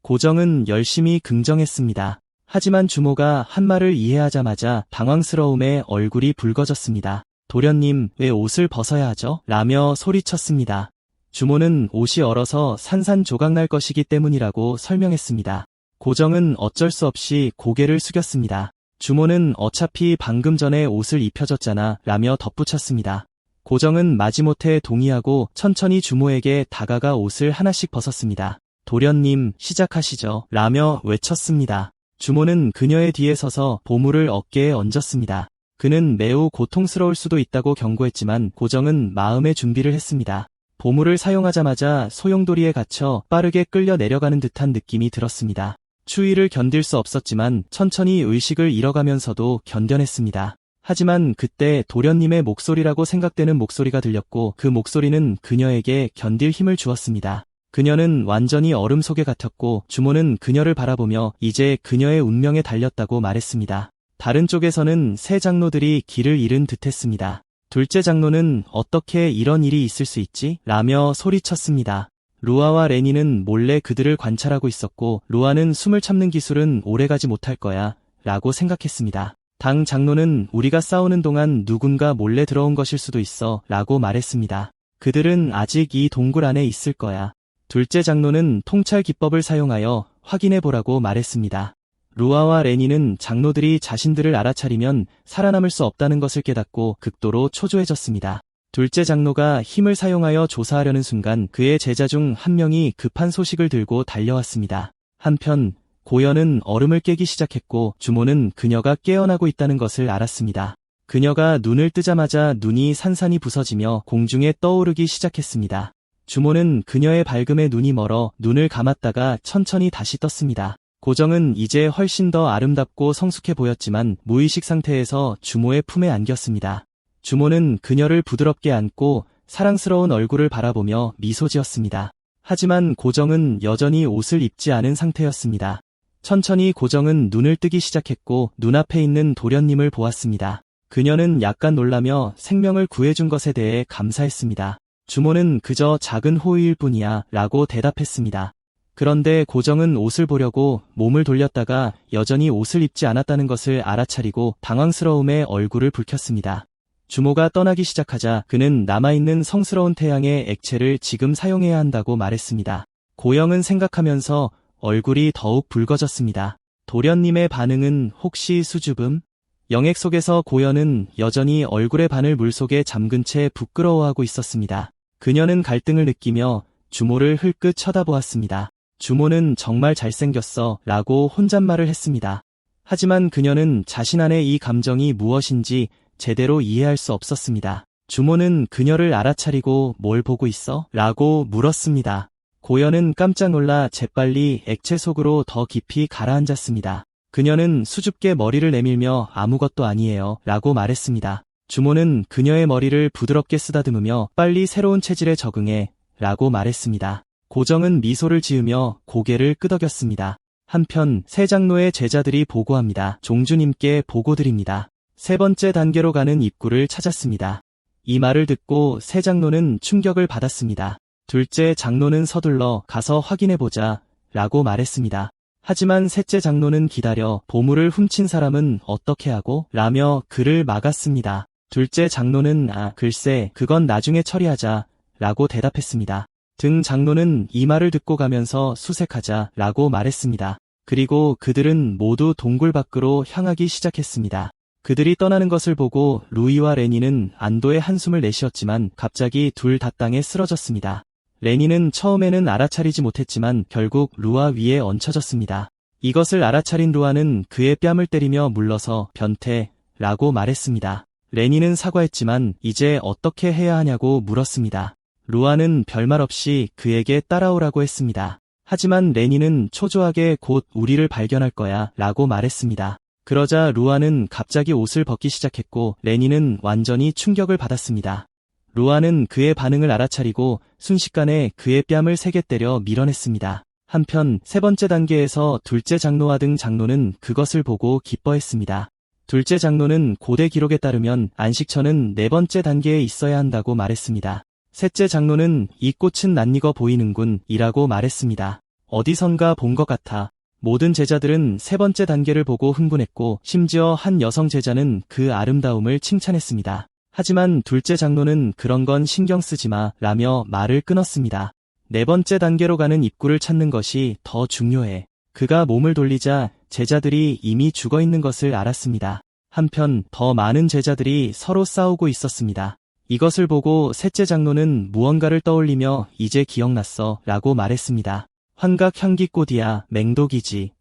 고정은 열심히 긍정했습니다. 하지만 주모가 한 말을 이해하자마자 당황스러움에 얼굴이 붉어졌습니다. 도련님, 왜 옷을 벗어야 하죠? 라며 소리쳤습니다. 주모는 옷이 얼어서 산산조각 날 것이기 때문이라고 설명했습니다. 고정은 어쩔 수 없이 고개를 숙였습니다. 주모는 어차피 방금 전에 옷을 입혀줬잖아 라며 덧붙였습니다. 고정은 마지못해 동의하고 천천히 주모에게 다가가 옷을 하나씩 벗었습니다. 도련님, 시작하시죠. 라며 외쳤습니다. 주모는 그녀의 뒤에 서서 보물을 어깨에 얹었습니다. 그는 매우 고통스러울 수도 있다고 경고했지만 고정은 마음의 준비를 했습니다. 보물을 사용하자마자 소용돌이에 갇혀 빠르게 끌려 내려가는 듯한 느낌이 들었습니다. 추위를 견딜 수 없었지만 천천히 의식을 잃어가면서도 견뎌냈습니다. 하지만 그때 도련님의 목소리라고 생각되는 목소리가 들렸고 그 목소리는 그녀에게 견딜 힘을 주었습니다. 그녀는 완전히 얼음 속에 갇혔고 주모는 그녀를 바라보며 이제 그녀의 운명에 달렸다고 말했습니다. 다른 쪽에서는 세 장로들이 길을 잃은 듯했습니다. 둘째 장로는 어떻게 이런 일이 있을 수 있지? 라며 소리쳤습니다. 루아와 레니는 몰래 그들을 관찰하고 있었고 루아는 숨을 참는 기술은 오래가지 못할 거야 라고 생각했습니다. 당 장로는 우리가 싸우는 동안 누군가 몰래 들어온 것일 수도 있어 라고 말했습니다. 그들은 아직 이 동굴 안에 있을 거야. 둘째 장로는 통찰 기법을 사용하여 확인해보라고 말했습니다. 루아와 레니는 장로들이 자신들을 알아차리면 살아남을 수 없다는 것을 깨닫고 극도로 초조해졌습니다. 둘째 장로가 힘을 사용하여 조사하려는 순간 그의 제자 중 한 명이 급한 소식을 들고 달려왔습니다. 한편 고연은 얼음을 깨기 시작했고 주모는 그녀가 깨어나고 있다는 것을 알았습니다. 그녀가 눈을 뜨자마자 눈이 산산이 부서지며 공중에 떠오르기 시작했습니다. 주모는 그녀의 밝음에 눈이 멀어 눈을 감았다가 천천히 다시 떴습니다. 고정은 이제 훨씬 더 아름답고 성숙해 보였지만 무의식 상태에서 주모의 품에 안겼습니다. 주모는 그녀를 부드럽게 안고 사랑스러운 얼굴을 바라보며 미소 지었습니다. 하지만 고정은 여전히 옷을 입지 않은 상태였습니다. 천천히 고정은 눈을 뜨기 시작했고 눈앞에 있는 도련님을 보았습니다. 그녀는 약간 놀라며 생명을 구해준 것에 대해 감사했습니다. 주모는 그저 작은 호의일 뿐이야 라고 대답했습니다. 그런데 고정은 옷을 보려고 몸을 돌렸다가 여전히 옷을 입지 않았다는 것을 알아차리고 당황스러움에 얼굴을 붉혔습니다. 주모가 떠나기 시작하자 그는 남아있는 성스러운 태양의 액체를 지금 사용해야 한다고 말했습니다. 고영은 생각하면서 얼굴이 더욱 붉어졌습니다. 도련님의 반응은 혹시 수줍음? 영액 속에서 고연은 여전히 얼굴의 반을 물속에 잠근 채 부끄러워하고 있었습니다. 그녀는 갈등을 느끼며 주모를 흘끗 쳐다보았습니다. 주모는 정말 잘생겼어 라고 혼잣말을 했습니다. 하지만 그녀는 자신 안에 이 감정이 무엇인지 제대로 이해할 수 없었습니다. 주모는 그녀를 알아차리고 뭘 보고 있어? 라고 물었습니다. 고연은 깜짝 놀라 재빨리 액체 속으로 더 깊이 가라앉았습니다. 그녀는 수줍게 머리를 내밀며 아무것도 아니에요 라고 말했습니다. 주모는 그녀의 머리를 부드럽게 쓰다듬으며 빨리 새로운 체질에 적응해 라고 말했습니다. 고정은 미소를 지으며 고개를 끄덕였습니다. 한편 세 장로의 제자들이 보고합니다. 종주님께 보고드립니다. 세 번째 단계로 가는 입구를 찾았습니다. 이 말을 듣고 세 장로는 충격을 받았습니다. 둘째 장로는 서둘러 가서 확인해보자 라고 말했습니다. 하지만 셋째 장로는 기다려 보물을 훔친 사람은 어떻게 하고? 라며 그를 막았습니다. 둘째 장로는 글쎄 그건 나중에 처리하자 라고 대답했습니다. 등 장로는 이 말을 듣고 가면서 수색하자 라고 말했습니다. 그리고 그들은 모두 동굴 밖으로 향하기 시작했습니다. 그들이 떠나는 것을 보고 루이와 레니는 안도의 한숨을 내쉬었지만 갑자기 둘 다 땅에 쓰러졌습니다. 레니는 처음에는 알아차리지 못했지만 결국 루아 위에 얹혀졌습니다. 이것을 알아차린 루아는 그의 뺨을 때리며 물러서 변태라고 말했습니다. 레니는 사과했지만 이제 어떻게 해야 하냐고 물었습니다. 루아는 별말 없이 그에게 따라오라고 했습니다. 하지만 레니는 초조하게 곧 우리를 발견할 거야 라고 말했습니다. 그러자 루아는 갑자기 옷을 벗기 시작했고 레니는 완전히 충격을 받았습니다. 루아는 그의 반응을 알아차리고 순식간에 그의 뺨을 세게 때려 밀어냈습니다. 한편 세 번째 단계에서 둘째 장로와 등 장로는 그것을 보고 기뻐했습니다. 둘째 장로는 고대 기록에 따르면 안식처는 네 번째 단계에 있어야 한다고 말했습니다. 셋째 장로는 이 꽃은 낯익어 보이는군 이라고 말했습니다. 어디선가 본 것 같아. 모든 제자들은 세 번째 단계를 보고 흥분했고 심지어 한 여성 제자는 그 아름다움을 칭찬했습니다. 하지만 둘째 장로는 그런 건 신경 쓰지 마 라며 말을 끊었습니다. 네 번째 단계로 가는 입구를 찾는 것이 더 중요해. 그가 몸을 돌리자 제자들이 이미 죽어 있는 것을 알았습니다. 한편 더 많은 제자들이 서로 싸우고 있었습니다. 이것을 보고 셋째 장로는 무언가를 떠올리며 이제 기억났어 라고 말했습니다. 환각 향기꽃이야 맹독이지.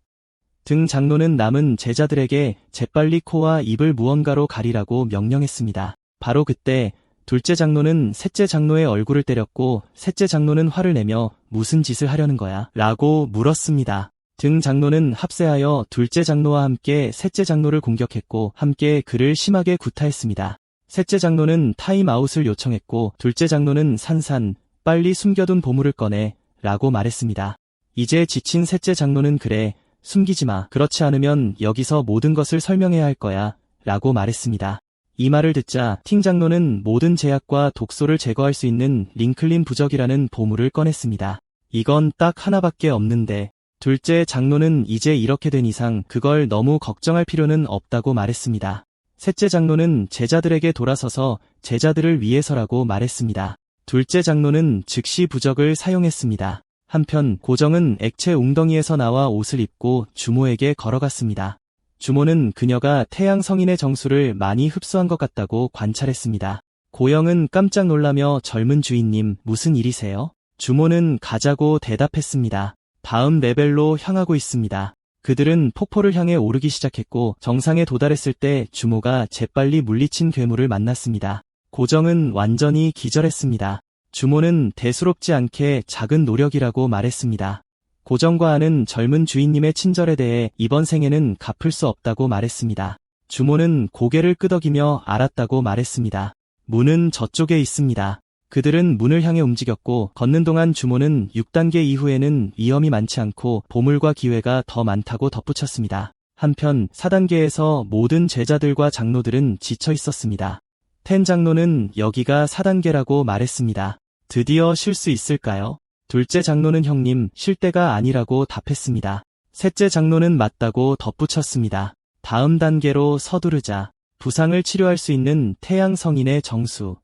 등 장로는 남은 제자들에게 재빨리 코와 입을 무언가로 가리라고 명령했습니다. 바로 그때 둘째 장로는 셋째 장로의 얼굴을 때렸고 셋째 장로는 화를 내며 무슨 짓을 하려는 거야? 라고 물었습니다. 등 장로는 합세하여 둘째 장로와 함께 셋째 장로를 공격했고 함께 그를 심하게 구타했습니다. 셋째 장로는 타임아웃을 요청했고 둘째 장로는 산산 빨리 숨겨둔 보물을 꺼내 라고 말했습니다. 이제 지친 셋째 장로는 그래 숨기지 마. 그렇지 않으면 여기서 모든 것을 설명해야 할 거야 라고 말했습니다. 이 말을 듣자 팅 장로는 모든 제약과 독소를 제거할 수 있는 링클린 부적이라는 보물을 꺼냈습니다. 이건 딱 하나밖에 없는데 둘째 장로는 이제 이렇게 된 이상 그걸 너무 걱정할 필요는 없다고 말했습니다. 셋째 장로는 제자들에게 돌아서서 제자들을 위해서라고 말했습니다. 둘째 장로는 즉시 부적을 사용했습니다. 한편 고정은 액체 웅덩이에서 나와 옷을 입고 주모에게 걸어갔습니다. 주모는 그녀가 태양 성인의 정수를 많이 흡수한 것 같다고 관찰했습니다. 고영은 깜짝 놀라며 젊은 주인님 무슨 일이세요? 주모는 가자고 대답했습니다. 다음 레벨로 향하고 있습니다. 그들은 폭포를 향해 오르기 시작했고 정상에 도달했을 때 주모가 재빨리 물리친 괴물을 만났습니다. 고정은 완전히 기절했습니다. 주모는 대수롭지 않게 작은 노력이라고 말했습니다. 고정과 아는 젊은 주인님의 친절에 대해 이번 생에는 갚을 수 없다고 말했습니다. 주모는 고개를 끄덕이며 알았다고 말했습니다. 문은 저쪽에 있습니다. 그들은 문을 향해 움직였고 걷는 동안 주모는 6단계 이후에는 위험이 많지 않고 보물과 기회가 더 많다고 덧붙였습니다. 한편 4단계에서 모든 제자들과 장로들은 지쳐 있었습니다. 텐 장로는 여기가 4단계라고 말했습니다. 드디어 쉴 수 있을까요? 둘째 장로는 형님, 쉴 때가 아니라고 답했습니다. 셋째 장로는 맞다고 덧붙였습니다. 다음 단계로 서두르자. 부상을 치료할 수 있는 태양 성인의 정수.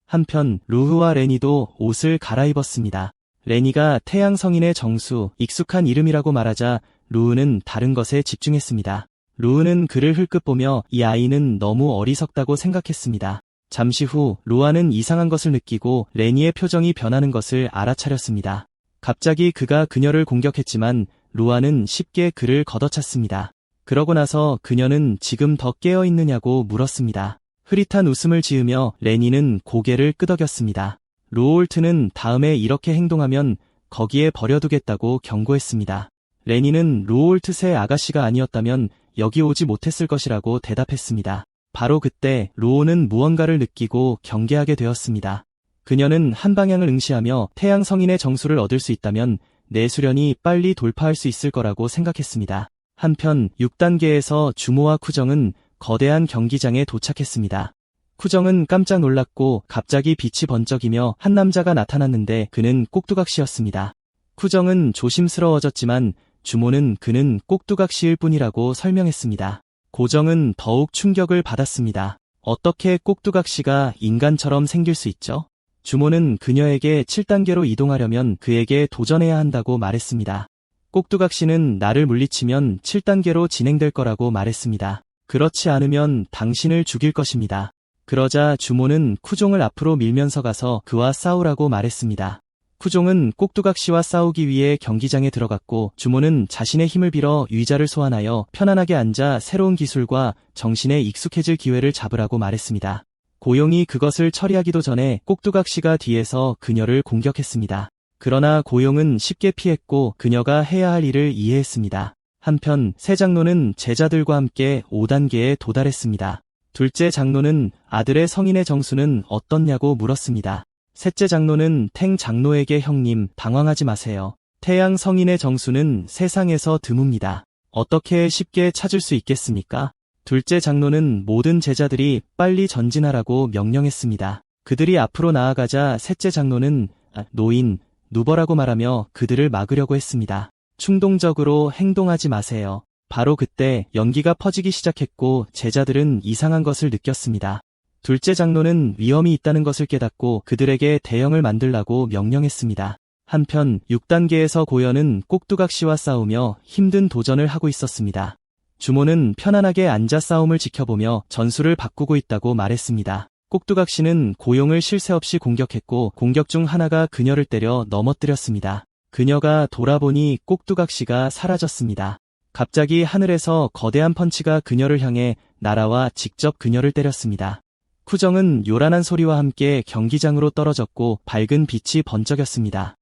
한편 루흐와 레니도 옷을 갈아입었습니다. 레니가 태양 성인의 정수, 익숙한 이름이라고 말하자 루흐는 다른 것에 집중했습니다. 루흐는 그를 흘끗 보며 이 아이는 너무 어리석다고 생각했습니다. 잠시 후 루아는 이상한 것을 느끼고 레니의 표정이 변하는 것을 알아차렸습니다. 갑자기 그가 그녀를 공격했지만 루아는 쉽게 그를 걷어찼습니다. 그러고 나서 그녀는 지금 더 깨어있느냐고 물었습니다. 흐릿한 웃음을 지으며 레니는 고개를 끄덕였습니다. 루올트는 다음에 이렇게 행동하면 거기에 버려두겠다고 경고했습니다. 레니는 루올트의 아가씨가 아니었다면 여기 오지 못했을 것이라고 대답했습니다. 바로 그때 루오는 무언가를 느끼고 경계하게 되었습니다. 그녀는 한 방향을 응시하며 태양 성인의 정수를 얻을 수 있다면 내 수련이 빨리 돌파할 수 있을 거라고 생각했습니다. 한편 6단계에서 주모와 쿠정은 거대한 경기장에 도착했습니다. 쿠정은 깜짝 놀랐고 갑자기 빛이 번쩍이며 한 남자가 나타났는데 그는 꼭두각시였습니다. 쿠정은 조심스러워졌지만 주모는 그는 꼭두각시일 뿐이라고 설명했습니다. 고정은 더욱 충격을 받았습니다. 어떻게 꼭두각시가 인간처럼 생길 수 있죠? 주모는 그녀에게 7단계로 이동하려면 그에게 도전해야 한다고 말했습니다. 꼭두각시는 나를 물리치면 7단계로 진행될 거라고 말했습니다. 그렇지 않으면 당신을 죽일 것입니다. 그러자 주모는 쿠종을 앞으로 밀면서 가서 그와 싸우라고 말했습니다. 쿠종은 꼭두각시와 싸우기 위해 경기장에 들어갔고 주모는 자신의 힘을 빌어 의자를 소환하여 편안하게 앉아 새로운 기술과 정신에 익숙해질 기회를 잡으라고 말했습니다. 고용이 그것을 처리하기도 전에 꼭두각시가 뒤에서 그녀를 공격했습니다. 그러나 고용은 쉽게 피했고 그녀가 해야 할 일을 이해했습니다. 한편 세 장로는 제자들과 함께 5단계에 도달했습니다. 둘째 장로는 아들의 성인의 정수는 어떻냐고 물었습니다. 셋째 장로는 탱 장로에게 형님, 당황하지 마세요. 태양 성인의 정수는 세상에서 드뭅니다. 어떻게 쉽게 찾을 수 있겠습니까? 둘째 장로는 모든 제자들이 빨리 전진하라고 명령했습니다. 그들이 앞으로 나아가자 셋째 장로는 노인, 누버라고 말하며 그들을 막으려고 했습니다. 충동적으로 행동하지 마세요. 바로 그때 연기가 퍼지기 시작했고 제자들은 이상한 것을 느꼈습니다. 둘째 장로는 위험이 있다는 것을 깨닫고 그들에게 대형을 만들라고 명령했습니다. 한편 6단계에서 고연은 꼭두각시와 싸우며 힘든 도전을 하고 있었습니다. 주모는 편안하게 앉아 싸움을 지켜보며 전술을 바꾸고 있다고 말했습니다. 꼭두각시는 고용을 쉴 새 없이 공격했고 공격 중 하나가 그녀를 때려 넘어뜨렸습니다. 그녀가 돌아보니 꼭두각시가 사라졌습니다. 갑자기 하늘에서 거대한 펀치가 그녀를 향해 날아와 직접 그녀를 때렸습니다. 쿠정은 요란한 소리와 함께 경기장으로 떨어졌고 밝은 빛이 번쩍였습니다.